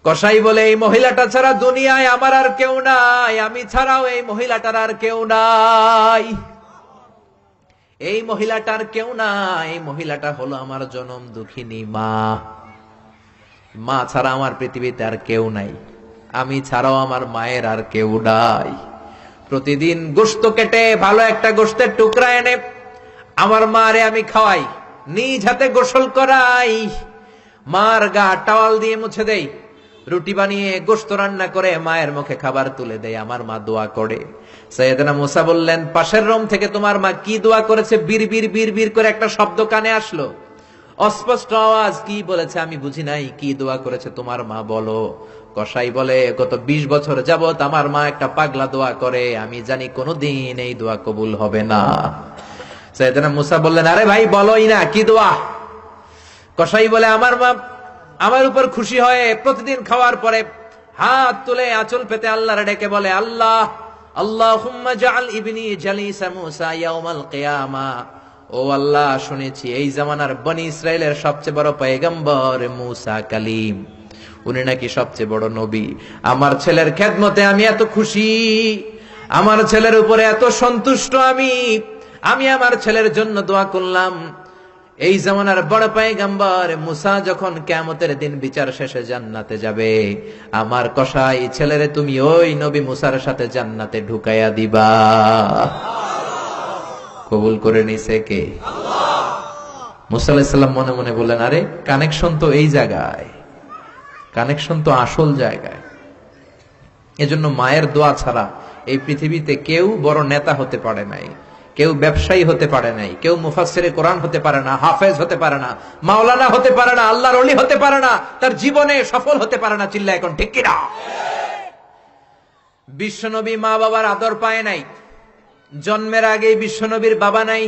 কসাই বলে, এই মহিলাটা ছাড়া দুনিয়ায় আমার আর কেউ নাই, আমি ছাড়াও এই মহিলাটার আর কেউ নাই, এই মহিলাটার কেউ নাই, এই মহিলাটা হলো আমার জনম দুঃখিনী মা। মা ছাড়া আমার পৃথিবীতে আর কেউ নাই, আমি ছাড়াও আমার মায়ের আর কেউ নাই। প্রতিদিন গোশত কেটে ভালো একটা গোশতের টুকরা এনে আমার মারে আমি খাওয়াই, নিজ হাতে গোসল করাই, মার গা টাওয়াল দিয়ে মুছে দেই, রুটি বানিয়ে গোশত রান্না করে মায়ের মুখে খাবার তুলে দেয়, আমার মা দোয়া করে। সাইয়েদনা মুসা বললেন, পাশের রুম থেকে তোমার মা কি দোয়া করেছে? বিড়বিড় বিড়বিড় করে একটা শব্দ কানে আসলো, অস্পষ্ট আওয়াজ, কি বলেছে আমি বুঝি নাই, কি দোয়া করেছে তোমার মা বলো। কসাই বলে, গত 20 বছর যাবত আমার মা একটা পাগলা দোয়া করে, আমি জানি কোনোদিন এই দোয়া কবুল হবে না। সাইয়েদনা মুসা বললেন, আরে ভাই বলোই না, কি দোয়া? কসাই বলে, আমার মা আমার উপর খুশি হয়ে প্রতিদিন খাওয়ার পরে হাত তুলে আঁচল পেতে আল্লাহর ডেকে বলে, আল্লাহ আল্লাহুম্মা জাআল ইবনি জালিসা মুসা ইয়াউমাল কিয়ামা। ও আল্লাহ, শুনেছি এই জামানার বনি ইসরাইলের সবচেয়ে বড় পয়গম্বর মুসা কালিম, উনি নাকি সবচেয়ে বড় নবী। আমার ছেলের খেদমতে আমি এত খুশি, আমার ছেলের উপরে এত সন্তুষ্ট, আমি আমার ছেলের জন্য দোয়া করলাম। এই জামানার বড় পয়গম্বর মুসা যখন কিয়ামতের দিন বিচার শেষে জান্নাতে যাবে, আমার কসাই ছেলেরে তুমি ওই নবী মুসার সাথে জান্নাতে ঢুকাইয়া দিবা। কবুল করে নিছে কে? আল্লাহ। মুসা আলাইহিস সালাম মনে মনে বললেন, আরে কানেকশন তো এই জায়গায়, কানেকশন তো আসল জায়গায়। এজন্য মায়ের দোয়া ছাড়া এই পৃথিবীতে কেউ বড় নেতা হতে পারে নাই, কেউ ব্যবসায়ী হতে পারে নাই, কেউ মুফাসসিরে কোরআন হতে পারে না, হাফেজ হতে পারে না, মাওলানা হতে পারে না, আল্লাহর ওলি হতে পারে না, তার জীবনে সফল হতে পারে না। চিল্লা এখন ঠিক কিনা? বিশ্বনবী মা বাবার আদর পায় নাই, জন্মের আগেই বিশ্বনবীর বাবা নাই,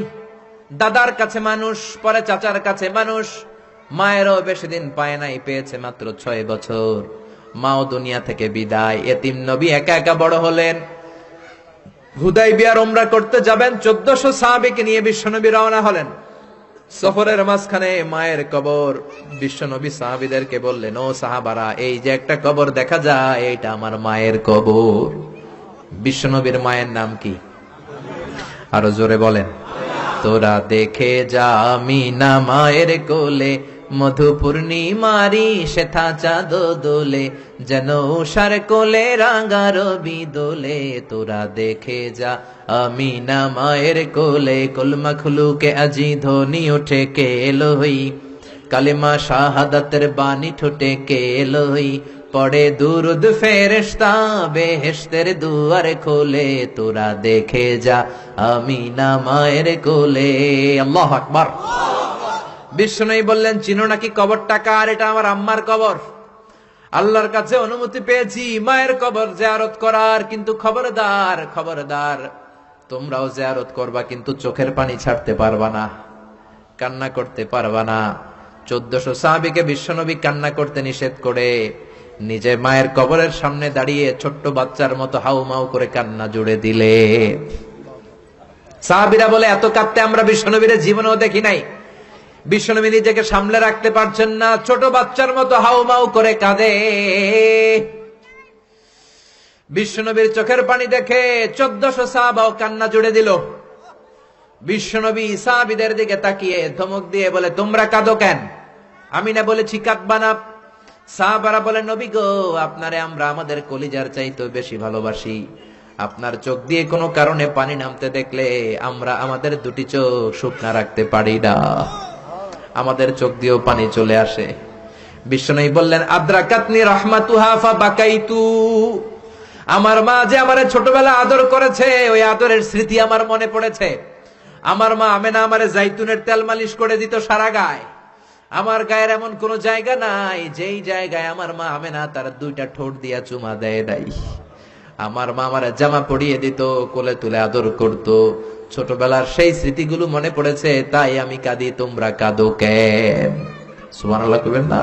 দাদার কাছে মানুষ, পরে চাচার কাছে মানুষ, মায়েরও বেশি দিন পায় নাই, পেয়েছে মাত্র 6 বছর। মাও দুনিয়া থেকে বিদায়, এতিম নবী একা একা বড় হলেন। হুদাইবিয়ার উমরা করতে যাবেন, 1400 সাহাবীকে নিয়ে বিশ্বনবী রওনা হলেন। সফরের মাঝখানে মায়ের কবর। বিশ্বনবী সাহাবীদেরকে বললেন, ও সাহাবারা, এই যে একটা কবর দেখা যায়, এটা আমার মায়ের কবর। বিশ্বনবীর মায়ের নাম কি? আরো জোরে বলেন। তোরা দেখে যা আমিনা মায়ের কোলে, মধু পূর্ণিমারি সেথা চাঁদ দোলে, যেন উষার কোলে রাঙা রবি দোলে। তোরা দেখে যা আমিনা মায়ের কোলে, কলমা খুলুকে আজি ধ্বনি ওঠে কে এলোই, কালেমা শাহাদাতের বাণী ঠোঁটে কে এলোই, পড়ে দুরুদ ফেরেশতা বেহেশতের দুয়ার খোলে। তোরা দেখে যা আমিনা মায়ের কোলে। আল্লাহু আকবার। বিষ্ণু বললেন, চিনো নাকি কবরটা কার? এটা আমার আম্মার কবর। আল্লাহর কাছে অনুমতি পেয়েছি মায়ের কবর জিয়ারত করার, কিন্তু খবরদার খবরদার, তোমরাও জিয়ারত করবা, কিন্তু চোখের পানি ছাড়তে পারবা না, কান্না করতে পারবা না। 1400 সাহাবীকে বিশ্বনবী কান্না করতে নিষেধ করে নিজে মায়ের কবরের সামনে দাঁড়িয়ে ছোট্ট বাচ্চার মতো হাউমাউ করে কান্না জুড়ে দিলে। সাহাবীরা বলে এত কাঁদতে আমরা বিশ্বনবীর জীবনেও দেখি নাই। বিশ্বনবী নিজেকে সামলে রাখতে পারছেন না, ছোট বাচ্চার মতো হাউমাউ করে কাঁদে। বিশ্বনবীর চোখের পানি দেখে 1400 সাহাবাও কান্না জুড়ে দিল। বিশ্বনবী সাহাবীদের দিকে তাকিয়ে ধমক দিয়ে বলে, তোমরা কাঁদো কেন? আমি না বলেছি কাঁদবা না? সাহাবারা বলে, নবী গো, আপনারে আমরা আমাদের কলিজার চাইতে বেশি ভালোবাসি। আপনার চোখ দিয়ে কোনো কারণে পানি নামতে দেখলে আমরা আমাদের দুটি চোখ শুকনা রাখতে পারি না, আমাদের চোখ দিয়েও পানি চলে আসে। বিশ্বনবী বললেন, আদ্রাকাতনি রাহমাতুহা ফাবাকাইতু। আমার মা যে আমারে ছোটবেলা আদর করেছে, ওই আদরের স্মৃতি আমার মনে পড়েছে। আমার মা আমেনা আমারে জাইতুনের তেল মালিশ করে দিত সারা গায়ে। আমার গায়ের এমন কোন জায়গা নাই যেই জায়গায় আমার মা আমেনা তার দুইটা ঠোঁট দিয়া চুমা দেয় নাই। আমার মা আমারে জামা পরিয়ে দিত, কোলে তুলে আদর করত। ছোটবেলার সেই স্মৃতিগুলো মনে পড়েছে, তাই আমি কাঁদি, তোমরা কাঁদো কেন? সুবহানাল্লাহ কইবেন না?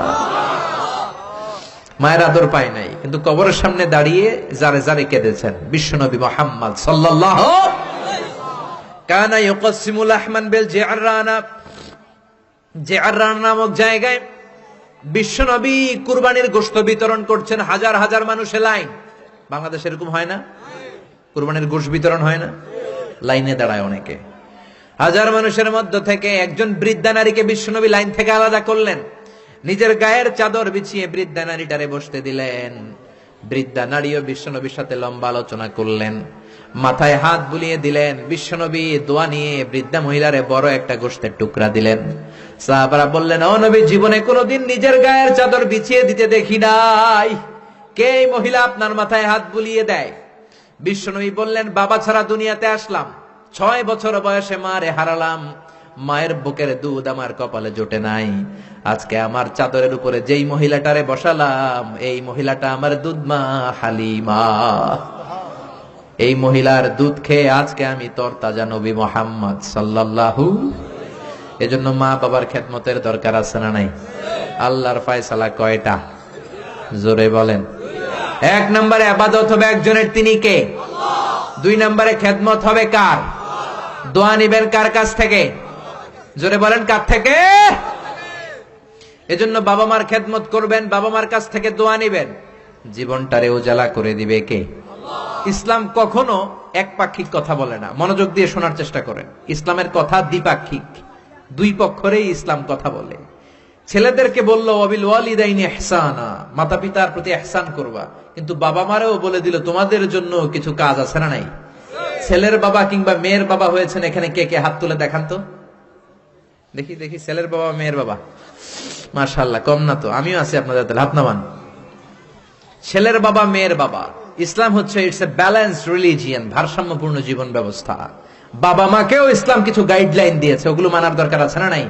মায়ের আদর পায় নাই, কিন্তু কবরের সামনে দাঁড়িয়ে যারে যারে কেঁদেছেন বিশ্বনবী মুহাম্মদ সাল্লাল্লাহু কানা ইউকাসিমুল আহমান বিল জিআরানা। জিআরানা নামক জায়গায় বিশ্বনবী কুরবানির গোশত বিতরণ করছেন। হাজার হাজার মানুষের লাইন। বাংলাদেশে এরকম হয় না? কুরবানির গোশত বিতরণ হয় না? লাইনে দাঁড়ায় অনেকে। হাজার মানুষের মধ্য থেকে একজন বৃদ্ধা নারীকে বিশ্বনবী লাইন থেকে আলাদা করলেন। নিজের গায়ের চাদর বিছিয়ে বৃদ্ধা নারীটারে বসতে দিলেন। বৃদ্ধা নারীও বিশ্বনবীর সাথে লম্বা আলোচনা করলেন, মাথায় হাত বুলিয়ে দিলেন। বিশ্বনবী দোয়া নিয়ে বৃদ্ধা মহিলারে বড় একটা গোশতের টুকরা দিলেন। সাহাবারা বললেন, ও নবী, জীবনে কোনোদিন নিজের গায়ের চাদর বিছিয়ে দিতে দেখি নাই, কে এই মহিলা আপনার মাথায় হাত বুলিয়ে দেয়? বিশ্বনবী বললেন, বাবা ছাড়া দুনিয়াতে আসলাম, 6 বছর বয়সে মারে হারালাম, মায়ের বুকের দুধ আমার কপালে জোটে নাই। আজকে আমার চাদরের উপরে যেই মহিলাটারে বসালাম, এই মহিলাটা আমার দুধ মা হালিমা। এই মহিলার দুধ খেয়ে আজকে আমি তরতাজা নবী মুহাম্মদ সাল্লাল্লাহু। এজন্য মা বাবার খেদমতের দরকার আছে না নাই? আল্লাহর ফয়সালা কয়টা? জোরে বলেন। 1 নম্বরে ইবাদত হবে একজনের, তিনি কে? 2 নম্বরে খেদমত হবে কার? দোয়া নিবেন কার কাছ থেকে? জোরে বলেন, কার থেকে? এজন্য বাবা মার খেদমত করবেন, বাবা মার কাছ থেকে দোয়া নিবেন। জীবনটারে উজালা করে দিবে কে? ইসলাম কখনো একপাক্ষিক কথা বলে না। মনোযোগ দিয়ে শোনার চেষ্টা করেন। ইসলামের কথা দ্বিপাক্ষিক, দুই পক্ষেরই ইসলাম কথা বলে। ছেলেদেরকে বললো ওয়াবিল ওয়ালিদাইনি ইহসানা, মাতা পিতার প্রতি ইহসান করবা, কিন্তু বাবা মারেও বলে দিল তোমাদের জন্য কিছু কাজ আছে না নাই? ছেলের বাবা কিংবা মেয়ের বাবা হয়েছেন এখানে কে কে? হাত তুলে দেখান তো দেখি দেখি। ছেলের বাবা মেয়ের বাবা, মাশাআল্লাহ, কম না তো? আমিও আছি আপনাদের, হাত নামান। ছেলের বাবা মেয়ের বাবা। ইসলাম হচ্ছে ইটস এ ব্যালেন্সড রিলিজিয়ন, ভারসাম্যপূর্ণ জীবন ব্যবস্থা। বাবা মাকেও ইসলাম কিছু গাইডলাইন দিয়েছে, ওগুলো মানার দরকার আছে না নাই?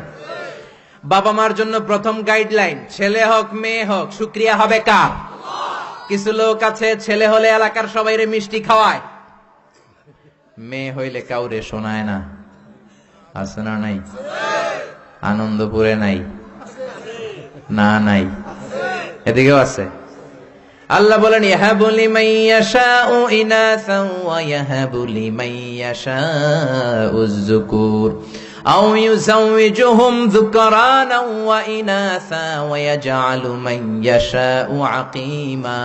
বাবা মার জন্য প্রথম গাইডলাইন, ছেলে হোক মেয়ে হোক, শুকরিয়া হবে কার? কিছু লোক আছে ছেলে হলে এলাকার সবাইরে মিষ্টি খাওয়ায়, মেয়ে হইলে কাউরে শোনায় না। আছে না নাই? আনন্দপুরে নাই? না নাই, এদিকেও আছে। আল্লাহ বলেন, ইয়াহাবু লিমান ইয়াশাউ ইনাসান ওয়া ইয়াহাবু লিমান ইয়াশাউ যুকুর আও ইউযাওয়িজুহুম যুকরানা ওয়া ইনাসা ওয়া ইয়াজআলু মান ইয়াশাউ আকীমা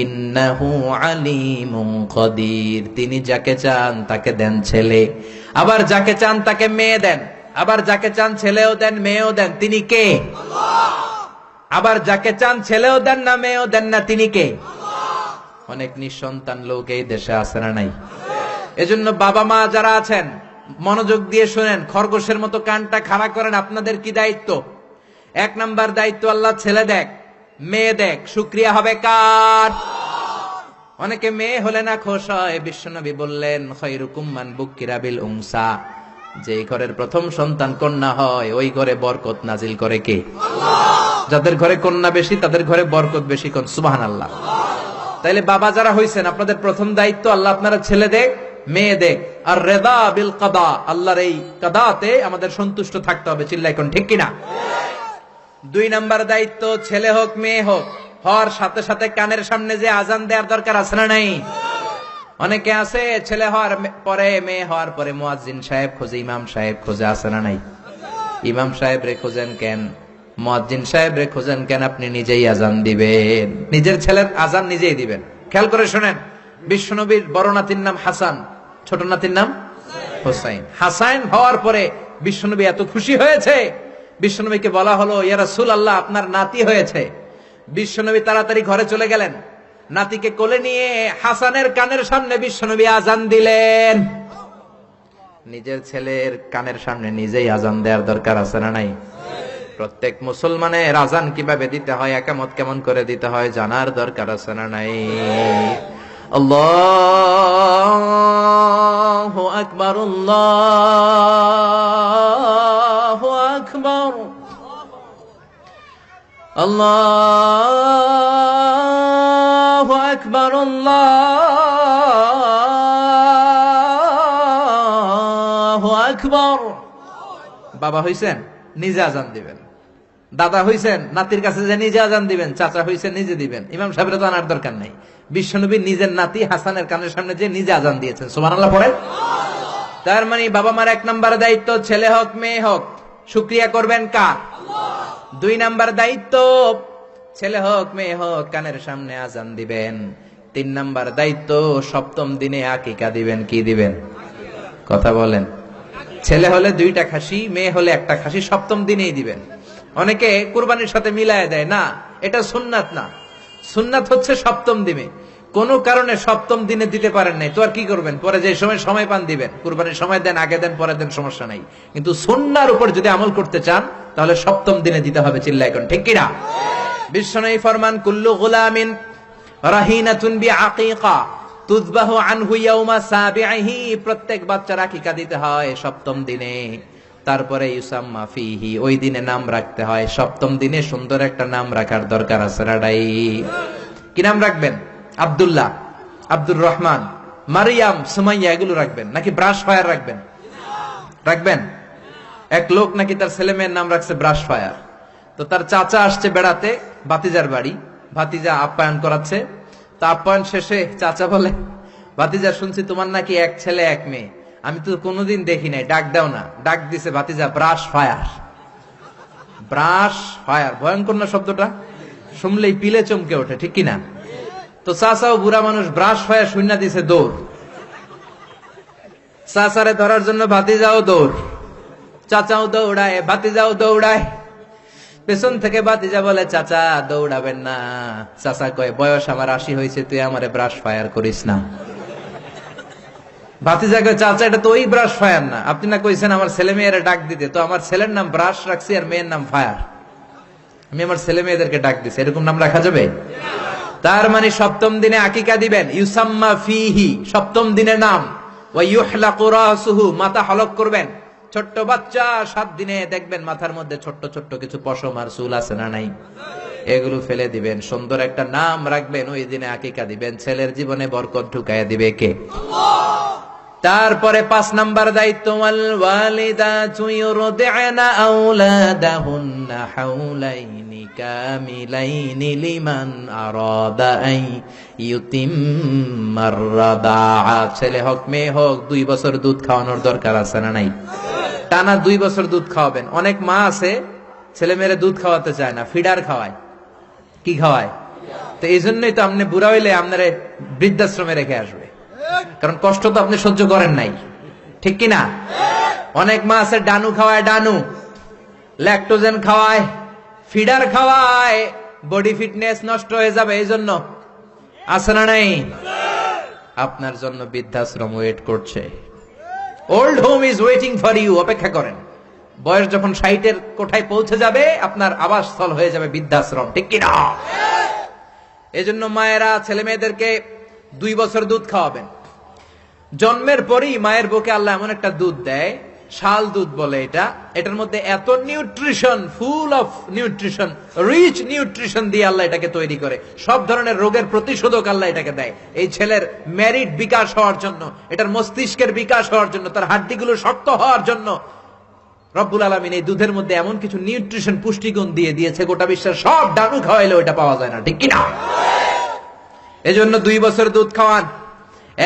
ইন্নাহু আলীমুন কাদির। তিনি যাকে চান তাকে দেন ছেলে, আবার যাকে চান তাকে মেয়ে দেন, আবার যাকে চান ছেলেও দেন মেয়েও দেন। তিনি কে? আল্লাহ। আবার যাকে চান ছেলেও দেন না মেয়েও দেন না, তিনি কে? আল্লাহ। অনেক নিঃসন্তান লোক এই দেশে আছে না নাই? এজন্য বাবা মা যারা আছেন মনোযোগ দিয়ে শুনেন, খরগোশের মতো কানটা খাড়া করেন। আপনাদের কি দায়িত্ব? 1 নাম্বার দায়িত্ব, আল্লাহ ছেলে দেখ মেয়ে দেখ, শুকরিয়া হবে কার? অনেকে মেয়ে হলে না খুশ হয়। বিশ্বনবী বললেন, খায়রুকুম মান বুকিরা বিল উনসা, যে ঘরের প্রথম সন্তান কন্যা হয় ওই ঘরে বরকত নাজিল করে কে? আল্লাহ। যাদের ঘরে কন্যা বেশি তাদের ঘরে বরকত বেশি। কোন সুবহানাল্লাহ। তাইলে বাবা যারা হইছেন, আপনাদের প্রথম দায়িত্ব আল্লাহ আপনারা ছেলে দেখ মেয়ে দেখ, আর রিদা বিল কাদা, আল্লাহর এই কাদাতে আমাদের সন্তুষ্ট থাকতে হবে। চিল্লাই কোন ঠিক কিনা? 2 নাম্বার দায়িত্ব, ছেলে হোক মেয়ে হোক, হওয়ার সাথে সাথে কানের সামনে যে আজান দেওয়ার দরকার আছে না নাই? অনেকে আছে ছেলে হওয়ার পরে, মেয়ে হওয়ার পরে মুয়াজ্জিন সাহেব খোঁজে, ইমাম সাহেব খোঁজে, আছে না নাই? ইমাম সাহেব রে খোঁজেন কেন, মুয়াজ্জিন সাহেব রে খোঁজেন কেন? আপনি নিজেই আজান দিবেন, নিজের ছেলের আজান নিজেই দিবেন। খেয়াল করে শোনেন, বিশ্বনবীর বড় নাতির নাম হাসান, ছোট নাতির নাম হোসাইন। হাসান হওয়ার পরে বিশ্বনবী এত খুশি হয়েছে, বিশ্বনবীকে বলা হলো, ইয়া রাসূলুল্লাহ, আপনার নাতি হয়েছে। বিশ্বনবী তাড়াতাড়ি ঘরে চলে গেলেন, নাতিকে কোলে নিয়ে হাসানের কানের সামনে বিশ্বনবী আজান দিলেন। নিজের ছেলের কানের সামনে নিজেই আজান দেওয়ার দরকার আছে না নাই? প্রত্যেক মুসলমানের আজান কিভাবে দিতে হয়, একামত কেমন করে দিতে হয় জানার দরকার আছে না নাই? আল্লাহু আকবার, আল্লাহু আকবার, আল্লাহু আকবার, আল্লাহু আকবার। বাবা হইছেন, নিজে আজান দিবেন। দাদা হইছেন, নাতির কাছে যে নিজে আজান দিবেন। চাচা হইছেন, নিজে দিবেন। ইমাম সাহেবের তো আনার দরকার নাই। বিশ্বনবী নিজের নাতি হাসানের কানের সামনে যে নিজে আজান দিয়েছেন। সুবহানাল্লাহ পড়েন। তার মানে বাবা মার 1 নম্বর দায়িত্ব, ছেলে হোক মেয়ে হোক, শুকরিয়া করবেন কার? 2 নম্বর দায়িত্ব, ছেলে হোক মেয়ে হোক কানের সামনে আজান দিবেন। 3 নম্বর দায়িত্ব, সপ্তম দিনে আকিকা দিবেন। কি দিবেন? কথা বলেন। ছেলে হলে 2টা খাসি, মেয়ে হলে 1টা খাসি, সপ্তম দিনেই দিবেন। অনেকে কুরবানির সাথে মিলায় দেয়, না, এটা সুন্নাত না। সুন্নাত হচ্ছে সপ্তম দিনে। কোন কারণে সপ্তম দিনে দিতে পারেন নাই, তো আর কি করবেন? পরে যে সময় পান দিবেন। কুরবানির সময় দেন, আগে দেন, পরে দেন, সমস্যা নাই। কিন্তু সুন্নাহর উপর যদি আমল করতে চান তাহলে সপ্তম দিনে দিতে হবে। চিল্লায় কোন ঠিক কিনা? বিশ্বনবী ফরমান, কুল্লু গুলামিন রাহিনাতুন বিআকিকা তুযবাহু আনহু ইয়াউমা সাবিহি। প্রত্যেক বাচ্চার আকিকা দিতে হয় সপ্তম দিনে। তারপরে ইউসাম্মা ফিহি, ওই দিনে নাম রাখতে হয়। সপ্তম দিনে সুন্দর একটা নাম রাখার দরকার আছে রাডাই। কি নাম রাখবেন? আব্দুল্লাহ, আব্দুর রহমান, মারিয়াম, সুমাইয়া, এগুলো রাখবেন নাকি ব্রাশ ফায়ার রাখবেন? রাখবেন। এক লোক নাকি তার ছেলে মেয়ের নাম রাখছে ব্রাশ ফায়ার। তো তার চাচা আসছে বেড়াতে ভাতিজার বাড়ি, ভাতিজা আপ্যায়ন করাচ্ছে। তা আপ্যায়ন শেষে চাচা বলে, ভাতিজা, শুনছি তোমার নাকি 1 ছেলে 1 মেয়ে, আমি তো কোনোদিন দেখি নাই, ডাক দাও না। ডাক দিছে ভাতিজা, ব্রাশ ফায়ার। ব্রাশ ফায়ার, ভয়ঙ্কর না শব্দটা? শুনলেই পিলে চমকে ওঠে, ঠিক কিনা? তো চাচাও বুড়া মানুষ, ব্রাশ ফায়ার শুনে দিছে দৌড়। চাচারে ধরার জন্য ভাতিজাও দৌড়, চাচাও দৌড়ায়, ভাতিজাও দৌড়ায়। পেছন থেকে ভাতিজা বলে, চাচা দৌড়াবেন না। চাচা কয়, বয়স আমার 80 হয়েছে, তুই আমারে ব্রাশ ফায়ার করিস না। ভাতিজা কয়, চাচা এটা তো ওই ব্রাশ ফায়ার না, আপনি না কইছেন আমার ছেলে মেয়েরা ডাক দিতে, তো আমার ছেলের নাম ব্রাশ রাখছি আর মেয়ের নাম ফায়ার, আমি আমার ছেলে মেয়েদেরকে ডাক দিছি, এরকম নাম রাখা যাবে? তার মানে সপ্তম দিনে আকিকা দিবেন। ইউসাম্মা ফিহি, সপ্তম দিনের নাম। ওয়া ইউহলাকু রাসুহু, মাথা হলক করবেন। ছোট্ট বাচ্চা 7 দিনে দেখবেন মাথার মধ্যে ছোট্ট ছোট্ট কিছু পশম আর চুল আছে না নাই, এগুলো ফেলে দিবেন। সুন্দর একটা নাম রাখবেন, ওই দিনে আকিকা দিবেন। ছেলের জীবনে বরকত ঢুকাইয়া দিবে কে? তারপরে 5 নাম্বার দায়িত্ব, ওয়াল ওয়ালিদাতু ইউরদি'না আওলাদাহুন্না হাওলাইনি কামিলাইনি লিমান আরাদা আই ইউতিম্মার রাদাআ। ছেলে হোক মেয়ে হোক 2 বছর দুধ খাওয়ানোর দরকার আছে না নাই? টানা 2 বছর দুধ খাওয়াবেন। অনেক মা আছে ছেলে মেয়েরে দুধ খাওয়াতে চায় না, ফিডার খাওয়ায়। কি খাওয়ায়? তো এই জন্যই তো আপনি বুড়া হইলে আপনারে বৃদ্ধাশ্রমে রেখে আসবে, কারণ কষ্ট তো আপনি সহ্য করেন নাই, ঠিক কিনা? অনেক মা আছে ডানু খাওয়ায়, ডানু ল্যাকটোজেন খাওয়ায়, ফিডার খাওয়ায়, বডি ফিটনেস নষ্ট হয়ে যাবে, এই জন্য। আছে না নাই? আপনার জন্য বৃদ্ধাশ্রম ওয়েট করছে। Old home is waiting for you. অপেক্ষা করেন, বয়স যখন 60-এর কোঠায় পৌঁছে যাবে আপনার আবাসস্থল হয়ে যাবে বৃদ্ধাশ্রম, ঠিক কিনা? এজন্য মায়েরা ছেলে মেয়েদেরকে 2 বছর দুধ খাওয়াবেন। জন্মের পরই মায়ের বুকে আল্লাহ এমন একটা দুধ দেয়, শাল দুধ বলে এটা। এটার মধ্যে এত nutrition, full of nutrition, rich nutrition দিয়ে আল্লাহ এটাকে তৈরি করে। সব ধরনের রোগের প্রতিষেধক আল্লাহ এটাকে দেয় এই ছেলের মেরিট বিকাশ হওয়ার জন্য, এটার মস্তিষ্কের বিকাশ হওয়ার জন্য, তার হাড্ডিগুলো শক্ত হওয়ার জন্য। রব্বুল আলামিন এই দুধের মধ্যে এমন কিছু নিউট্রিশন পুষ্টিগুণ দিয়ে দিয়েছে, গোটা বিশ্বের সব ডানু খাওয়াইলে ওটা পাওয়া যায় না, ঠিক কিনা? এজন্য 2 বছর দুধ খাওয়ান।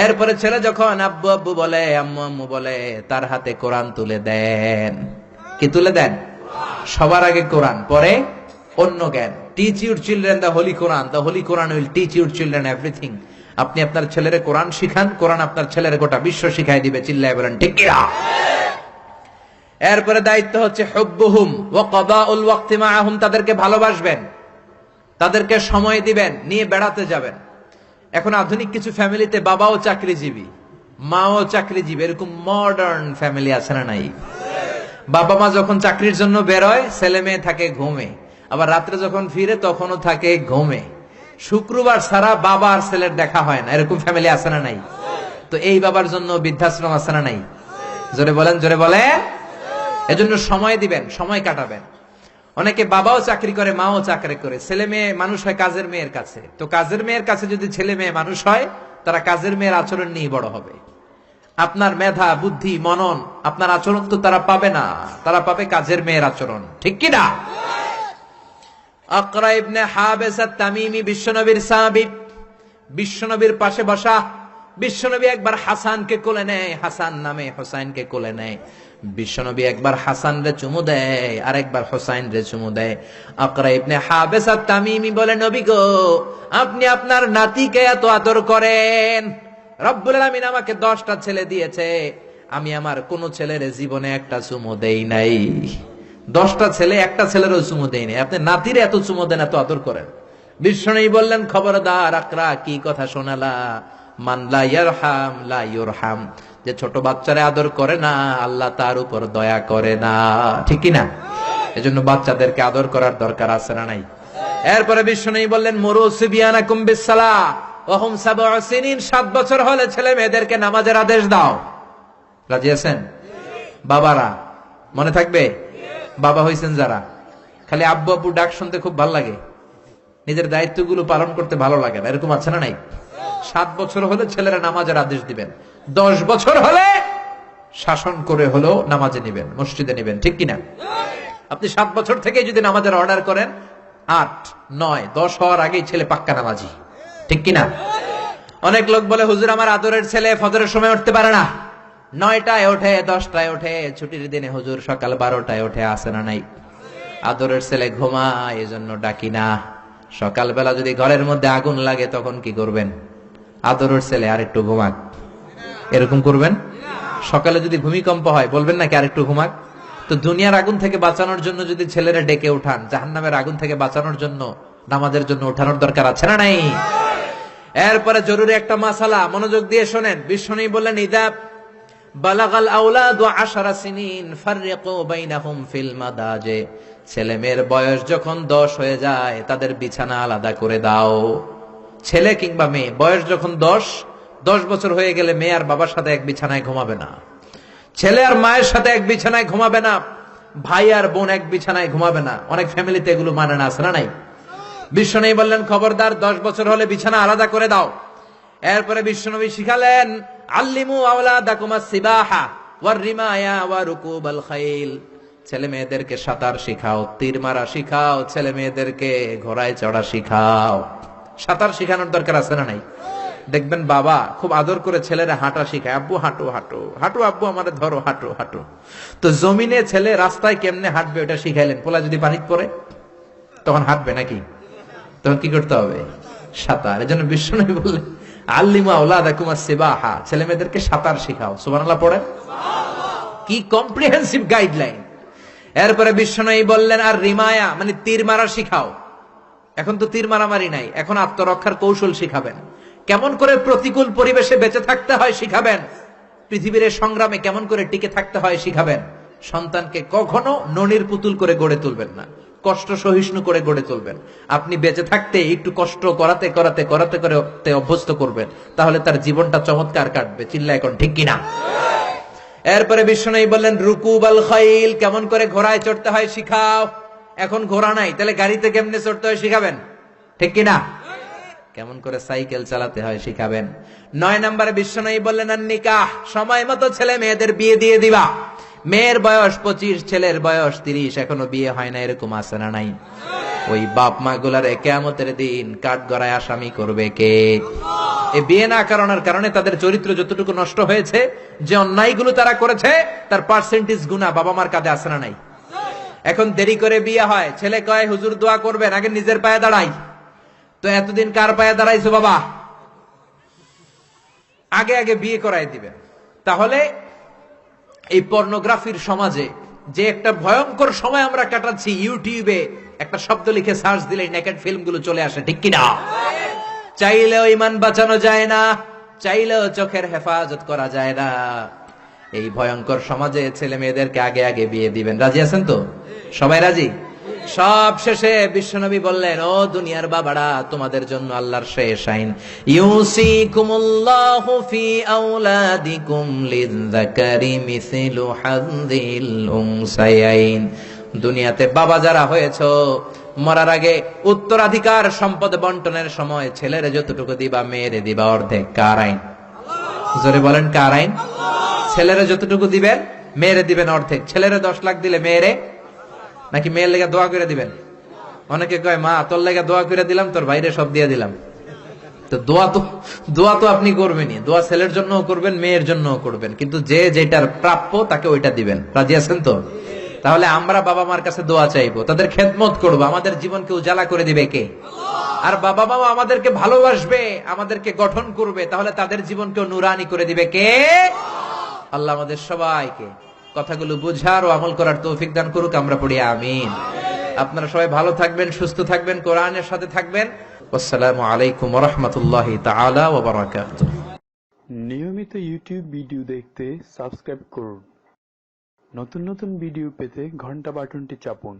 এরপরে ছেলে যখন আব্বু আব্বু বলে, আম্মু আম্মু বলে, তার হাতে কোরআন তুলে দেন। কি তুলে দেন? সবার আগে কোরআন, পরে অন্য জ্ঞান। Teach your children the holy Quran, the holy Quran will teach your children everything. আপনি আপনার ছেলেরে কোরআন শিখান, কোরআন আপনার ছেলের গোটা বিশ্ব শিখাই দিবে। চিল্লায় বলেন ঠিক কিনা? এরপরে দায়িত্ব হচ্ছে হুব্বুহুম ওয়া কাদাউল ওয়াক্তি মাআহুম, তাদেরকে ভালোবাসবেন, তাদেরকে সময় দিবেন, নিয়ে বেড়াতে যাবেন। এখন আধুনিক কিছু ফ্যামিলিতে বাবাও চাকরিজীবী, মাও চাকরিজীবী, এরকম মডার্ন ফ্যামিলি আছে না নাই? বাবা মা যখন চাকরির জন্য বেরোয়, ছেলে মেয়ে থাকে ঘুমে, আবার রাত্রে যখন ফিরে তখনও থাকে ঘুমে। শুক্রবার ছাড়া বাবা আর ছেলের দেখা হয় না, এরকম ফ্যামিলি আছে না নাই? তো এই বাবার জন্য বৃদ্ধাশ্রম আছে না নাই? জোরে বলেন, জোরে বলেন। এজন্য সময় দিবেন, সময় কাটাবেন। অনেকে বাবাও চাকরি করে, মাও চাকরি করে, ছেলে মেয়ে মানুষ হয় কাজের মেয়ের কাছে। তো কাজের মেয়ের কাছে যদি ছেলে মেয়ে মানুষ হয়, তারা কাজের মেয়ের আচরণ নিয়ে বড় হবে। আপনার মেধা, বুদ্ধি, মনন, আপনার আচরণ তো তারা পাবে না, তারা পাবে কাজের মেয়ের আচরণ, ঠিক কি না? আকরা ইবনে হাবিস আত-তামিমি বিশ্বনবীর সাহাবী, বিশ্বনবীর পাশে বসা। বিশ্বনবী একবার হাসানকে কোলে নেয়, হাসান নামে হোসাইনকে কোলে নেয়। বিশ্বনবী একবার হাসান রে চুমু দেয়, আর একবার হোসাইন রে চুমু দেয়। আকরা ইবনে হাবিস আত-তামিমি বলে, নবী গো, আপনি আপনার নাতিকে এত আদর করেন। রব্বুল আলামিন আমাকে 10টা ছেলে দিয়েছে, আমি আমার কোন ছেলের জীবনে একটা চুমু দেই নাই। 10টা ছেলে, একটা ছেলেরও চুমু দেই নাই, আপনি নাতির এত চুমু দেন, এত আদর করেন। বিশ্বনবী বললেন, খবরদার আকরা, কি কথা শোনালা? মান লা ইয়ারহাম লা ইউরহাম, যে ছোট বাচ্চারে আদর করে না, আল্লাহ তার উপর দয়া করে না, ঠিক কি না? এজন্য বাচ্চাদেরকে আদর করার দরকার আছে না নাই? এরপরে বিশ্বনবী বললেন, মুরু সিবিয়ানাকুম বিসসালাহ ওয়া হুম 7 সিনিন, 7 বছর হলে ছেলে মেয়েদেরকে নামাজের আদেশ দাও। রাজি আছেন? বাবারা মনে থাকবে? বাবা হইছেন যারা, খালি আব্বু আব্বু ডাক শুনতে খুব ভালো লাগে, নিজের দায়িত্বগুলো পালন করতে ভালো লাগে না, এরকম আছে না নাই? 7 বছর হলে ছেলেরা নামাজের আদেশ দিবেন, 10 বছর হলে শাসন করে হলেও নামাজে নিবেন, মসজিদে নিবেন, ঠিক কিনা? আপনি 7 বছর থেকে যদি নামাজের অর্ডার করেন, 8, 9, 10 হওয়ার আগেই ছেলে পাক্কা নামাজি, ঠিক কিনা? অনেক লোক বলে, হুজুর আমার আদরের ছেলে ফজরের সময় উঠতে পারে না, 9টায় ওঠে, 10টায় ওঠে, ছুটির দিনে হুজুর সকাল 12টায় ওঠে, আসে না নাই? আদরের ছেলে ঘুমায়, এজন্য ডাকি না। সকালবেলা যদি ঘরের মধ্যে আগুন লাগে, তখন কি করবেন? আদরের ছেলে আর একটু ঘুমাক, এরকম করবেন? সকালে যদি ভূমিকম্প হয়, বলবেন নাকি আর একটু ঘুমাক? তো দুনিয়ার আগুন থেকে বাঁচানোর জন্য যদি ছেলেরা ডেকে উঠান, জাহান্নামের আগুন থেকে বাঁচানোর জন্য নামাজের জন্য উঠানোর দরকার আছে না নাই? এরপরে জরুরি একটা মাসালা, মনোযোগ দিয়ে শোনেন। বিশ্বনবী বললেন, ইদা বালাগাল আওলাদু 10 সিনিন ফাররিকু বাইনাহুম ফিল মাদাজি, ছেলে মেয়ের বয়স যখন 10 হয়ে যায়, তাদের বিছানা আলাদা করে দাও। ছেলে কিংবা মেয়ে বয়স যখন 10 বছর হয়ে গেলে মেয়ে আর বাবার সাথে এক বিছানায় ঘুমাবে না, ছেলে আর মায়ের সাথে এক বিছানায় ঘুমাবে না, ভাই আর বোন এক বিছানায় ঘুমাবে না। অনেক ফ্যামিলিতে এগুলো মানে না, আছে না নাই? বিশ্বনবী বললেন, খবরদার, 10 বছর হলে বিছানা আলাদা করে দাও। এরপরে বিশ্বনবী শিখালেন, আল্লিমু আওলাদাকুমাস সিবাহা ওয়ার রিমায়া ওয়া রুকুবাল খাইল, ছেলে মেয়েদেরকে সাঁতার শিখাও, তীর মারা শিখাও, ছেলে মেয়েদেরকে ঘোড়ায় চড়া শিখাও। সাঁতার শিখানোর দরকার আছে না নাই? দেখবেন বাবা খুব আদর করে ছেলেরা হাঁটা শিখায়, আব্বু হাঁটো হাঁটো হাঁটো, আব্বু আমাদের ধরো, হাঁটো হাঁটো। তো জমিনে ছেলে রাস্তায় কেমনে হাঁটবে ওটা শিখাইলেন, পোলা যদি পানিতে পড়ে তখন হাঁটবে নাকি? তখন কি করতে হবে? সাঁতার। এজন্য বিশ্বনবী বললেন, আল্লিমু আওলাদাকুমাস সিবাহা, ছেলে মেয়েদেরকে সাঁতার শিখাও। সুবহানাল্লাহ পড়ে। কি কম্প্রিহেন্সিভ গাইডলাইন। এরপরে বিশ্বনবী বললেন, আর রিমায়া মানে তীর মারা শিখাও। এখন তো তীর মারামারি নাই, এখন আত্মরক্ষার কৌশল শিখাবেন, কেমন করে প্রতিকূল পরিবেশে বেঁচে থাকতে হয় শিখাবেন, পৃথিবীর সংগ্রামে কেমন করে টিকে থাকতে হয় শিখাবেন। সন্তানকে কখনো ননির পুতুল করে গড়ে তুলবেন না, কষ্ট সহিষ্ণু করে গড়ে তুলবেন। আপনি বেঁচে থাকতে একটু কষ্ট করাতে করাতে করাতে করতে অভ্যস্ত করবেন, তাহলে তার জীবনটা চমৎকার কাটবে। চিল্লা এখন ঠিক কিনা? এরপরে বিশ্বনবী বললেন, রুকুবাল খাইল, কেমন করে ঘোড়ায় চড়তে হয় শিখাও। এখন ঘোড়া নাই, তাহলে গাড়িতে কেমনে চড়তে হয় শিখাবেন, ঠিক কিনা? কেমন করে সাইকেল চালাতে হয় শিখাবেন। 9 নম্বরে বিশ্বনবী বললেন, আর নিকাহ, সময় মতো ছেলে মেয়েদের বিয়ে দিয়ে দিবা। মেয়ের বয়স 25, ছেলের বয়স 30, এখনো বিয়ে হয় না, এরকম আছে না নাই? ওই বাপ মা গুলার কিয়ামতের দিন কাঠগড়ায় আসামি করবে কে? এই বিয়ে না করানোর কারণে তাদের চরিত্র যতটুকু নষ্ট হয়েছে, যে অন্যায়গুলো তারা করেছে তার পার্সেন্টেজ গুণা বাবা মার কাঁধে আছে না নাই? এখন দেরি করে বিয়ে হয়, ছেলে কয় হুজুর দোয়া করবেন, আগে নিজের পায়ে দাঁড়াই। তো এতদিন কার পায়ে দাঁড়াইছো বাবা? আগে আগে বিয়ে করাই দিবেন। তাহলে এই পর্নোগ্রাফির সমাজে যে একটা ভয়ঙ্কর সময় আমরা কাটাচ্ছি, ইউটিউবে একটা শব্দ লিখে সার্চ দিলে নেকেড ফিল্ম গুলো চলে আসে, ঠিক কিনা? চাইলেও ইমান বাঁচানো যায় না, চাইলেও চোখের হেফাজত করা যায় না। এই ভয়ঙ্কর সমাজে ছেলে মেয়েদেরকে আগে আগে বিয়ে দিবেন। রাজি আছেন তো? সবাই রাজি? সব শেষে বিশ্বনবী বললেন, ও দুনিয়ার বাবারা, তোমাদের জন্য আল্লাহর শেষ আইন, ইউসিকুমুল্লাহু ফি আওলাদিকুম লিযযাকারি মিসলু হাযযিল উনসায়াইন। দুনিয়াতে বাবা যারা হয়েছো, মরার আগে উত্তরাধিকার সম্পদ বন্টনের সময় ছেলেরে যতটুকু দিবা, মেয়েরে দিবা অর্ধেক। কার আইন? জোরে বলেন, কার আইন? ছেলেরে যতটুকু দিবেন, মেয়েরে দিবেন অর্ধেক। ছেলেরে 10 লাখ দিলে মেয়েরে, নাকি মেয়ের লেগে দোয়া করে দিবেন? অনেকে কয়, মা তোর লেগে দোয়া করে দিলাম, তোর বাইরে সব দিয়ে দিলাম। তো দোয়া তো আপনি করবেনই, দোয়া ছেলের জন্য করবেন, মেয়ের জন্য করবেন, কিন্তু যে যেটার প্রাপ্য তাকে ওইটা দিবেন। রাজি আছেন তো? তাহলে আমরা বাবা মার কাছে দোয়া চাইবো, তাদের খেদমত করবো, আমাদের জীবনকে উজালা করে দিবে কে? আর বাবা মা আমাদেরকে ভালোবাসবে, আমাদেরকে গঠন করবে, তাহলে তাদের জীবনকেও নুরানি করে দিবে কে? আল্লাহ আমাদের সবাইকে কথাগুলো বুঝার ও আমল করার তৌফিক দান করুক। আমরা পড়ি আমিন। আপনারা সবাই ভালো থাকবেন, সুস্থ থাকবেন, কোরআনের সাথে থাকবেন। আসসালামু আলাইকুম ওয়া রাহমাতুল্লাহি তাআলা ওয়া বারাকাতুহু। নিয়মিত ইউটিউব ভিডিও দেখতে সাবস্ক্রাইব করুন। নতুন নতুন ভিডিও পেতে ঘন্টা বাটনটি চাপুন।